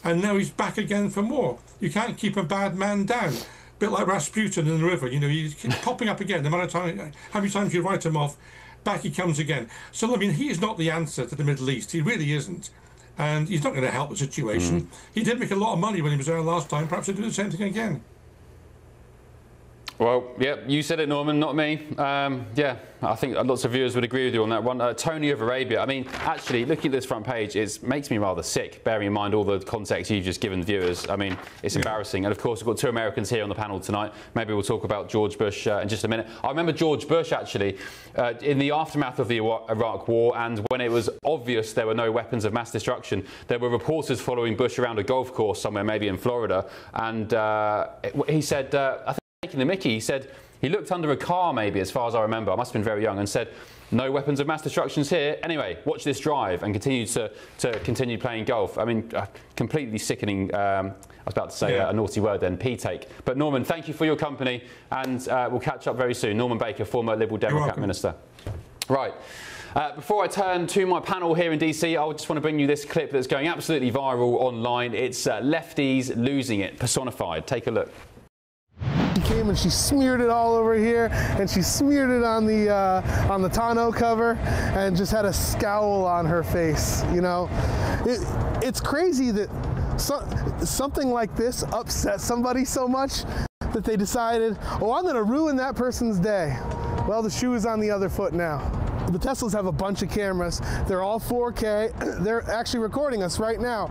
S15: and now he's back again for more. You can't keep a bad man down. A bit like Rasputin in the river, you know, he keeps popping up again. No matter how many times you write him off, back he comes again. So, I mean, he is not the answer to the Middle East. He really isn't. And he's not going to help the situation. He did make a lot of money when he was there last time. Perhaps he'll do the same thing again.
S1: Well, yeah, you said it, Norman, not me. Yeah, I think lots of viewers would agree with you on that one. Tony of Arabia, I mean, actually, looking at this front page, it makes me rather sick, bearing in mind all the context you've just given viewers. I mean, it's embarrassing. And, of course, we've got 2 Americans here on the panel tonight. Maybe we'll talk about George Bush in just a minute. I remember George Bush, actually, in the aftermath of the Iraq War, and when it was obvious there were no weapons of mass destruction, there were reporters following Bush around a golf course somewhere, maybe in Florida, and he said, I think taking the mickey. He said he looked under a car, maybe, as far as I remember. I must have been very young, and said, "No weapons of mass destruction here. Anyway, watch this drive," and continued to continue playing golf. I mean, completely sickening. I was about to say a naughty word then, P-take. But Norman, thank you for your company, and we'll catch up very soon. Norman Baker, former Liberal Democrat minister. Right. Before I turn to my panel here in DC, I just want to bring you this clip that's going absolutely viral online. It's lefties losing it, personified. Take a look.
S25: She came and she smeared it all over here, and she smeared it on the tonneau cover, and just had a scowl on her face. You know, it's crazy that something like this upset somebody so much that they decided, oh, I'm going to ruin that person's day. Well, the shoe is on the other foot now. The Teslas have a bunch of cameras. They're all 4K. They're actually recording us right now.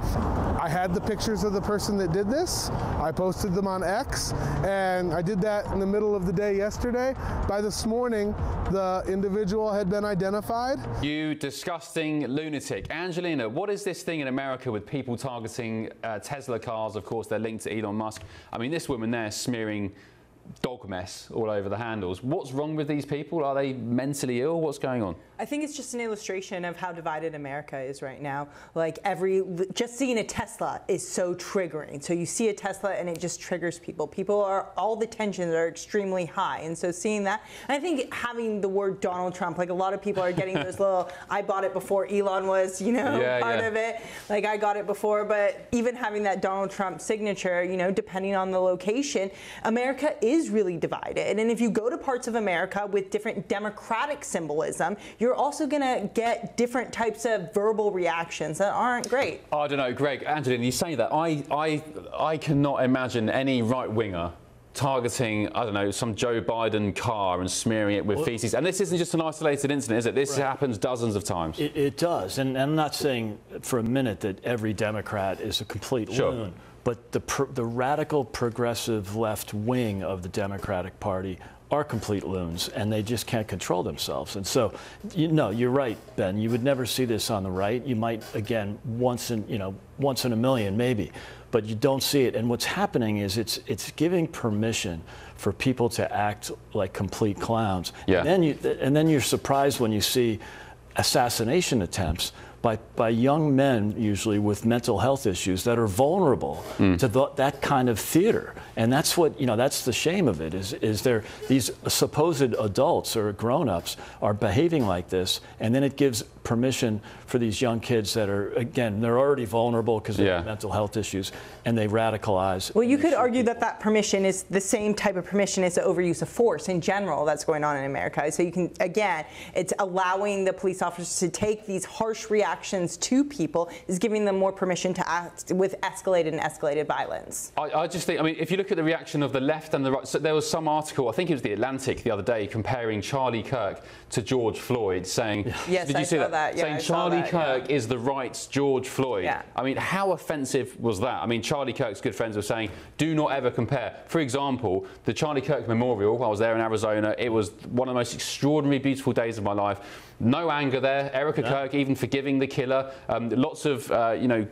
S25: I had the pictures of the person that did this. I posted them on X, and I did that in the middle of the day yesterday. By this morning, the individual had been identified.
S1: You disgusting lunatic. Angelina, what is this thing in America with people targeting Tesla cars? Of course, they're linked to Elon Musk. I mean, this woman there smearing dog mess all over the handles. What's wrong with these people? Are they mentally ill? What's going on?
S4: I think it's just an illustration of how divided America is right now. Like just seeing a Tesla is so triggering. So you see a Tesla and it just triggers people. All the tensions are extremely high. And so seeing that, and I think having the word Donald Trump, like a lot of people are getting those little, I bought it before Elon was, part of it. Like I got it before, but even having that Donald Trump signature, depending on the location, America is really divided. And if you go to parts of America with different democratic symbolism, you're also going to get different types of verbal reactions that aren't great.
S1: I don't know, Greg, Angelina, you say that. I cannot imagine any right-winger targeting, I don't know, some Joe Biden car and smearing it with feces. And this isn't just an isolated incident, is it? This happens dozens of times.
S3: It does. And I'm not saying for a minute that every Democrat is a complete loon. But the radical progressive left wing of the Democratic Party are complete loons, and they just can't control themselves. And so, you're right, Ben. You would never see this on the right. You might, again, once in a million, maybe, but you don't see it. And what's happening is it's giving permission for people to act like complete clowns. Yeah. And then you're surprised when you see assassination attempts by young men, usually with mental health issues, that are vulnerable to that kind of theater. And that's what, that's the shame of it, is these supposed adults or grown-ups are behaving like this, and then it gives permission for these young kids that are, again, they're already vulnerable because they have mental health issues, and they radicalize.
S4: Well, you could argue that permission is the same type of permission as the overuse of force in general that's going on in America. So you can, again, it's allowing the police officers to take these harsh reactions to people, is giving them more permission to act with escalated violence.
S1: I just think, if you look at the reaction of the left and the right, so there was some article, I think it was The Atlantic the other day, comparing Charlie Kirk to George Floyd, saying,
S4: yes,
S1: did you see that?
S4: Yeah,
S1: saying Charlie Kirk is the right's George Floyd. Yeah. How offensive was that? Charlie Kirk's good friends were saying, do not ever compare. For example, the Charlie Kirk Memorial, I was there in Arizona, it was one of the most extraordinary, beautiful days of my life. No anger there. Erica Kirk even forgiving the killer. Lots of,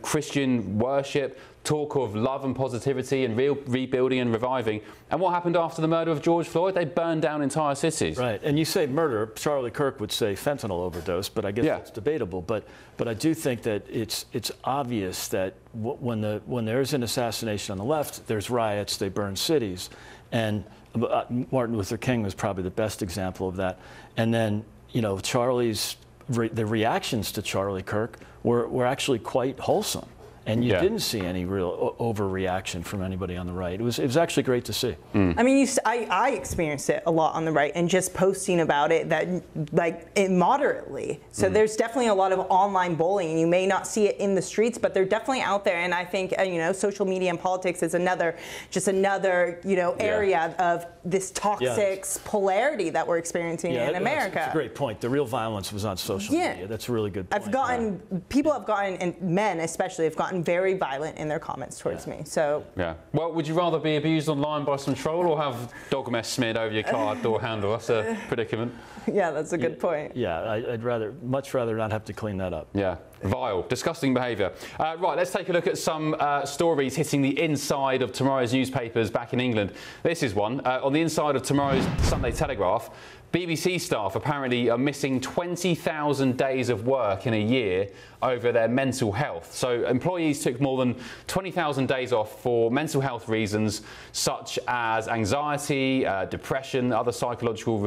S1: Christian worship, talk of love and positivity and rebuilding and reviving. And what happened after the murder of George Floyd? They burned down entire cities.
S3: Right. And you say murder. Charlie Kirk would say fentanyl overdose, but I guess that's debatable. But I do think that it's obvious that when there's an assassination on the left, there's riots, they burn cities. And Martin Luther King was probably the best example of that. And then, the reactions to Charlie Kirk were actually quite wholesome. And you didn't see any real overreaction from anybody on the right. It was actually great to see.
S4: I experienced it a lot on the right, and just posting about it moderately. So there's definitely a lot of online bullying. You may not see it in the streets, but they're definitely out there. And I think social media and politics is another area of this toxic polarity that we're experiencing in America.
S3: That's a great point. The real violence was on social media. That's a really good point.
S4: People have gotten, and men especially, have gotten very violent in their comments towards me. So
S1: well, would you rather be abused online by some troll or have dog mess smeared over your car door handle? That's a predicament.
S4: Yeah, that's a good point.
S3: Yeah, I'd much rather not have to clean that up.
S1: Yeah. Vile, disgusting behaviour. Right, let's take a look at some stories hitting the inside of tomorrow's newspapers back in England. This is one. On the inside of tomorrow's Sunday Telegraph, BBC staff apparently are missing 20,000 days of work in a year over their mental health. So employees took more than 20,000 days off for mental health reasons such as anxiety, depression, other psychological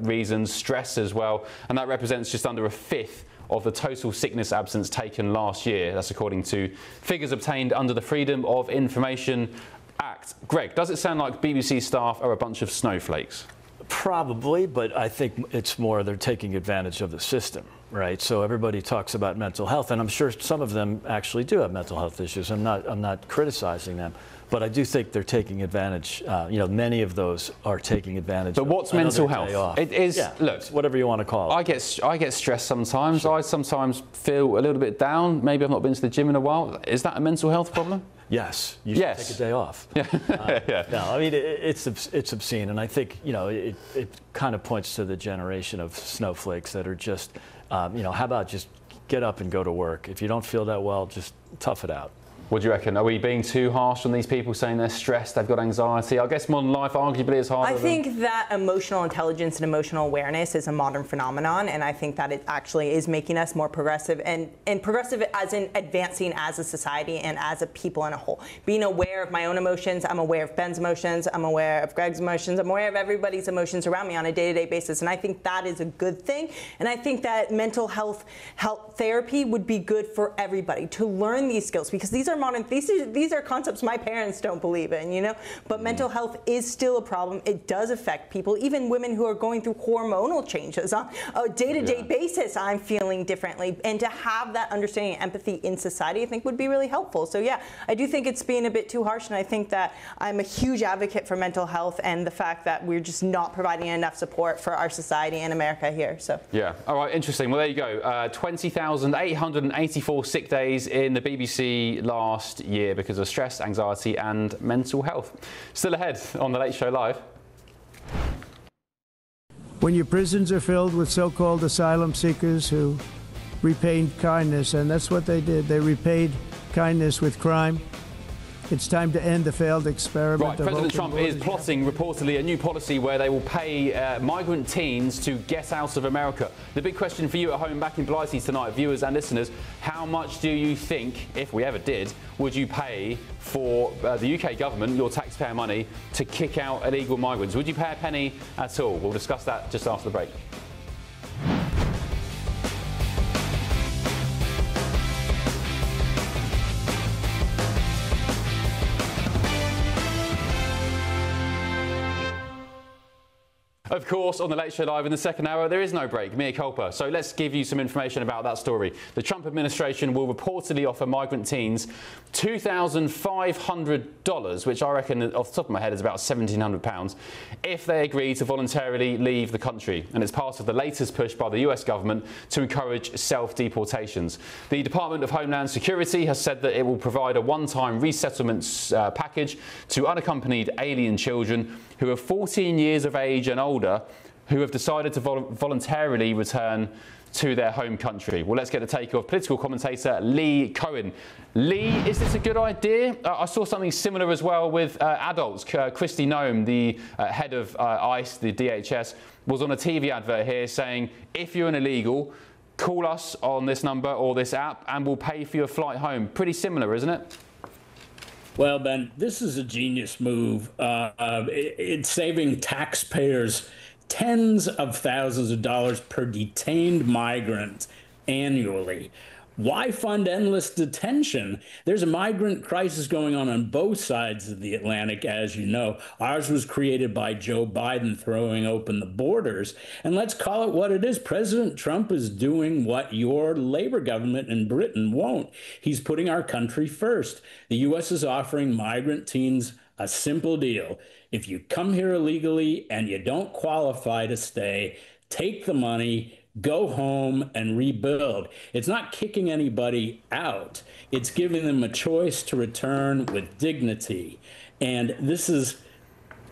S1: reasons, stress as well, and that represents just under a fifth of the total sickness absence taken last year. That's according to figures obtained under the Freedom of Information Act. Greg, does it sound like BBC staff are a bunch of snowflakes?
S3: Probably, but I think it's more they're taking advantage of the system, right? So everybody talks about mental health, and I'm sure some of them actually do have mental health issues. I'm not criticizing them, but I do think they're taking advantage. Many of those are taking advantage.
S1: But what's mental health? It is, look,
S3: whatever you want to call it.
S1: I get stressed sometimes. Sure. I sometimes feel a little bit down. Maybe I've not been to the gym in a while. Is that a mental health problem?
S3: Yes, you should take a day off.
S1: Yeah.
S3: No, I mean it's obscene, and I think it kind of points to the generation of snowflakes that are just, how about just get up and go to work? If you don't feel that well, just tough it out.
S1: What do you reckon? Are we being too harsh on these people saying they're stressed, they've got anxiety? I guess modern life arguably is harder.
S4: I think that emotional intelligence and emotional awareness is a modern phenomenon, and I think that it actually is making us more progressive, and progressive as in advancing as a society and as a people in a whole. Being aware of my own emotions, I'm aware of Ben's emotions, I'm aware of Greg's emotions, I'm aware of everybody's emotions around me on a day-to-day basis, and I think that is a good thing. And I think that mental health therapy would be good for everybody to learn these skills, because these are these are concepts my parents don't believe in, but mental health is still a problem. It does affect people, even women who are going through hormonal changes on a day-to-day basis. I'm feeling differently, and to have that understanding and empathy in society, I think would be really helpful. So yeah, I do think it's being a bit too harsh, and I think that I'm a huge advocate for mental health and the fact that we're just not providing enough support for our society in America here. So
S1: yeah, all right, interesting. Well, there you go. 20,884 sick days in the BBC last year because of stress, anxiety and mental health. Still ahead on The Late Show Live.
S5: When your prisons are filled with so-called asylum seekers who repaid kindness, and that's what they did, they repaid kindness with crime. It's time to end the failed experiment.
S1: Right, President Trump is plotting reportedly a new policy where they will pay migrant teens to get out of America. The big question for you at home back in Blighty tonight, viewers and listeners, how much do you think, if we ever did, would you pay for the UK government, your taxpayer money, to kick out illegal migrants? Would you pay a penny at all? We'll discuss that just after the break. Of course, on The Late Show Live in the second hour, there is no break, mea culpa. So let's give you some information about that story. The Trump administration will reportedly offer migrant teens $2,500, which I reckon off the top of my head is about £1,700, if they agree to voluntarily leave the country. And it's part of the latest push by the US government to encourage self-deportations. The Department of Homeland Security has said that it will provide a one-time resettlement package to unaccompanied alien children who are 14 years of age and older who have decided to voluntarily return to their home country. Well, let's get the take of political commentator Lee Cohen. Lee, is this a good idea? I saw something similar as well with adults. Kristi Noem, the head of ICE, the DHS, was on a TV advert here saying, if you're an illegal, call us on this number or this app and we'll pay for your flight home. Pretty similar, isn't it?
S8: Well, Ben, this is a genius move. It's saving taxpayers tens of thousands of dollars per detained migrant annually. Why fund endless detention? There's a migrant crisis going on both sides of the Atlantic, as you know. Ours was created by Joe Biden throwing open the borders. And let's call it what it is. President Trump is doing what your Labour government in Britain won't. He's putting our country first. The U.S. is offering migrant teens a simple deal. If you come here illegally and you don't qualify to stay, take the money, go home and rebuild. It's not kicking anybody out. It's giving them a choice to return with dignity. And this is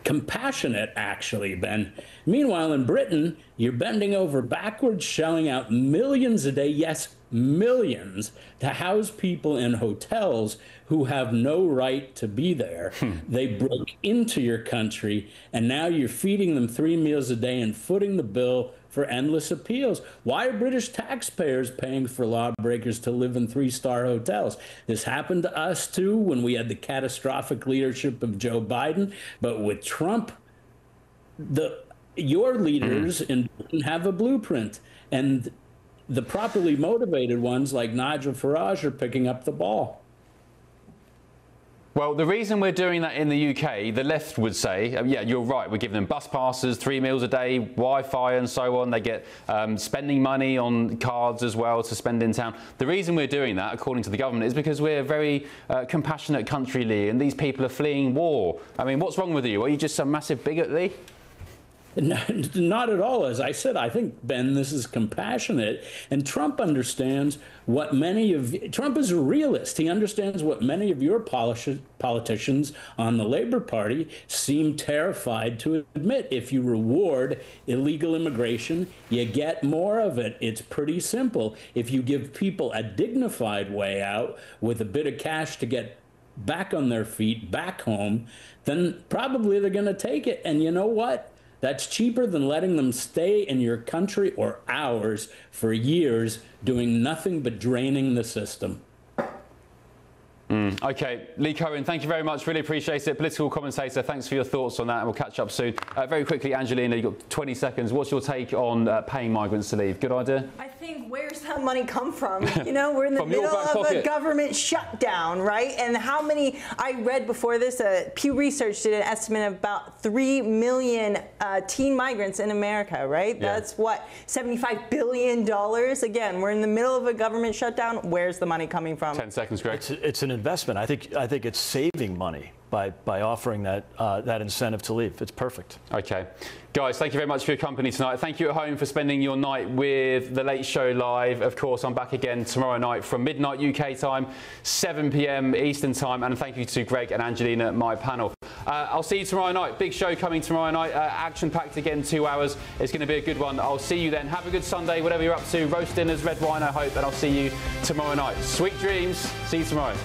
S8: compassionate, actually, Ben. Meanwhile, in Britain, you're bending over backwards, shelling out millions a day, yes, millions to house people in hotels who have no right to be there. They broke into your country, and now you're feeding them 3 meals a day and footing the bill for endless appeals. Why are British taxpayers paying for lawbreakers to live in 3-star hotels? This happened to us too when we had the catastrophic leadership of Joe Biden, but with Trump, your leaders in Britain have a blueprint, and the properly motivated ones like Nigel Farage are picking up the ball.
S1: Well, the reason we're doing that in the UK, the left would say, yeah, you're right, we're giving them bus passes, 3 meals a day, Wi-Fi and so on. They get spending money on cards as well to spend in town. The reason we're doing that, according to the government, is because we're a very compassionate country, Lee, and these people are fleeing war. I mean, what's wrong with you? Are you just some massive bigot, Lee?
S8: Not at all. As I said, I think, Ben, this is compassionate. And Trump understands what Trump is a realist. He understands what many of your politicians on the Labour Party seem terrified to admit. If you reward illegal immigration, you get more of it. It's pretty simple. If you give people a dignified way out with a bit of cash to get back on their feet, back home, then probably they're going to take it. And you know what? That's cheaper than letting them stay in your country or ours for years doing nothing but draining the system.
S1: OK, Lee Cohen, thank you very much. Really appreciate it. Political commentator, thanks for your thoughts on that, and we'll catch up soon. Very quickly, Angelina, you've got 20 seconds. What's your take on paying migrants to leave? Good idea?
S4: I think, where's that money come from? You know, we're in the middle of a government shutdown, right? And how many, I read before this, Pew Research did an estimate of about 3 million teen migrants in America, right? Yeah. That's what, $75 billion? Again, we're in the middle of a government shutdown. Where's the money coming from?
S1: 10 seconds, Greg.
S3: It's an investment. I think it's saving money by offering that incentive to leave. It's perfect.
S1: OK. Guys, thank you very much for your company tonight. Thank you at home for spending your night with The Late Show Live. Of course, I'm back again tomorrow night from midnight UK time, 7 p.m. Eastern time. And thank you to Greg and Angelina, my panel. I'll see you tomorrow night. Big show coming tomorrow night. Action-packed again, 2 hours. It's going to be a good one. I'll see you then. Have a good Sunday, whatever you're up to. Roast dinners, red wine, I hope. And I'll see you tomorrow night. Sweet dreams. See you tomorrow.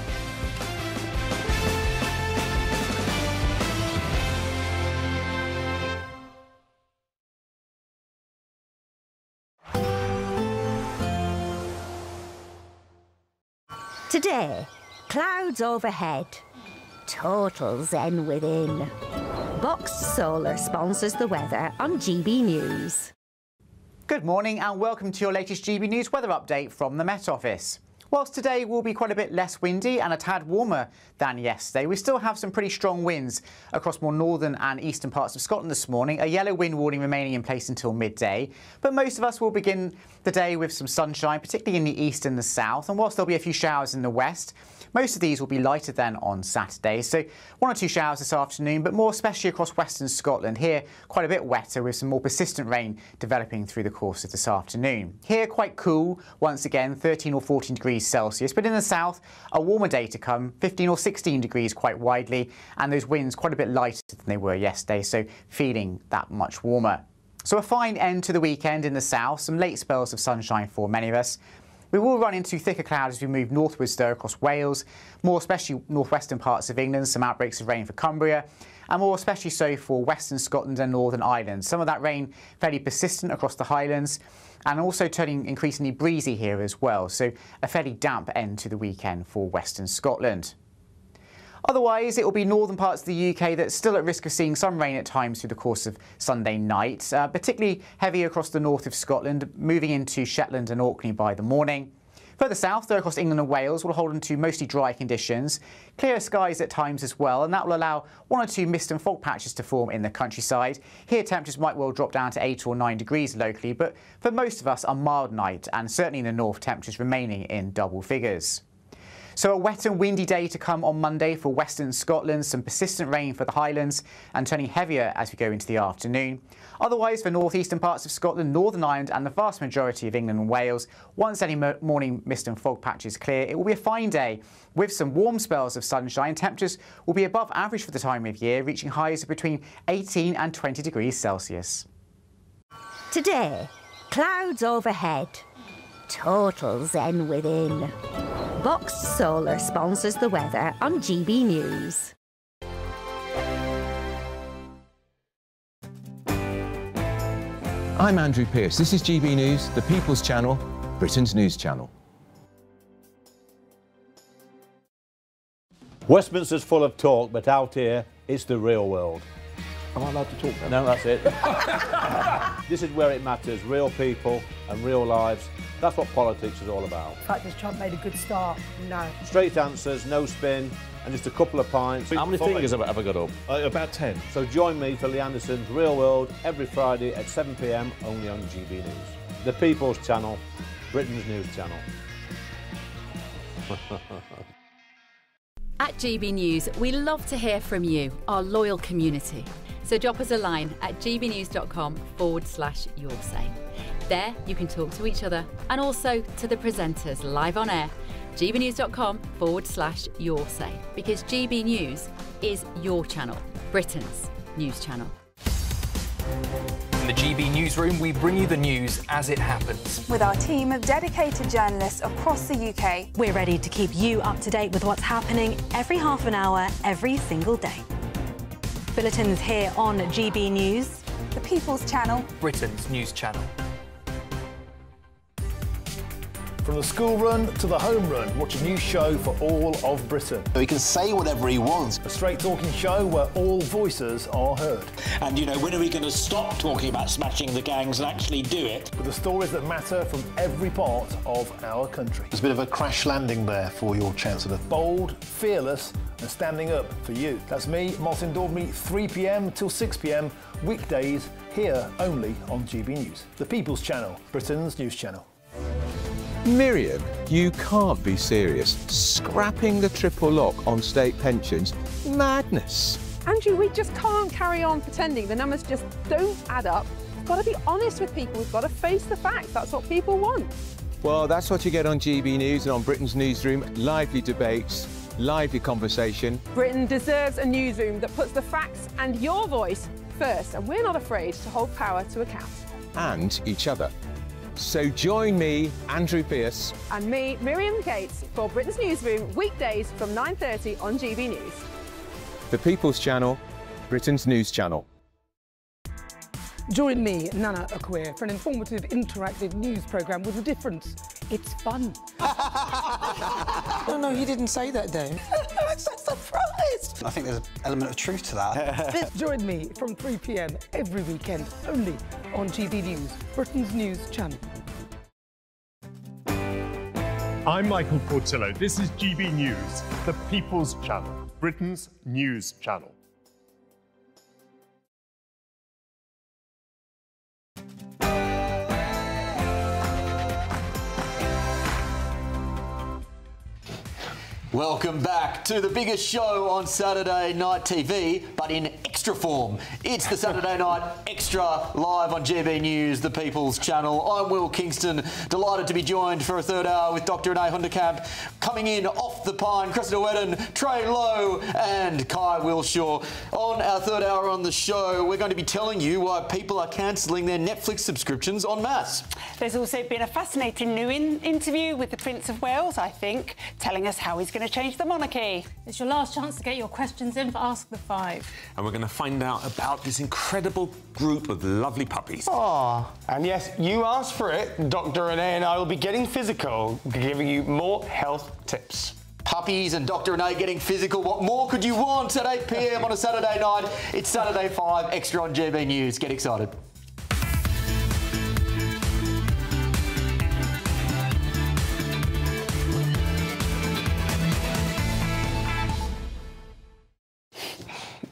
S13: Today, clouds overhead, total zen within. Boxed Solar sponsors the weather on GB News.
S10: Good morning and welcome to your latest GB News weather update from the Met Office. Whilst today will be quite a bit less windy and a tad warmer than yesterday, we still have some pretty strong winds across more northern and eastern parts of Scotland this morning. A yellow wind warning remaining in place until midday. But most of us will begin the day with some sunshine, particularly in the east and the south. And whilst there'll be a few showers in the west, most of these will be lighter than on Saturday. So 1 or 2 showers this afternoon, but more especially across western Scotland. Here, quite a bit wetter with some more persistent rain developing through the course of this afternoon. Here, quite cool, once again, 13 or 14 degrees Celsius. But in the south, a warmer day to come, 15 or 16 degrees quite widely, and those winds quite a bit lighter than they were yesterday, so feeling that much warmer. So a fine end to the weekend in the south, some late spells of sunshine for many of us. We will run into thicker clouds as we move northwards though across Wales, more especially northwestern parts of England, some outbreaks of rain for Cumbria, and more especially so for western Scotland and Northern Ireland. Some of that rain fairly persistent across the Highlands and also turning increasingly breezy here as well, so a fairly damp end to the weekend for western Scotland. Otherwise, it will be northern parts of the UK that's still at risk of seeing some rain at times through the course of Sunday night, particularly heavy across the north of Scotland, moving into Shetland and Orkney by the morning. Further south, though, across England and Wales, we'll hold on to mostly dry conditions. Clear skies at times as well, and that will allow 1 or 2 mist and fog patches to form in the countryside. Here, temperatures might well drop down to 8 or 9 degrees locally, but for most of us, a mild night, and certainly in the north, temperatures remaining in double figures. So a wet and windy day to come on Monday for western Scotland, some persistent rain for the Highlands and turning heavier as we go into the afternoon. Otherwise, for northeastern parts of Scotland, Northern Ireland and the vast majority of England and Wales, once any morning mist and fog patches clear, it will be a fine day with some warm spells of sunshine. Temperatures will be above average for the time of year, reaching highs of between 18 and 20 degrees Celsius.
S13: Today, clouds overhead, total zen within. Boxed Solar sponsors the weather on GB News.
S16: I'm Andrew Pearce. This is GB News, the People's Channel, Britain's news channel.
S23: Westminster's full of talk, but out here, it's the real world. Am I allowed to talk No, now? that's it. This is where it matters, real people and real lives. That's what politics is all about.
S20: In fact, has Trump made a good start? No.
S23: Straight answers, no spin, and just a couple of pints. How many fingers have I got up? About 10. So join me for Lee Anderson's Real World every Friday at 7 p.m. only on GB News. The People's Channel, Britain's news channel.
S21: At GB News, we love to hear from you, our loyal community. So drop us a line at gbnews.com/yoursay. There you can talk to each other and also to the presenters live on air. gbnews.com/yoursay, because GB News is your channel, Britain's news channel.
S17: In the GB Newsroom, we bring you the news as it happens.
S22: With our team of dedicated journalists across the UK,
S18: we're ready to keep you up to date with what's happening every half an hour, every single day. Bulletins here on GB News,
S22: the People's Channel,
S17: Britain's news channel.
S9: From the school run to the home run, watch a new show for all of Britain.
S11: He can say whatever he wants.
S9: A straight talking show where all voices are heard.
S12: And, you know, when are we going to stop talking about smashing the gangs and actually do it?
S9: With the stories that matter from every part of our country.
S24: There's a bit of a crash landing there for your Chancellor.
S9: Bold, fearless and standing up for you. That's me, Martin Daubney, 3 p.m. till 6 p.m. weekdays here only on GB News. The People's Channel, Britain's news channel.
S16: Miriam, you can't be serious. Scrapping the triple lock on state pensions? Madness.
S26: Andrew, we just can't carry on pretending. The numbers just don't add up. We've got to be honest with people. We've got to face the facts. That's what people want.
S16: Well, that's what you get on GB News and on Britain's Newsroom. Lively debates, lively conversation.
S26: Britain deserves a newsroom that puts the facts and your voice first, and we're not afraid to hold power to account.
S16: And each other. So join me, Andrew Pearce.
S26: And me, Miriam Gates, for Britain's Newsroom, weekdays from 9:30 on GB News.
S16: The People's Channel, Britain's news channel.
S20: Join me, Nana Akwe, for an informative, interactive news programme with a difference. It's fun.
S27: No, he didn't say that, Dave.
S20: I'm so surprised.
S27: I think there's an element of truth to that.
S20: Join me from 3 p.m. every weekend, only on GB News, Britain's news channel.
S28: I'm Michael Portillo. This is GB News, the People's Channel, Britain's news channel.
S29: Welcome back to the biggest show on Saturday Night TV, but in extra form. It's the Saturday Night Extra live on GB News, the People's Channel. I'm Will Kingston, delighted to be joined for a third hour with Dr. René Hunderkamp. Coming in off the pine, Cressida Wedden, Trey Lowe and Kai Wilshaw. On our third hour on the show, we're going to be telling you why people are cancelling their Netflix subscriptions en masse.
S30: There's also been a fascinating new interview with the Prince of Wales, I think, telling us how he's going to change the monarchy.
S31: It's your last chance to get your questions in for Ask the Five.
S32: And we're going to find out about this incredible group of lovely puppies.
S33: Oh, and yes, you asked for it. Dr. René and I will be getting physical, giving you more health tips.
S29: Puppies and Dr. René getting physical. What more could you want at 8 p.m. on a Saturday night? It's Saturday 5 Extra on GB News. Get excited.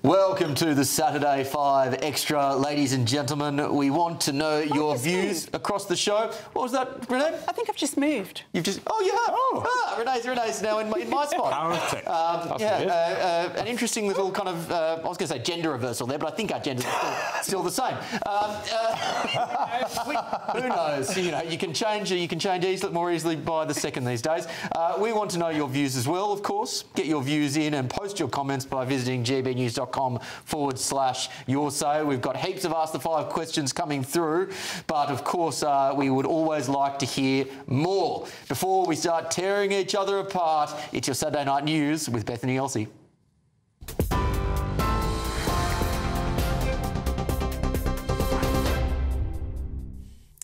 S29: Welcome to the Saturday 5 Extra, ladies and gentlemen. We want to know your views across the show. What was that, Renee?
S30: I think I've just moved.
S29: You've just... Oh, you have? Oh. Renee's now in my spot.
S32: Power of tech.
S29: An interesting little kind of... I was going to say gender reversal there, but I think our genders are still the same. Who knows? You know, you can change more easily by the second these days. We want to know your views as well, of course. Get your views in and post your comments by visiting gbnews.com facebook.com/your say. We've got heaps of Ask the Five questions coming through, but of course we would always like to hear more. Before we start tearing each other apart, it's your Saturday Night News with Bethany Elsey.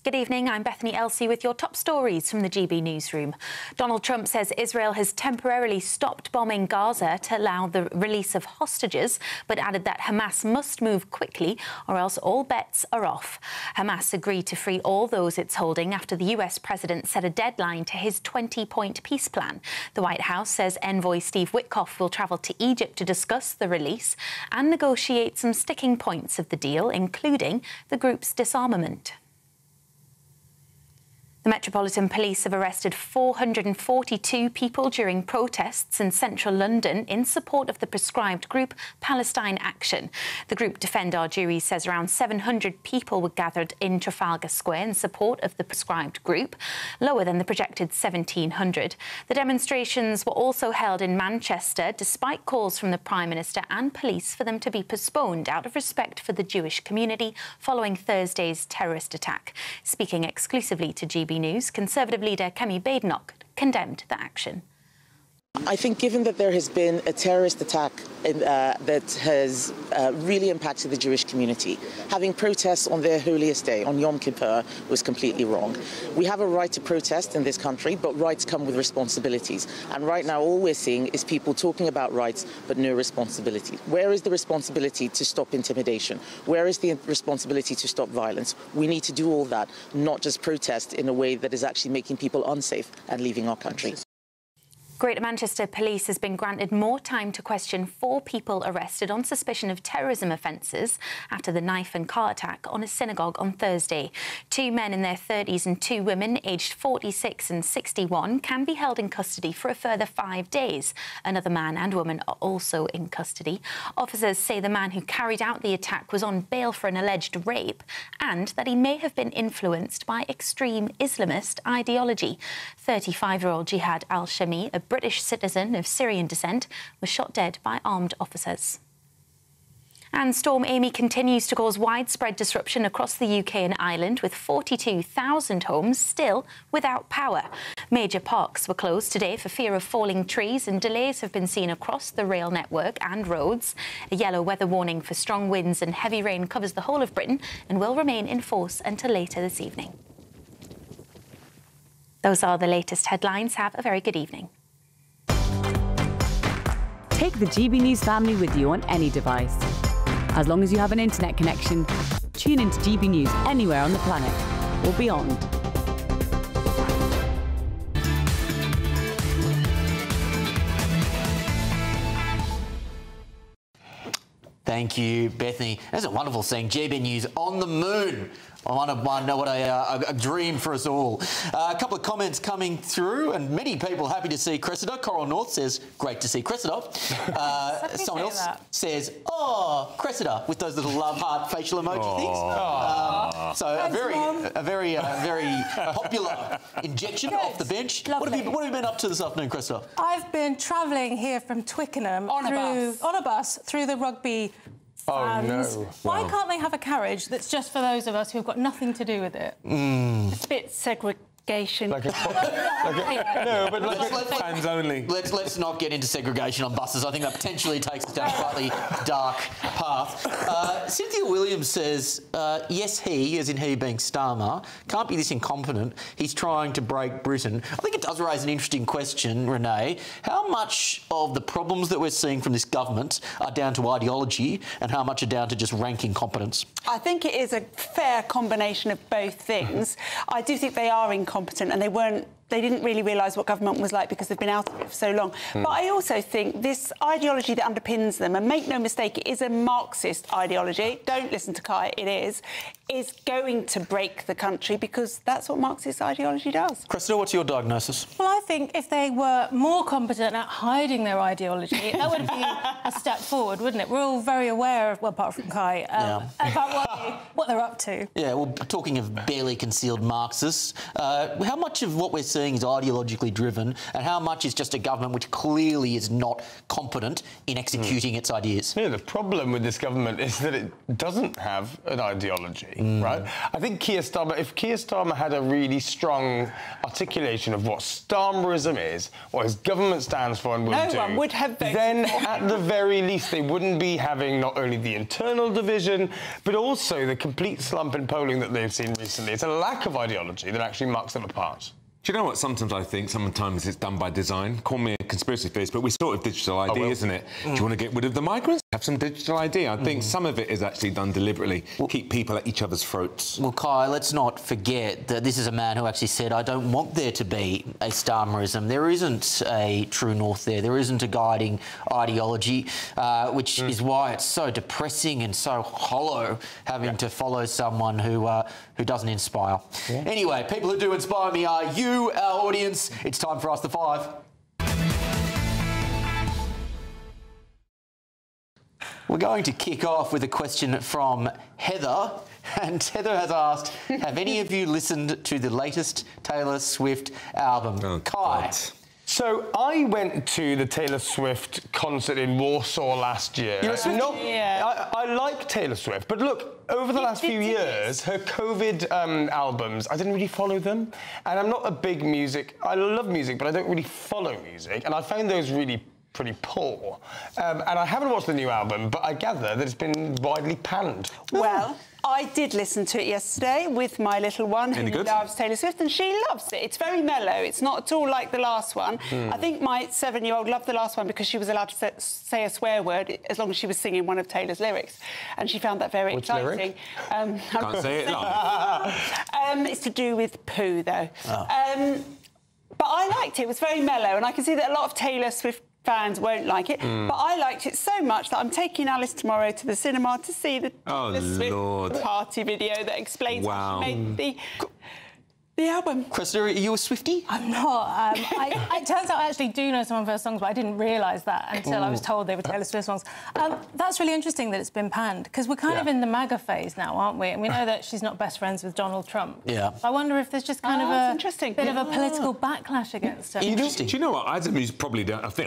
S1: Good evening, I'm Bethany Elsey with your top stories from the GB Newsroom. Donald Trump says Israel has temporarily stopped bombing Gaza to allow the release of hostages, but added that Hamas must move quickly or else all bets are off. Hamas agreed to free all those it's holding after the US president set a deadline to his 20-point peace plan. The White House says envoy Steve Witkoff will travel to Egypt to discuss the release and negotiate some sticking points of the deal, including the group's disarmament. The Metropolitan Police have arrested 442 people during protests in central London in support of the proscribed group Palestine Action. The group Defend Our Jewry says around 700 people were gathered in Trafalgar Square in support of the proscribed group, lower than the projected 1,700. The demonstrations were also held in Manchester, despite calls from the Prime Minister and police for them to be postponed out of respect for the Jewish community following Thursday's terrorist attack. Speaking exclusively to GB News, Conservative leader Kemi Badenoch condemned the action.
S2: I think given that there has been a terrorist attack that has really impacted the Jewish community, having protests on their holiest day, on Yom Kippur, was completely wrong. We have a right to protest in this country, but rights come with responsibilities. And right now all we're seeing is people talking about rights but no responsibility. Where is the responsibility to stop intimidation? Where is the responsibility to stop violence? We need to do all that, not just protest in a way that is actually making people unsafe and leaving our country.
S1: Greater Manchester Police has been granted more time to question 4 people arrested on suspicion of terrorism offences after the knife and car attack on a synagogue on Thursday. 2 men in their 30s and 2 women aged 46 and 61 can be held in custody for a further 5 days. Another man and woman are also in custody. Officers say the man who carried out the attack was on bail for an alleged rape and that he may have been influenced by extreme Islamist ideology. 35-year-old Jihad al-Shami, a British citizen of Syrian descent, was shot dead by armed officers. And Storm Amy continues to cause widespread disruption across the UK and Ireland, with 42,000 homes still without power. Major parks were closed today for fear of falling trees, and delays have been seen across the rail network and roads. A yellow weather warning for strong winds and heavy rain covers the whole of Britain and will remain in force until later this evening. Those are the latest headlines. Have a very good evening.
S3: Take the GB News family with you on any device. As long as you have an internet connection, tune into GB News anywhere on the planet or beyond.
S29: Thank you, Bethany. That's a wonderful seeing GB News on the moon. What a dream for us all. A couple of comments coming through, and many people happy to see Cressida. Coral North says, great to see Cressida. Someone else says, oh, Cressida, with those little love heart facial emoji things. So a very popular injection off the bench. What have you been up to this afternoon, Cressida?
S31: I've been travelling here from Twickenham on a bus through the rugby fans. Why can't they have a carriage that's just for those of us who've got nothing to do with it?
S30: It's a bit segregation.
S23: Fans only.
S29: Let's not get into segregation on buses. I think that potentially takes us down a slightly dark path. Cynthia Williams says, yes, he, as in he being Starmer, can't be this incompetent. He's trying to break Britain. I think it does raise an interesting question, Renee. How much of the problems that we're seeing from this government are down to ideology and how much are down to just rank incompetence?
S30: I think it is a fair combination of both things. I do think they are incompetent and they didn't really realise what government was like because they've been out of it for so long. But I also think this ideology that underpins them, and make no mistake, it is a Marxist ideology, don't listen to Kai, it is going to break the country because that's what Marxist ideology does.
S29: Cressida, what's your diagnosis?
S31: Well, I think if they were more competent at hiding their ideology, that would be a step forward, wouldn't it? We're all very aware of, well, apart from Kai, about what they're up to.
S29: Yeah, well, talking of barely concealed Marxists, how much of what we're seeing seeing is ideologically driven and how much is just a government which clearly is not competent in executing its ideas?
S33: Yeah, the problem with this government is that it doesn't have an ideology, right? I think if Keir Starmer had a really strong articulation of what Starmerism is, what his government stands for and will do,
S30: no one would have voted
S33: then at the very least they wouldn't be having not only the internal division, but also the complete slump in polling that they've seen recently. It's a lack of ideology that actually marks them apart.
S32: Do you know what? Sometimes I think it's done by design. Call me a conspiracy theorist, but we sort of digital ID, isn't it? Do you want to get rid of the migrants? Have some digital ID. I think some of it is actually done deliberately. Keep people at each other's throats.
S29: Well, Kai, let's not forget that this is a man who actually said, I don't want there to be a Starmerism. There isn't a true north there. There isn't a guiding ideology, which is why it's so depressing and so hollow having to follow someone who doesn't inspire. Anyway, people who do inspire me are you, our audience. It's time for Ask the Five. We're going to kick off with a question from Heather. And Heather has asked, have any of you listened to the latest Taylor Swift album? Kai.
S33: So I went to the Taylor Swift concert in Warsaw last year.
S29: You're a Swiftie?
S33: Yeah. I like Taylor Swift, but look, over the last few years, her COVID albums, I didn't really follow them. And I'm not a big I love music, but I don't really follow music. And I found those really pretty poor. And I haven't watched the new album, but I gather that it's been widely panned.
S30: Well, I did listen to it yesterday with my little one who loves Taylor Swift, and she loves it. It's very mellow. It's not at all like the last one. I think my 7-year-old loved the last one because she was allowed to say a swear word as long as she was singing one of Taylor's lyrics, and she found that very exciting.
S32: Can't say it live.
S30: It's to do with poo, though. But I liked it. It was very mellow, and I can see that a lot of Taylor Swift fans won't like it, but I liked it so much that I'm taking Alice tomorrow to the cinema to see the Swift party video that explains how she made the album.
S29: Cressida, are you a Swiftie?
S31: I'm not. It turns out I actually do know some of her songs, but I didn't realise that until I was told they were Taylor Swift songs. That's really interesting that it's been panned, because we're kind of in the MAGA phase now, aren't we? And we know that she's not best friends with Donald Trump.
S29: Yeah.
S31: I wonder if there's just kind of a bit of a political backlash against her.
S32: Do you know what? I think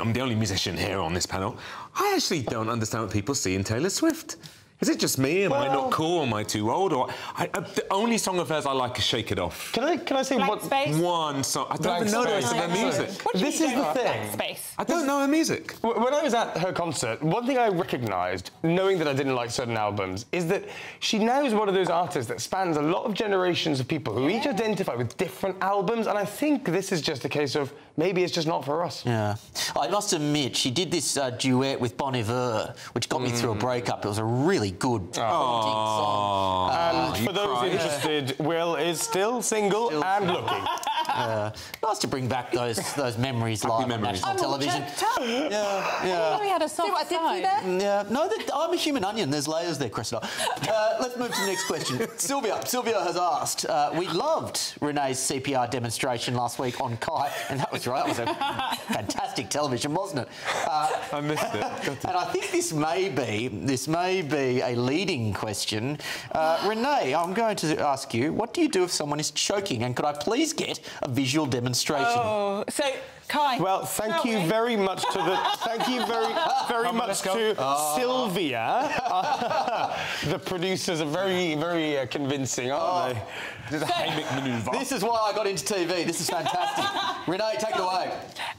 S32: I'm the only musician here on this panel. I actually don't understand what people see in Taylor Swift. Is it just me? Am I not cool? Am I too old? Or the only song of hers I like is "Shake It Off."
S33: Can I say
S32: one song? I don't even know the rest of her music.
S33: This is the thing.
S32: I don't know her music.
S33: When I was at her concert, one thing I recognised, knowing that I didn't like certain albums, is that she now is one of those artists that spans a lot of generations of people who each identify with different albums, and I think this is just a case of maybe it's just not for us.
S29: Yeah. I must admit, she did this duet with Bon Iver, which got me through a breakup. It was a really good song.
S33: And for those interested, Will is still single and looking.
S29: Nice to bring back those memories live on national television.
S31: I didn't know we had a soft side.
S29: Yeah. No, I'm a human onion. There's layers there, Cressida. Let's move to the next question. Sylvia has asked, we loved Renee's CPR demonstration last week on Kai, and that was right. It was a fantastic television, wasn't it?
S32: I missed it.
S29: And I think this may be a leading question. Renee, I'm going to ask you, what do you do if someone is choking? And could I please get a visual demonstration?
S30: Oh, so Kai.
S33: Well, thank you very much to Sylvia. The producers are very, very convincing, aren't they?
S32: This is a Heimlich manoeuvre.
S29: This is why I got into TV. This is fantastic. Renee, take it away.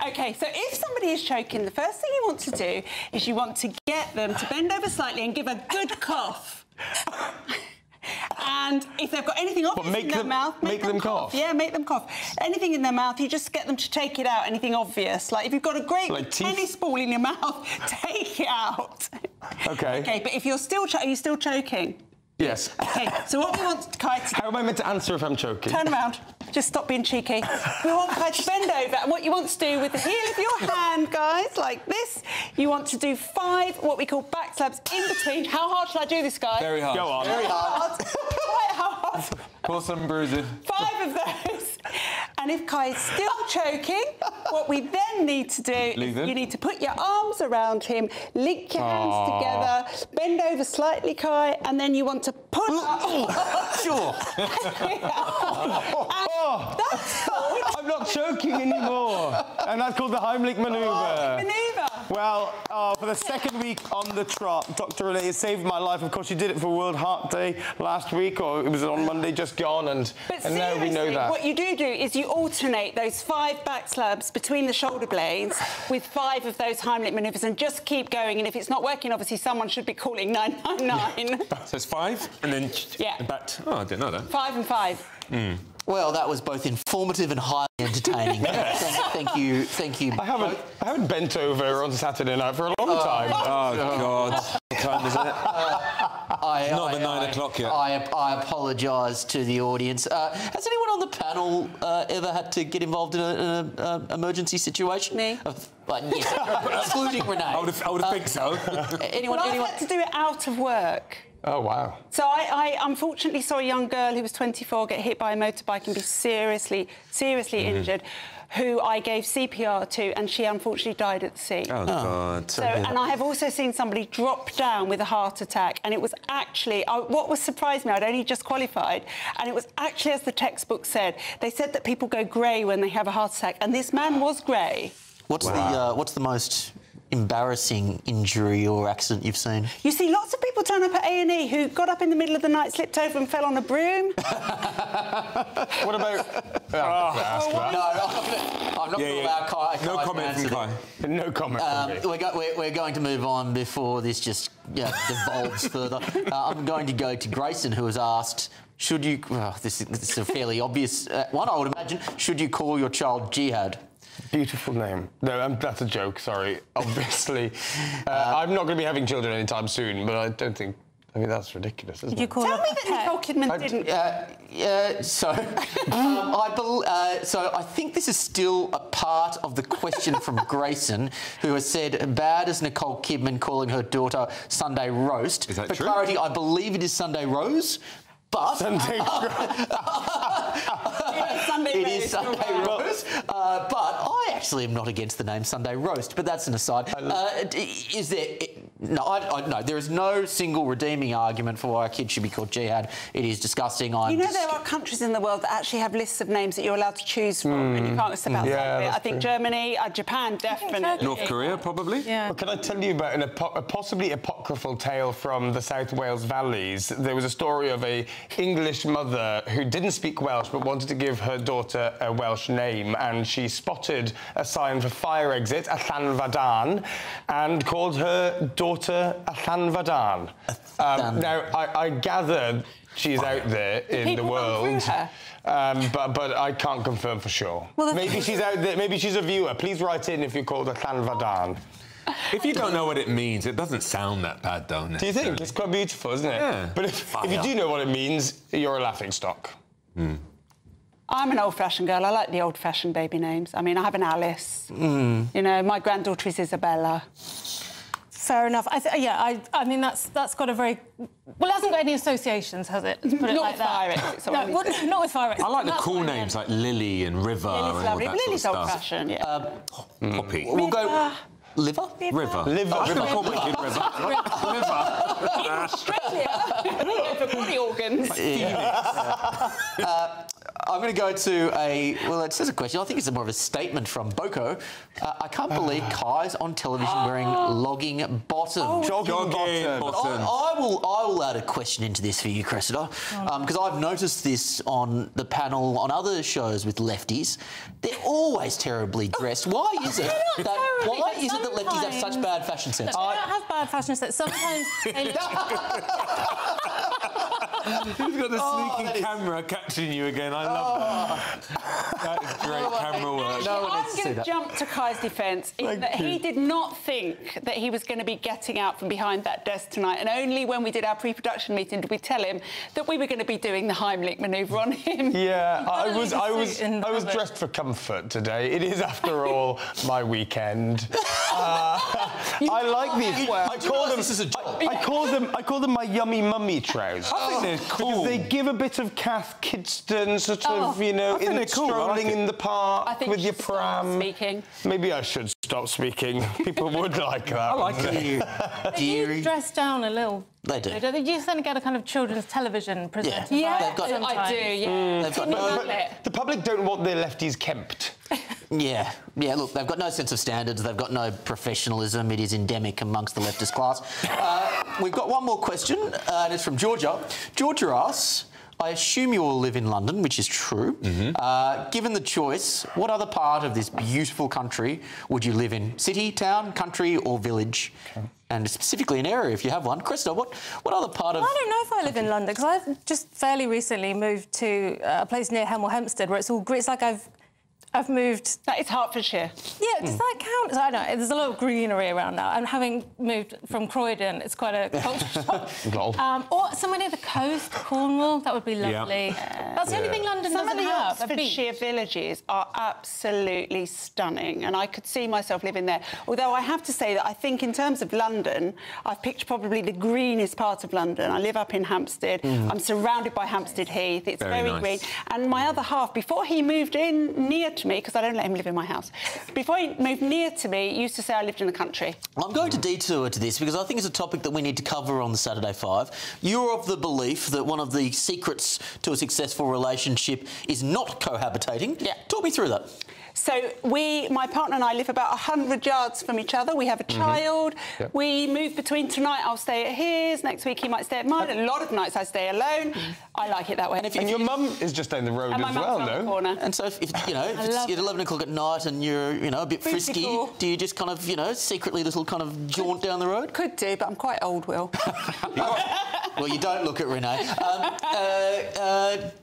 S30: OK, so if somebody is choking, the first thing you want to do is you want to get them to bend over slightly and give a good cough. And if they've got anything obvious in their mouth,
S33: make them cough.
S30: Yeah, make them cough. Anything in their mouth, you just get them to take it out. Anything obvious, like if you've got a great tennis ball in your mouth, take it out.
S33: OK.
S30: OK, but if you're still are you still choking?
S33: Yes.
S30: OK, so what we want Kai to...
S33: How am I meant to answer if I'm choking?
S30: Turn around. Just stop being cheeky. We want Kai to bend over, and what you want to do with the heel of your hand, guys, like this, you want to do 5 what we call back slabs in between. How hard should I do this, guys?
S32: Very hard.
S33: Go on.
S29: Very hard.
S30: Quite hard.
S32: Cause some bruising.
S30: 5 of those. And if Kai is still choking, what we then need to do is you need to put your arms around him, link your hands together, bend over slightly, Kai, and then you want to push up.
S29: Sure.
S30: That's all.
S33: I'm not choking anymore. And that's called the Heimlich manoeuvre. Well, for the second week on the trot, Dr. Olay has saved my life. Of course, she did it for World Heart Day last week, or it was on Monday just gone, and now we know that.
S30: What you do is you alternate those 5 back slabs between the shoulder blades with 5 of those Heimlich manoeuvres and just keep going. And if it's not working, obviously someone should be calling 999.
S32: So it's 5 and then back. Oh, I didn't know that.
S30: 5 and 5.
S29: Well, that was both informative and highly entertaining. Thank you.
S33: I haven't bent over on Saturday night for a long time.
S32: Oh, God. What time is it? Not the 9 o'clock yet.
S29: I apologise to the audience. Has anyone on the panel ever had to get involved in an emergency situation?
S30: Me.
S29: Yes, excluding Renee.
S32: I would think so.
S30: Anyone had to do it out of work.
S33: Oh, wow.
S30: So I unfortunately saw a young girl who was 24 get hit by a motorbike and be seriously injured, who I gave CPR to, and she unfortunately died at the scene.
S32: Oh, God.
S30: So, and I have also seen somebody drop down with a heart attack, and it was actually, what was surprised me, I'd only just qualified, and it was actually, as the textbook said, they said that people go grey when they have a heart attack, and this man was grey.
S29: What's the most embarrassing injury or accident you've seen?
S30: You see lots of people turn up at A&E who got up in the middle of the night, slipped over and fell on a broom.
S33: What about...
S29: I'm not going to allow Kai.
S32: No comment from Kai.
S33: No comment from me.
S29: We're going to move on before this just devolves further. I'm going to go to Grayson, who has asked, should you... this is a fairly obvious one, I would imagine. Should you call your child Jihad?
S33: Beautiful name. No, that's a joke, sorry. Obviously. I'm not going to be having children anytime soon, but I don't think... I mean, that's ridiculous, isn't it?
S30: Tell me that Nicole Kidman didn't...
S29: So I think this is still a part of the question from Grayson, who has said, bad as Nicole Kidman calling her daughter Sunday Roast.
S32: Is that
S29: true? For clarity, I believe it is Sunday Rose. But
S33: Sunday
S29: it is Sunday Roast. But I actually am not against the name Sunday Roast. But that's an aside. Is there? No, there is no single redeeming argument for why a kid should be called Jihad. It is disgusting.
S30: You know there are countries in the world that actually have lists of names that you're allowed to choose from, and you can't step outside of it. I think Germany, Japan, definitely.
S32: North Korea, probably.
S33: Yeah. Well, can I tell you about a possibly apocryphal tale from the South Wales Valleys? There was a story of a English mother who didn't speak Welsh but wanted to give her daughter a Welsh name, and she spotted a sign for fire exit, a Llanfadan, and called her daughter a Llanfadan. Now, I gather she's out there in the world. But I can't confirm for sure. Well, maybe she's out there, maybe she's a viewer. Please write in if you're called a Llanfadan.
S32: If you don't know what it means, it doesn't sound that bad, though.
S33: Do you think? It's quite beautiful, isn't it? Yeah. But if you do know what it means, you're a laughingstock.
S30: I'm an old-fashioned girl. I like the old-fashioned baby names. I mean, I have an Alice. You know, my granddaughter is Isabella.
S31: Fair enough. I mean, that's got a very... Well, it hasn't got any associations, has it? Put it like that. Not with fire exit.
S32: I like the cool names like Lily and River.
S30: Lily's lovely. Lily's old-fashioned,
S32: Poppy.
S29: We'll go... Liver?
S32: River.
S33: River.
S30: Australia. For body organs.
S29: I'm going to go to well, it says a question. I think it's more of a statement from Boko. I can't believe Kai's on television wearing logging bottom.
S33: Jogging bottom.
S29: I will add a question into this for you, Cressida, because I've noticed this on the panel on other shows with lefties. They're always terribly dressed. Why is it that lefties have such bad fashion sense?
S31: They don't have bad fashion sense. Sometimes they look...
S32: Who's got a sneaky camera catching you again? I love that. That is great camera work.
S30: I'm going to jump to Kai's defence in that he did not think that he was going to be getting out from behind that desk tonight, and only when we did our pre-production meeting did we tell him that we were going to be doing the Heimlich manoeuvre on him.
S33: Yeah, I was dressed for comfort today. It is, after all, my weekend. I like these. I call them.
S29: This is a job.
S33: I call them my yummy mummy trousers.
S32: I think they're cool.
S33: Because they give a bit of Kath Kidston sort of, you know, strolling in the park with your pram.
S30: Speaking.
S33: Maybe I should stop speaking. People would like that.
S32: I like it.
S31: They do dress down a little.
S29: They do.
S31: They used to get a kind of children's television presenter.
S30: Yeah,
S29: They've got,
S30: I do, yeah.
S29: They've got no...
S33: The public don't want their lefties kempt.
S29: Yeah, look, they've got no sense of standards, they've got no professionalism, it is endemic amongst the leftist class. We've got one more question, and it's from Georgia. Georgia asks, I assume you all live in London, which is true. Given the choice, what other part of this beautiful country would you live in? City, town, country or village? Okay. And specifically an area, if you have one. Krista, what other part of...
S31: I don't know if I live in London, because I've just fairly recently moved to a place near Hemel Hempstead where it's all green. It's like I've moved...
S30: That is Hertfordshire.
S31: Yeah, does that count? I don't know. There's a lot of greenery around now. And having moved from Croydon, it's quite a culture shock. Or somewhere near the coast, Cornwall, that would be lovely. Yeah. That's the only thing London doesn't have.
S30: Some of the Oxfordshire villages are absolutely stunning, and I could see myself living there. Although I have to say that I think in terms of London, I've picked probably the greenest part of London. I live up in Hampstead. I'm surrounded by Hampstead Heath. It's very nice. Green. And my other half, before he moved in near to me, because I don't let him live in my house, before he moved near to me, he used to say I lived in the country.
S29: I'm going to detour to this because I think it's a topic that we need to cover on the Saturday 5. You're of the belief that one of the secrets to a successful relationship is not cohabitating. Yeah. Talk me through that.
S30: So my partner and I live about 100 yards from each other. We have a child. Yep. We move between tonight I'll stay at his, next week he might stay at mine. A lot of nights I stay alone. I like it that way.
S33: And your mum is just down the road as well, no?
S30: Corner.
S29: And so if you know, if it's at 11 o'clock at night and you're, you know, a bit frisky, do you just kind of, you know, secretly little kind of jaunt down the road?
S30: Could do, but I'm quite old, Will.
S29: Well, you don't look at Renee.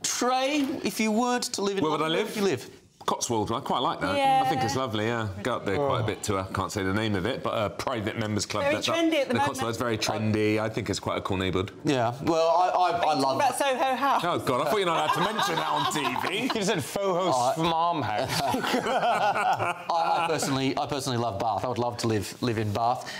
S29: Trey, if you weren't to live in
S32: Where would I live?
S29: Where would you live?
S32: Cotswold, I quite like that.
S30: Yeah.
S32: I think it's lovely, yeah. Go up there quite a bit to can't say the name of it, but a private members club.
S30: Very trendy at the moment.
S32: Cotswold's very trendy. I think it's quite a cool neighbourhood.
S29: Yeah, well, I love
S30: about Soho House.
S32: Oh, God, I thought you were not allowed to mention that on TV.
S33: You just said Soho Farmhouse.
S29: I personally love Bath. I would love to live in Bath.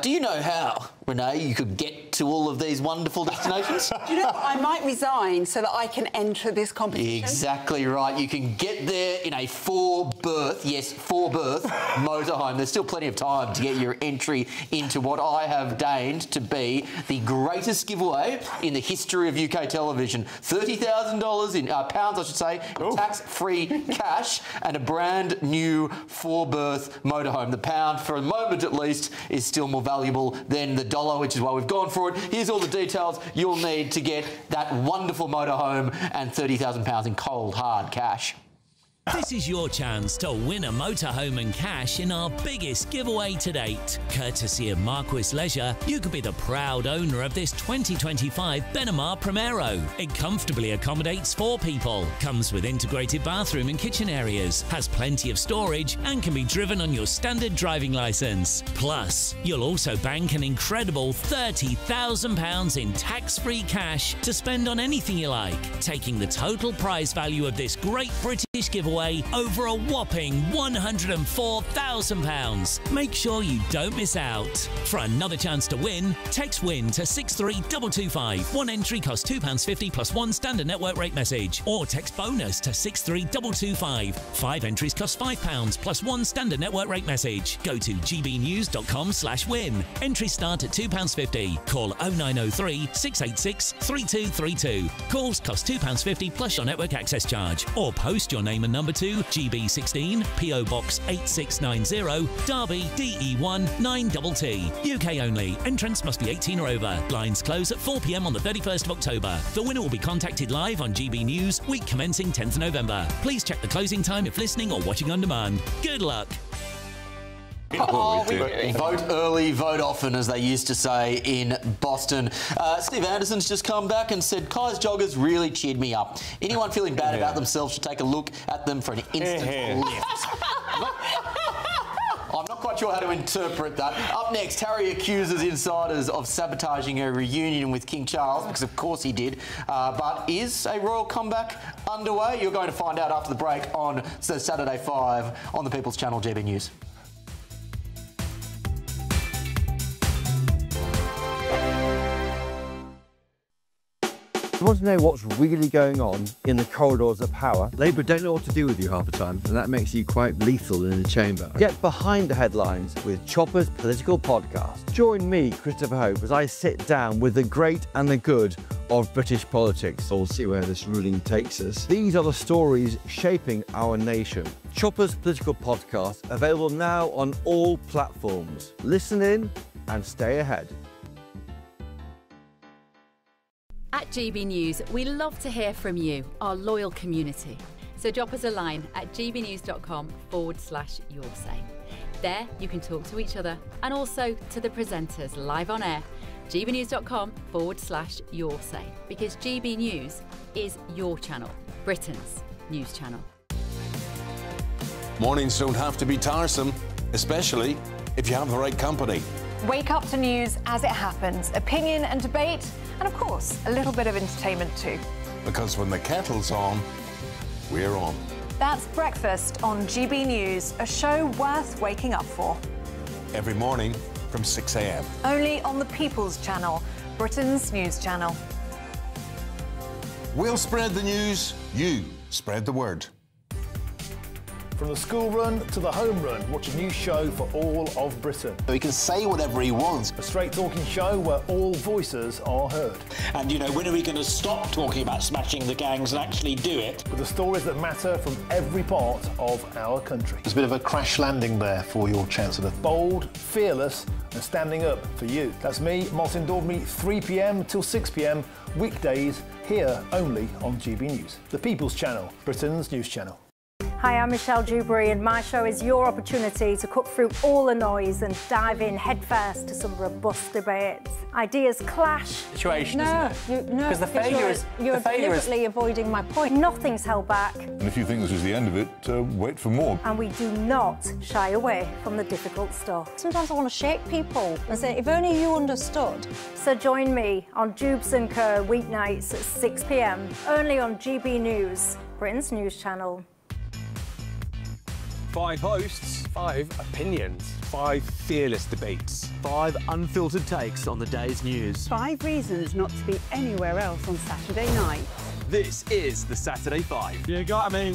S29: Do you know how, Renee, you could get to all of these wonderful destinations?
S30: Do you know what? I might resign so that I can enter this competition.
S29: Exactly right. You can get there in a four-berth motorhome. There's still plenty of time to get your entry into what I have deigned to be the greatest giveaway in the history of UK television. $30,000 in pounds, I should say, in tax-free cash, and a brand new four-berth motorhome. The pound, for a moment at least, is still more valuable than the dollar, which is why we've gone for it. Here's all the details you'll need to get that wonderful motorhome and £30,000 in cold, hard cash.
S4: This is your chance to win a motorhome and cash in our biggest giveaway to date. Courtesy of Marquis Leisure, you could be the proud owner of this 2025 Benimar Primero. It comfortably accommodates 4 people, comes with integrated bathroom and kitchen areas, has plenty of storage and can be driven on your standard driving licence. Plus, you'll also bank an incredible £30,000 in tax-free cash to spend on anything you like, taking the total prize value of this great British giveaway over a whopping £104,000. Make sure you don't miss out. For another chance to win, text WIN to 63225. One entry costs £2.50 plus one standard network rate message. Or text BONUS to 63225. 5 entries cost £5 plus one standard network rate message. Go to gbnews.com/win. Entries start at £2.50. Call 0903 686 3232. Calls cost £2.50 plus your network access charge. Or post your name and number to GB16 PO Box 8690 Derby DE1 9TT. UK only. Entrance must be 18 or over. Blinds close at 4 p.m. on the 31st of October. The winner will be contacted live on GB News week commencing 10th November. Please check the closing time if listening or watching on demand. Good luck.
S29: Vote early, vote often, as they used to say in Boston. Steve Anderson's just come back and said, Kai's joggers really cheered me up. Anyone feeling bad about themselves should take a look at them for an instant lift. I'm not quite sure how to interpret that. Up next, Harry accuses insiders of sabotaging a reunion with King Charles, because of course he did. But is a royal comeback underway? You're going to find out after the break on Saturday 5 on the People's Channel, GB News.
S5: You want to know what's really going on in the corridors of power? Labour don't know what to do with you half the time, and that makes you quite lethal in the chamber. Get behind the headlines with Chopper's Political Podcast. Join me, Christopher Hope, as I sit down with the great and the good of British politics. We'll see where this ruling takes us. These are the stories shaping our nation. Chopper's Political Podcast, available now on all platforms. Listen in and stay ahead.
S3: At GB News, we love to hear from you, our loyal community. So drop us a line at gbnews.com/yoursay. There you can talk to each other and also to the presenters live on air. gbnews.com/yoursay, because GB News is your channel, Britain's news channel.
S6: Mornings don't have to be tiresome, especially if you have the right company.
S7: Wake up to news as it happens, opinion and debate, and of course, a little bit of entertainment too.
S6: Because when the kettle's on, we're on.
S7: That's Breakfast on GB News, a show worth waking up for.
S6: Every morning from 6 a.m.
S7: Only on the People's Channel, Britain's news channel.
S6: We'll spread the news, you spread the word.
S9: From the school run to the home run, watch a new show for all of Britain.
S11: So he can say whatever he wants.
S9: A straight-talking show where all voices are heard.
S12: And, you know, when are we going to stop talking about smashing the gangs and actually do it?
S9: With the stories that matter from every part of our country.
S24: There's a bit of a crash landing there for your Chancellor.
S9: Bold, fearless and standing up for you. That's me, Martin Daubney, 3 p.m. till 6 p.m, weekdays, here only on GB News. The People's Channel, Britain's news channel.
S8: Hi, I'm Michelle Dewberry, and my show is your opportunity to cut through all the noise and dive in headfirst to some robust debates. Ideas clash.
S10: Situation, isn't it?
S8: No,
S10: because the failure is
S8: you're deliberately avoiding my point. Nothing's held back.
S13: And if you think this is the end of it, wait for more.
S8: And we do not shy away from the difficult stuff. Sometimes I want to shake people and say, if only you understood. So join me on Dubes & Co weeknights at 6 p.m, only on GB News, Britain's news channel.
S14: 5 hosts, 5 opinions, 5 fearless debates, 5 unfiltered takes on the day's news.
S15: 5 reasons not to be anywhere else on Saturday night.
S14: This is the Saturday 5. You got me.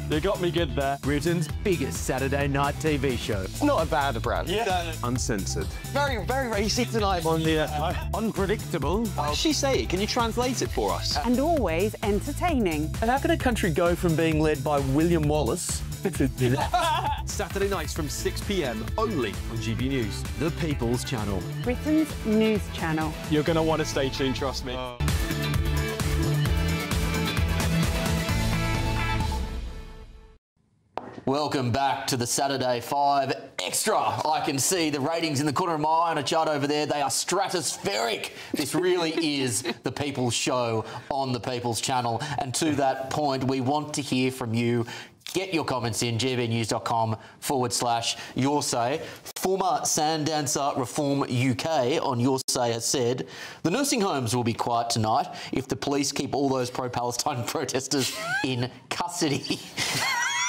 S14: You got me good there. Britain's biggest Saturday night TV show.
S33: It's not a bad brand.
S14: Yeah. Uncensored.
S33: Very, very racy tonight.
S14: On the unpredictable.
S18: What does she say? Can you translate it for us?
S15: And always entertaining.
S14: And how can a country go from being led by William Wallace Saturday nights from 6 p.m, only on GB News, the People's Channel.
S15: Britain's news channel.
S14: You're going to want to stay tuned, trust me.
S29: Welcome back to the Saturday 5 Extra. I can see the ratings in the corner of my eye on a chart over there. They are stratospheric. This really is the People's Show on the People's Channel. And to that point, we want to hear from you. Get your comments in, gbnews.com/yoursay. Former sand dancer Reform UK on Your Say has said, the nursing homes will be quiet tonight if the police keep all those pro-Palestine protesters in custody.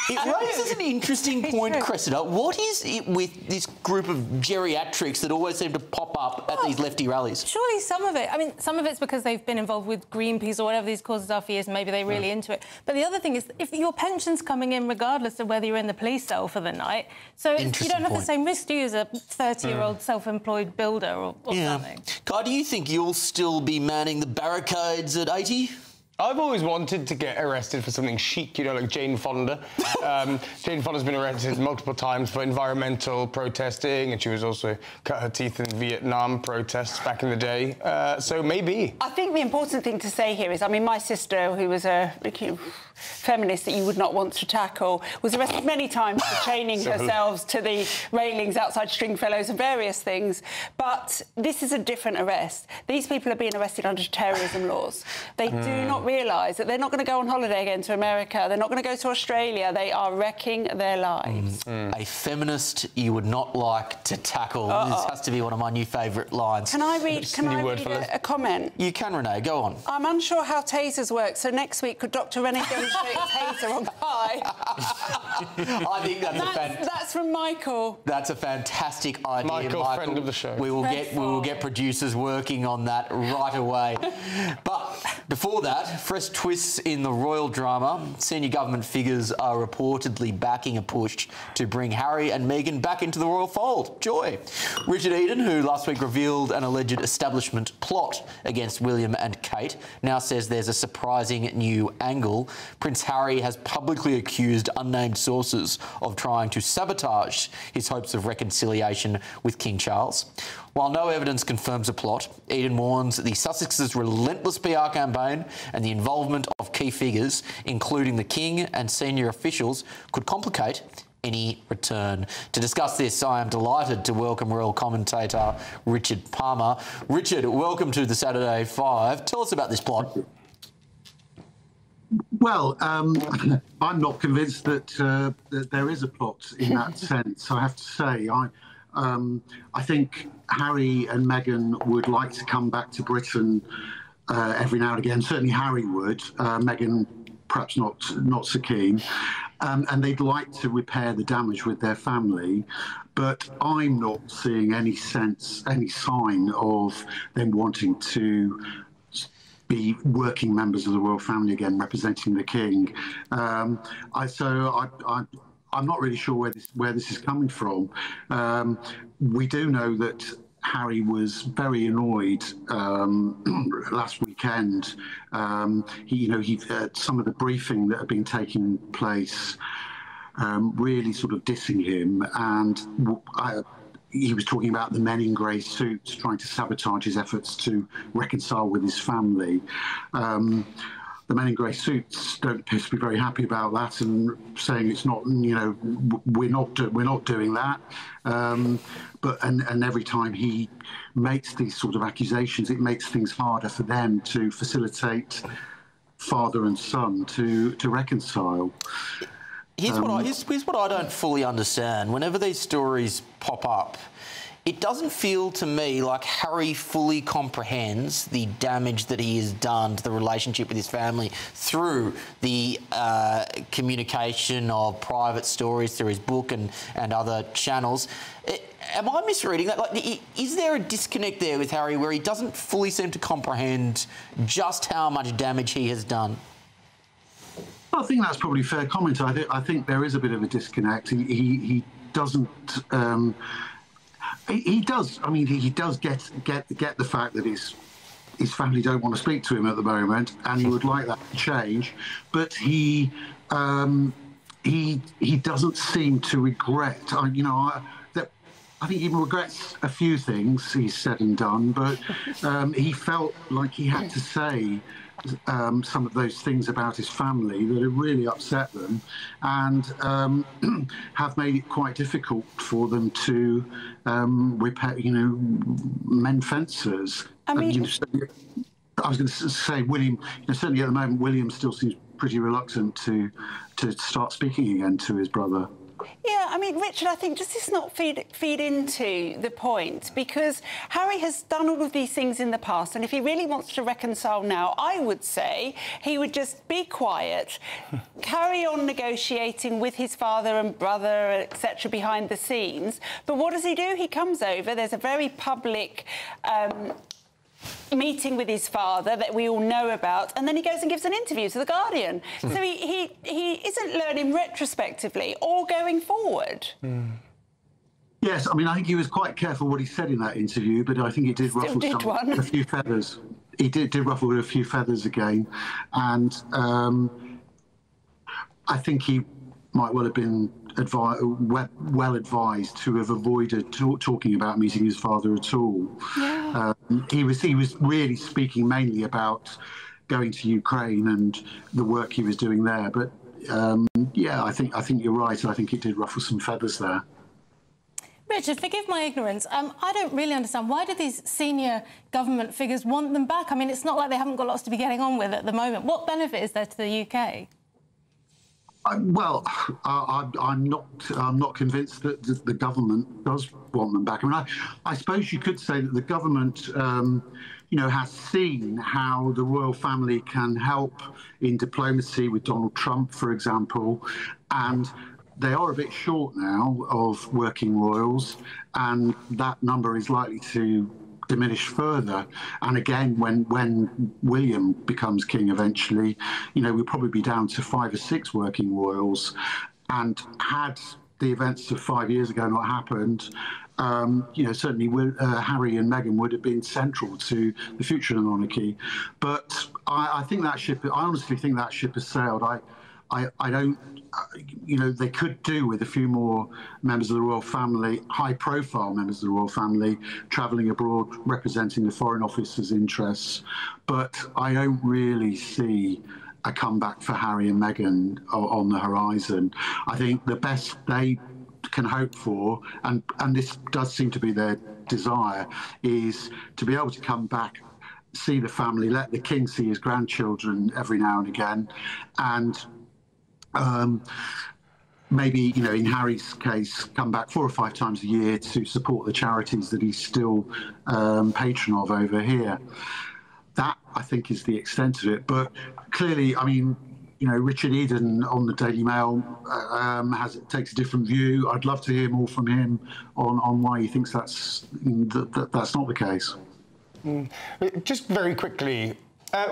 S29: It raises an interesting point, Cressida. What is it with this group of geriatrics that always seem to pop up at these lefty rallies?
S31: Surely some of it, I mean, some of it's because they've been involved with Greenpeace or whatever these causes are for years, and maybe they're really into it. But the other thing is, if your pension's coming in regardless of whether you're in the police cell for the night, so you don't have the same risk, do you, as a 30-year-old self-employed builder or something?
S29: Guy, do you think you'll still be manning the barricades at 80?
S33: I've always wanted to get arrested for something chic, you know, like Jane Fonda. Jane Fonda's been arrested multiple times for environmental protesting, and she was also cut her teeth in Vietnam protests back in the day. So maybe.
S30: I think the important thing to say here is, I mean, my sister, who was a feminist that you would not want to tackle, was arrested many times for chaining herself to the railings outside Stringfellows and various things. But this is a different arrest. These people are being arrested under terrorism laws. They do not realise that they're not going to go on holiday again to America. They're not going to go to Australia. They are wrecking their lives.
S29: A feminist you would not like to tackle. This has to be one of my new favourite lines.
S30: Can I read a comment?
S29: You can, Renee. Go on.
S30: I'm unsure how tasers work, so next week could Dr Rennie demonstrate a taser on Pi?
S29: I think
S30: that's from Michael.
S29: That's a fantastic idea,
S33: Michael, friend of the show.
S29: We will get producers working on that right away. But Before that, fresh twists in the royal drama. Senior government figures are reportedly backing a push to bring Harry and Meghan back into the royal fold. Joy. Richard Eden, who last week revealed an alleged establishment plot against William and Kate, now says there's a surprising new angle. Prince Harry has publicly accused unnamed sources of trying to sabotage his hopes of reconciliation with King Charles. While no evidence confirms a plot, Eden warns that the Sussexes' relentless PR campaign and the involvement of key figures, including the King and senior officials, could complicate any return. To discuss this, I am delighted to welcome royal commentator Richard Palmer. Richard, welcome to the Saturday 5. Tell us about this plot.
S1: Well, I'm not convinced that there is a plot in that sense. I have to say, I think Harry and Meghan would like to come back to Britain every now and again. Certainly Harry would. Meghan perhaps not so keen. And they'd like to repair the damage with their family. But I'm not seeing any sign of them wanting to be working members of the royal family again, representing the king. I'm not really sure where this is coming from. We do know that Harry was very annoyed last weekend. Some of the briefing that had been taking place really sort of dissing him, and he was talking about the men in grey suits trying to sabotage his efforts to reconcile with his family. The men in grey suits don't appear to be very happy about that, and saying it's not, we're not doing that. But every time he makes these sort of accusations, it makes things harder for them to facilitate father and son to reconcile.
S29: Here's what I don't fully understand. Whenever these stories pop up, it doesn't feel to me like Harry fully comprehends the damage that he has done to the relationship with his family through the communication of private stories through his book and other channels. Am I misreading that? Is there a disconnect there with Harry where he doesn't fully seem to comprehend just how much damage he has done?
S1: I think that's probably a fair comment. I think there is a bit of a disconnect. He doesn't. He does. I mean, he does get the fact that his family don't want to speak to him at the moment, and he would like that to change. But he doesn't seem to regret. I think he regrets a few things he's said and done, but he felt like he had to say some of those things about his family that have really upset them, and have made it quite difficult for them to repair, mend fences. I mean, I was going to say, William. Certainly at the moment, William still seems pretty reluctant to start speaking again to his brother.
S30: Yeah, I mean, Richard, I think does this not feed into the point? Because Harry has done all of these things in the past, and if he really wants to reconcile now, I would say he would just be quiet, carry on negotiating with his father and brother, etc., behind the scenes. But what does he do? He comes over. There's a very public meeting with his father that we all know about, and then he goes and gives an interview to The Guardian. So he isn't learning retrospectively or going forward.
S1: Yes, I mean, I think he was quite careful what he said in that interview, but I think it did ruffle a few feathers. He did ruffle a few feathers again, and I think he might well have been well advised to have avoided talking about meeting his father at all. Yeah. He was really speaking mainly about going to Ukraine and the work he was doing there. But yeah, I think you're right. I think it did ruffle some feathers there.
S31: Richard, forgive my ignorance. I don't really understand. Why do these senior government figures want them back? I mean, it's not like they haven't got lots to be getting on with at the moment. What benefit is there to the UK?
S1: Well, I'm not convinced that the government does want them back. I mean, I suppose you could say that the government, has seen how the royal family can help in diplomacy with Donald Trump, for example, and they are a bit short now of working royals, and that number is likely to diminish further. And again, when William becomes king eventually, we'll probably be down to 5 or 6 working royals. And had the events of 5 years ago not happened, certainly Harry and Meghan would have been central to the future of the monarchy. But I honestly think that ship has sailed. I don't, they could do with a few more members of the royal family, high-profile members of the royal family, travelling abroad, representing the Foreign Office's interests. But I don't really see a comeback for Harry and Meghan on the horizon. I think the best they can hope for, and this does seem to be their desire, is to be able to come back, see the family, let the king see his grandchildren every now and again, and maybe, in Harry's case, come back 4 or 5 times a year to support the charities that he's still patron of over here. That, I think, is the extent of it. But clearly, Richard Eden on the Daily Mail takes a different view. I'd love to hear more from him on why he thinks that's not the case.
S33: Just very quickly,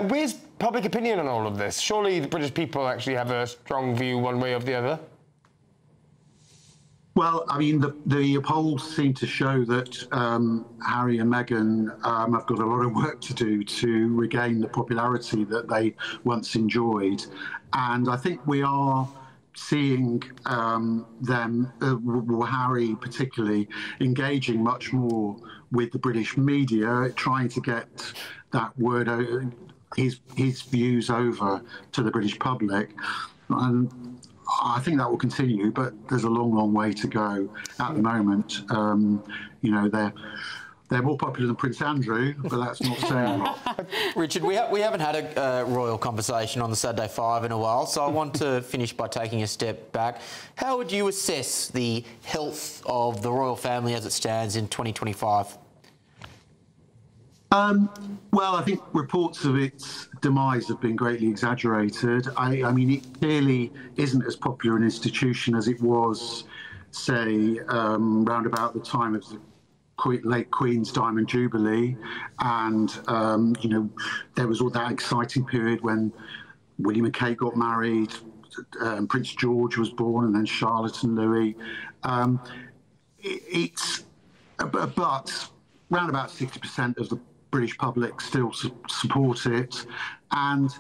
S33: where's public opinion on all of this? Surely the British people actually have a strong view one way or the other?
S1: Well, the polls seem to show that Harry and Meghan have got a lot of work to do to regain the popularity that they once enjoyed. And I think we are seeing them, Harry particularly, engaging much more with the British media, trying to get that word, his views over to the British public. And I think that will continue, but there's a long, long way to go at the moment. They're more popular than Prince Andrew, but that's not saying a lot.
S29: Richard, we haven't had a royal conversation on the Saturday 5 in a while, so I want to finish by taking a step back. How would you assess the health of the royal family as it stands in 2025?
S1: Well, I think reports of its demise have been greatly exaggerated. It clearly isn't as popular an institution as it was, say, round about the time of the late Queen's Diamond Jubilee. And, there was all that exciting period when William and Kate got married, Prince George was born, and then Charlotte and Louis. But round about 60% of the British public still support it, and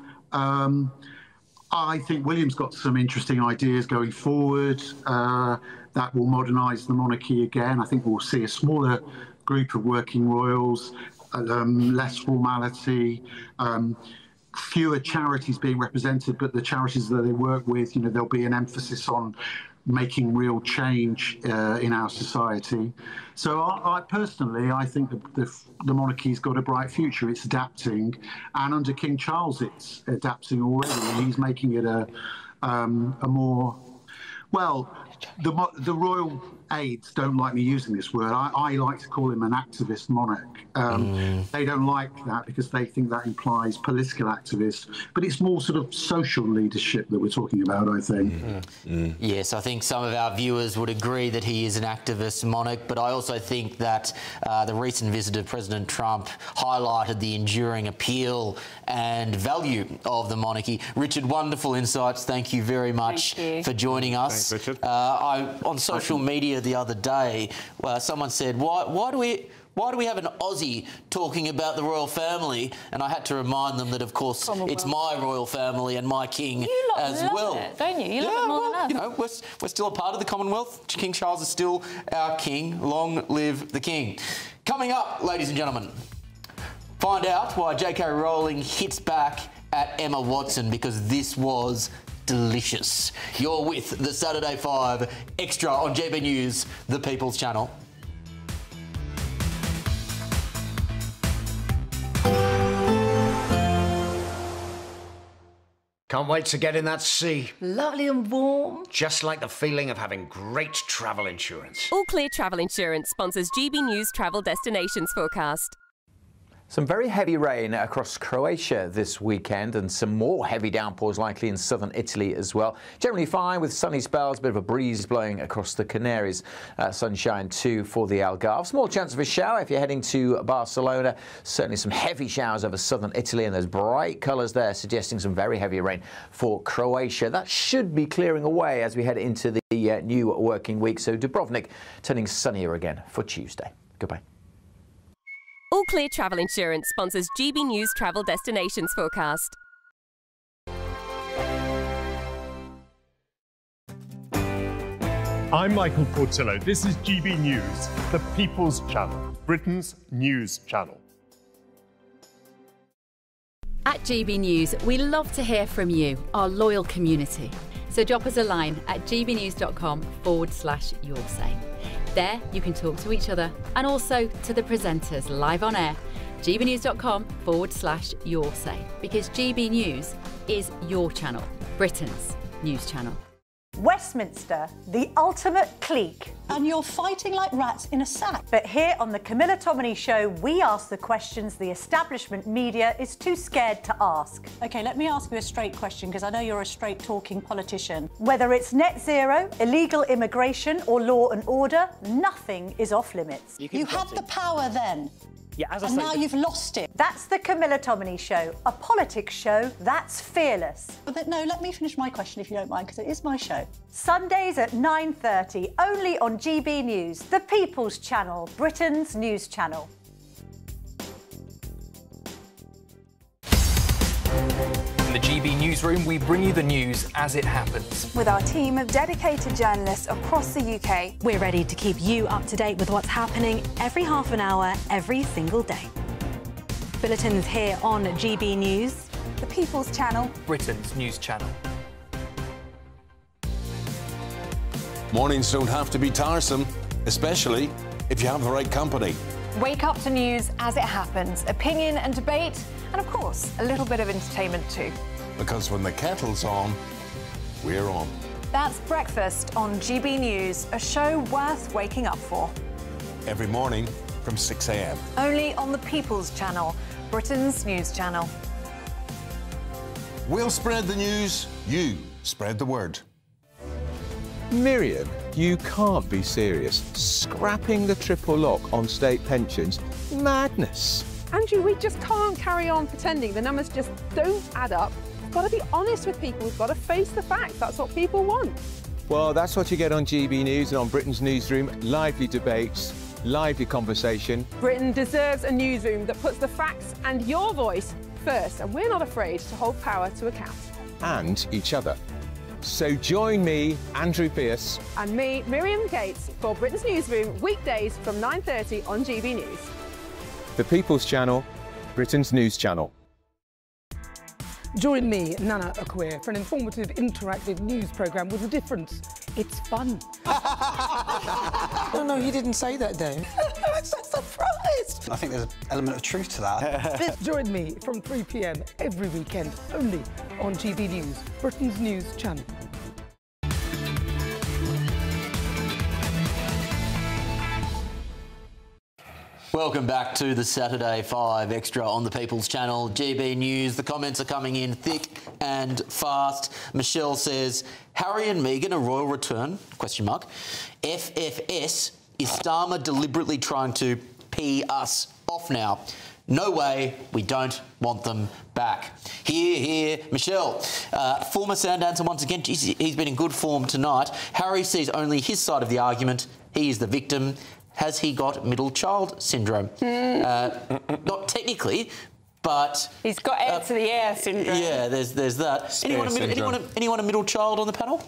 S1: I think William's got some interesting ideas going forward that will modernise the monarchy again. I think we'll see a smaller group of working royals, less formality, fewer charities being represented, but the charities that they work with, there'll be an emphasis on making real change in our society. So I personally think the monarchy's got a bright future. It's adapting, and under King Charles it's adapting already. He's making it a more, well, the royal aides don't like me using this word. I like to call him an activist monarch. They don't like that because they think that implies political activist, but it's more sort of social leadership that we're talking about, I think.
S29: Yes, I think some of our viewers would agree that he is an activist monarch, but I also think that the recent visit of President Trump highlighted the enduring appeal and value of the monarchy. Richard, wonderful insights. Thank you very much for joining us.
S13: Thanks, Richard.
S29: On social media the other day, someone said, why do we have an Aussie talking about the royal family? And I had to remind them that, of course, it's my royal family and my king as well.
S31: It, don't you? You love it more than us.
S29: We're still a part of the Commonwealth. King Charles is still our king. Long live the king. Coming up, ladies and gentlemen, find out why J.K. Rowling hits back at Emma Watson, because this was delicious. You're with the Saturday 5 Extra on GB News, the People's Channel.
S2: Can't wait to get in that sea.
S16: Lovely and warm.
S2: Just like the feeling of having great travel insurance.
S17: All Clear Travel Insurance sponsors GB News Travel Destinations Forecast.
S4: Some very heavy rain across Croatia this weekend and some more heavy downpours likely in southern Italy as well. Generally fine with sunny spells, a bit of a breeze blowing across the Canaries. Sunshine too for the Algarve. Small chance of a shower if you're heading to Barcelona. Certainly some heavy showers over southern Italy, and there's bright colours there suggesting some very heavy rain for Croatia. That should be clearing away as we head into the new working week. So Dubrovnik turning sunnier again for Tuesday. Goodbye.
S16: All Clear Travel Insurance sponsors GB News Travel Destinations Forecast.
S17: I'm Michael Portillo. This is GB News, the People's Channel, Britain's news channel.
S3: At GB News, we love to hear from you, our loyal community. So drop us a line at gbnews.com/yoursay. There you can talk to each other and also to the presenters live on air. gbnews.com/yoursay, because GB News is your channel, Britain's news channel.
S8: Westminster, the ultimate clique.
S10: And you're fighting like rats in a sack.
S8: But here on the Camilla Tominey Show, we ask the questions the establishment media is too scared to ask.
S10: OK, let me ask you a straight question, because I know you're a straight-talking politician.
S8: Whether it's net zero, illegal immigration or law and order, nothing is off limits.
S10: You had the power then.
S19: Yeah, as I
S10: and
S19: say,
S10: now you've lost it.
S8: That's the Camilla Tominey Show, a politics show that's fearless.
S10: But no, let me finish my question if you don't mind, because it is my show.
S8: Sundays at 9:30, only on GB News, the People's Channel, Britain's news channel.
S20: In the GB Newsroom, we bring you the news as it happens.
S21: With our team of dedicated journalists across the UK,
S22: we're ready to keep you up to date with what's happening every half an hour, every single day. Bulletins here on GB News,
S21: the People's Channel,
S20: Britain's news channel.
S6: Mornings don't have to be tiresome, especially if you have the right company.
S7: Wake up to news as it happens, opinion and debate, and of course, a little bit of entertainment too.
S6: Because when the kettle's on, we're on.
S7: That's Breakfast on GB News, a show worth waking up for.
S6: Every morning from 6 a.m.
S7: Only on the People's Channel, Britain's news channel.
S6: We'll spread the news, you spread the word.
S23: Miriam, you can't be serious. Scrapping the triple lock on state pensions? Madness.
S25: Andrew, we just can't carry on pretending. The numbers just don't add up. We've got to be honest with people. We've got to face the facts. That's what people want.
S23: Well, that's what you get on GB News and on Britain's Newsroom. Lively debates, lively conversation.
S25: Britain deserves a newsroom that puts the facts and your voice first, and we're not afraid to hold power to account.
S23: And each other. So join me, Andrew Pierce.
S25: And me, Miriam Gates, for Britain's Newsroom, weekdays from 9:30 on GB News.
S23: The People's Channel, Britain's news channel.
S26: Join me, Nana Akwe, for an informative, interactive news programme with a difference. It's fun.
S27: No, he didn't say that, Dave.
S26: I'm so surprised.
S27: I think there's an element of truth to that.
S26: Join me from 3 p.m. every weekend, only on GB News, Britain's news channel.
S29: Welcome back to the Saturday 5 Extra on the People's Channel, GB News. The comments are coming in thick and fast. Michelle says, Harry and Meghan a royal return? ? FFS, is Starmer deliberately trying to pee us off now? No way, we don't want them back. Here, Michelle. Former Sandancer once again, he's been in good form tonight. Harry sees only his side of the argument. He is the victim. Has he got middle child syndrome? Not technically, but...
S30: He's got heir to the heir syndrome.
S29: Yeah, there's that. Anyone a middle child on the panel?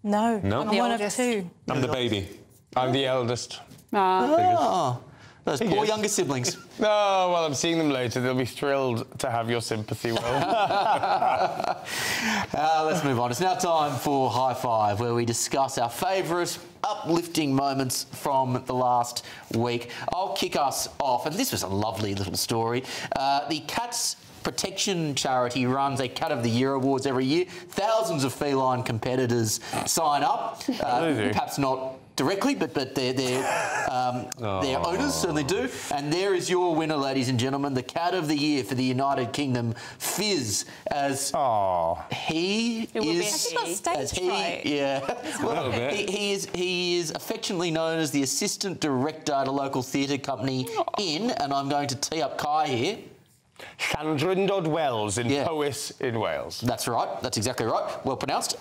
S31: No.
S33: No.
S31: I'm one of two.
S33: I'm the baby. I'm the eldest.
S29: Those poor younger siblings.
S33: Oh, well, I'm seeing them later. They'll be thrilled to have your sympathy, Will.
S29: Let's move on. It's now time for High Five, where we discuss our favourite uplifting moments from the last week. I'll kick us off, and this was a lovely little story. The Cats Protection charity runs a Cat of the Year awards every year. Thousands of feline competitors sign up, perhaps not directly, but their owners certainly do. And there is your winner, ladies and gentlemen, the cat of the year for the United Kingdom, Fizz, as he is affectionately known as the assistant director at a local theatre company and I'm going to tee up Kai here.
S33: Llandrindod Wells in Powys in Wales.
S29: That's right. That's exactly right. Well pronounced.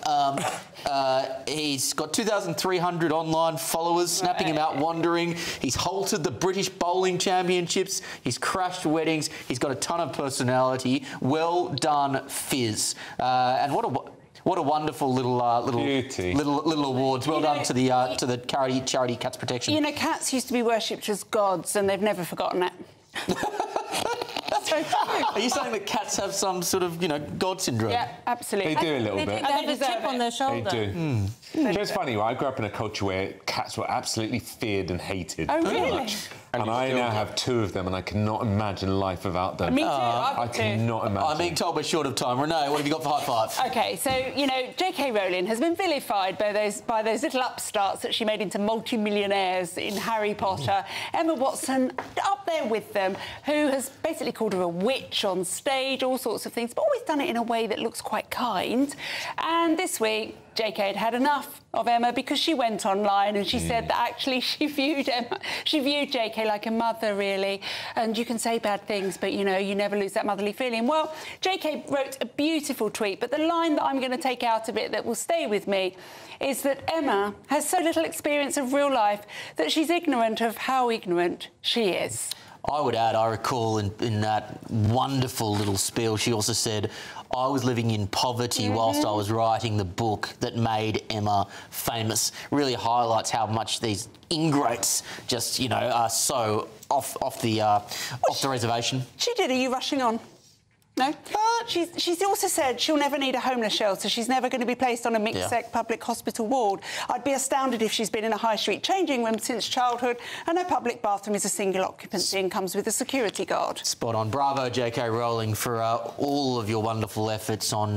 S29: He's got 2,300 online followers, snapping him out wandering. He's halted the British Bowling Championships. He's crashed weddings. He's got a ton of personality. Well done, Fizz. And what a wonderful little awards. Well done to the charity Cats Protection.
S30: You know, cats used to be worshipped as gods, and they've never forgotten it. So true.
S29: Are you saying that cats have some sort of, God syndrome?
S30: Yeah, absolutely.
S1: They do a little bit.
S31: They have a chip on their shoulder.
S1: They do. It's funny, I grew up in a culture where cats were absolutely feared and hated.
S30: Oh, really?
S1: And I now have 2 of them, and I cannot imagine life without them.
S30: Me too.
S1: I cannot imagine.
S29: I'm being told we're short of time. Renee, what have you got for high five?
S30: OK, so, J.K. Rowling has been vilified by those little upstarts that she made into multi-millionaires in Harry Potter. Emma Watson, up there with them, who has basically called her a witch on stage, all sorts of things, but always done it in a way that looks quite kind. And this week, JK had had enough of Emma because she went online and she said that actually she viewed JK like a mother, really. And you can say bad things, but, you never lose that motherly feeling. Well, JK wrote a beautiful tweet, but the line that I'm going to take out of it that will stay with me is that Emma has so little experience of real life that she's ignorant of how ignorant she is.
S29: I would add, I recall in that wonderful little spiel, she also said, I was living in poverty whilst I was writing the book that made Emma famous. Really highlights how much these ingrates just, are so off the reservation.
S30: She did. Are you rushing on? No? She's also said she'll never need a homeless shelter. She's never going to be placed on a mixed-sex public hospital ward. I'd be astounded if she's been in a high-street changing room since childhood, and her public bathroom is a single occupancy and comes with a security guard. Spot
S29: on. Bravo, J.K. Rowling, for all of your wonderful efforts on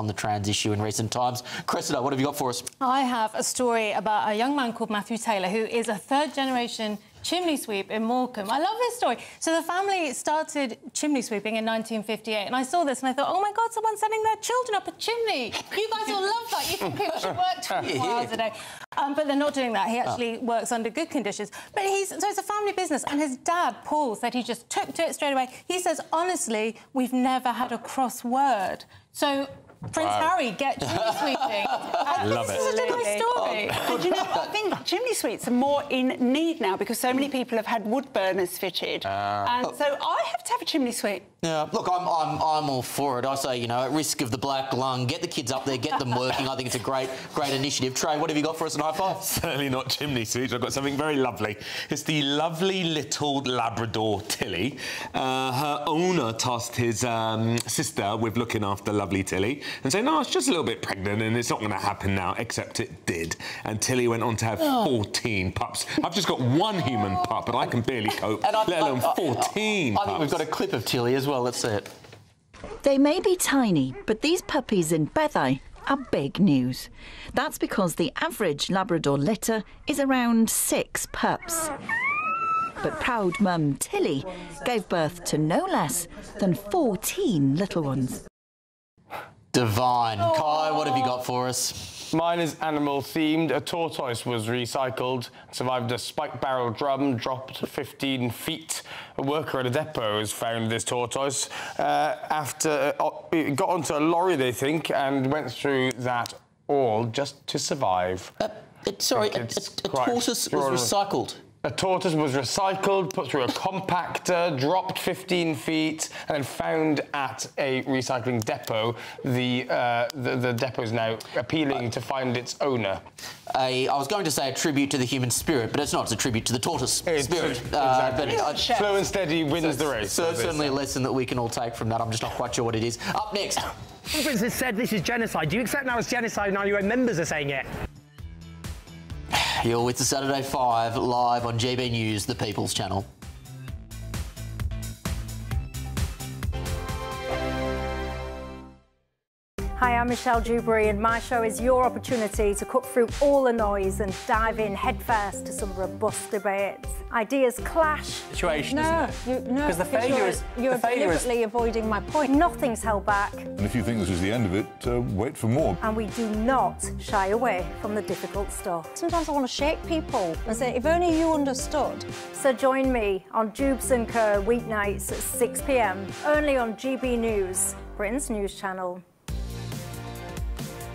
S29: the trans issue in recent times. Cressida, what have you got for us?
S31: I have a story about a young man called Matthew Taylor, who is a third-generation chimney sweep in Morecambe. I love this story. So the family started chimney sweeping in 1958, and I saw this and I thought, oh my God, someone's sending their children up a chimney. You guys will love that. You think people should work 24 hours a day. But they're not doing that. He actually works under good conditions. But so it's a family business, and his dad, Paul, said he just took to it straight away. He says, honestly, we've never had a cross word. So Prince Harry, get chimney sweeping.
S30: Love it. This is such a nice story. And you know what? I think chimney sweeps are more in need now because so many people have had wood burners fitted. And so I have to have a chimney sweep.
S29: Yeah, look, I'm all for it. I say, at risk of the black lung, get the kids up there, get them working. I think it's a great initiative. Trey, what have you got for us in high five?
S1: Certainly not chimney sweeps. I've got something very lovely. It's the lovely little Labrador Tilly. Her owner tasked his sister with looking after lovely Tilly and saying, no, it's just a little bit pregnant and it's not going to happen now, except it did. And Tilly went on to have 14 pups. I've just got one human pup, but I can barely cope, let alone 14 pups.
S29: I think we've got a clip of Tilly as well. Let's see it.
S5: They may be tiny, but these puppies in Beddau are big news. That's because the average Labrador litter is around 6 pups. But proud mum Tilly gave birth to no less than 14 little ones.
S29: Divine. Kai, what have you got for us?
S33: Mine is animal-themed. A tortoise was recycled, survived a spike barrel drum, dropped 15 feet. A worker at a depot has found this tortoise after it got onto a lorry, they think, and went through that all just to survive.
S29: A tortoise was recycled?
S33: A tortoise was recycled, put through a compactor, dropped 15 feet, and then found at a recycling depot. The depot is now appealing to find its owner.
S29: I was going to say a tribute to the human spirit, but it's not. It's a tribute to the tortoise spirit.
S33: Exactly. Slow and steady wins the race.
S29: So certainly a lesson that we can all take from that. I'm just not quite sure what it is. Up next.
S9: Conference has said this is genocide. Do you accept now it's genocide now your own members are saying it?
S29: You're with the Saturday 5 live on GB News, the People's Channel.
S8: Hi, I'm Michelle Dewberry, and my show is your opportunity to cut through all the noise and dive in headfirst to some robust debates. Ideas clash.
S20: Situation, isn't it?
S8: No,
S20: because the failure is
S8: you're deliberately avoiding my point. Nothing's held back.
S2: And if you think this is the end of it, wait for more.
S8: And we do not shy away from the difficult stuff.
S10: Sometimes I want to shake people and say, if only you understood.
S8: So join me on Jubes and Kerr weeknights at 6 p.m, only on GB News, Britain's news channel.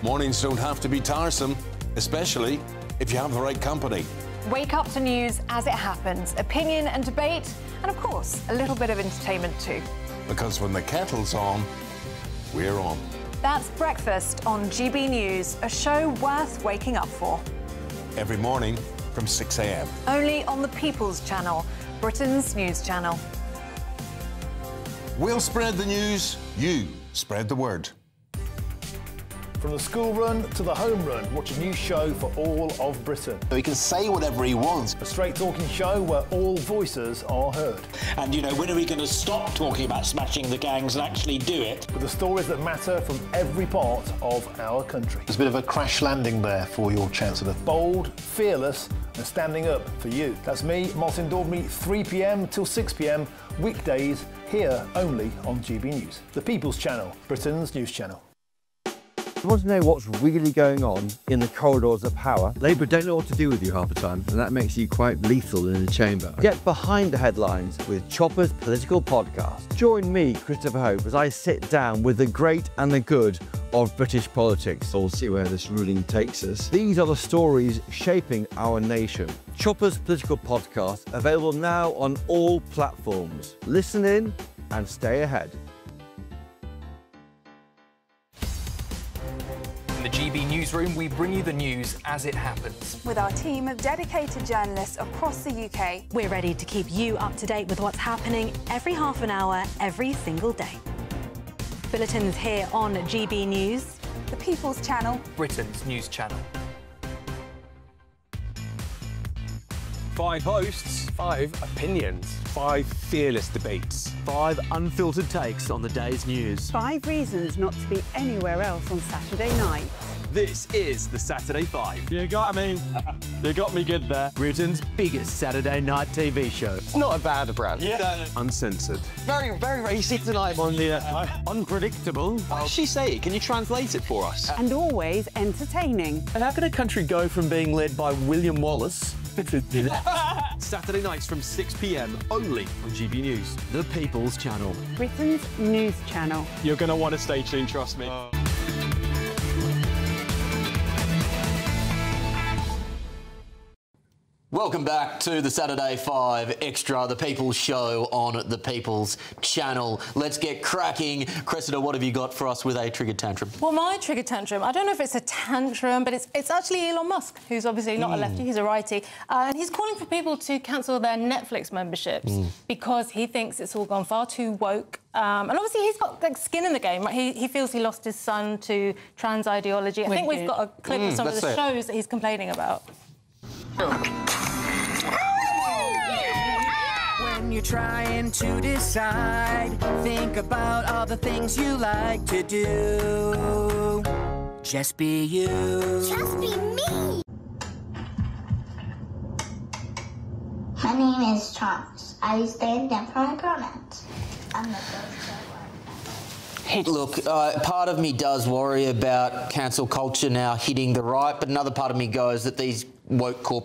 S6: Mornings don't have to be tiresome, especially if you have the right company.
S7: Wake up to news as it happens, opinion and debate, and of course, a little bit of entertainment too.
S6: Because when the kettle's on, we're on.
S7: That's Breakfast on GB News, a show worth waking up for.
S6: Every morning from 6 a.m.
S7: Only on the People's Channel, Britain's news channel.
S6: We'll spread the news, you spread the word.
S4: From the school run to the home run, watch a new show for all of Britain.
S11: He can say whatever he wants.
S4: A straight talking show where all voices are heard.
S12: And, you know, when are we going to stop talking about smashing the gangs and actually do it?
S4: With the stories that matter from every part of our country.
S11: There's a bit of a crash landing there for your Chancellor.
S4: Bold, fearless and standing up for you. That's me, Martin Daubney, 3 p.m. till 6 p.m, weekdays, here only on GB News. The People's Channel, Britain's news channel.
S13: You want to know what's really going on in the corridors of power? Labour don't know what to do with you half the time, and that makes you quite lethal in the chamber. Get behind the headlines with Chopper's Political Podcast. Join me, Christopher Hope, as I sit down with the great and the good of British politics. We'll see where this ruling takes us. These are the stories shaping our nation. Chopper's Political Podcast, available now on all platforms. Listen in and stay ahead.
S20: In the GB Newsroom, we bring you the news as it happens.
S21: With our team of dedicated journalists across the UK,
S22: we're ready to keep you up to date with what's happening every half an hour, every single day. Bulletins here on GB News,
S21: the People's Channel,
S20: Britain's news channel.
S14: 5 hosts, 5 opinions, 5 fearless debates, 5 unfiltered takes on the day's news.
S15: 5 reasons not to be anywhere else on Saturday night.
S14: This is the Saturday 5. You got me. You got me good there. Britain's biggest Saturday night TV show.
S33: It's not a bad brand.
S14: Yeah. Uncensored.
S33: Very, very racy tonight.
S14: On the unpredictable.
S33: What does she say? Can you translate it for us?
S15: And always entertaining.
S14: And how can a country go from being led by William Wallace Saturday nights from 6 p.m. only on GB News, the People's Channel.
S15: Britain's news channel.
S14: You're going to want to stay tuned, trust me.
S29: Welcome back to the Saturday 5 Extra, the People's Show on the People's Channel. Let's get cracking. Cressida, what have you got for us with a trigger tantrum?
S31: Well, my trigger tantrum, I don't know if it's a tantrum, but it's actually Elon Musk, who's obviously not a lefty, he's a righty. And he's calling for people to cancel their Netflix memberships because he thinks it's all gone far too woke. And obviously he's got like, skin in the game, right? He feels he lost his son to trans ideology. I think we've got a clip of some of the shows that he's complaining about.
S16: When you're trying to decide, think about all the things you like to do. Just be you.
S18: Just be me. My name is Thomas. I stand up for my pronouns. I'm the first.
S29: Look, part of me does worry about cancel culture now hitting the right, but another part of me goes that these woke corporations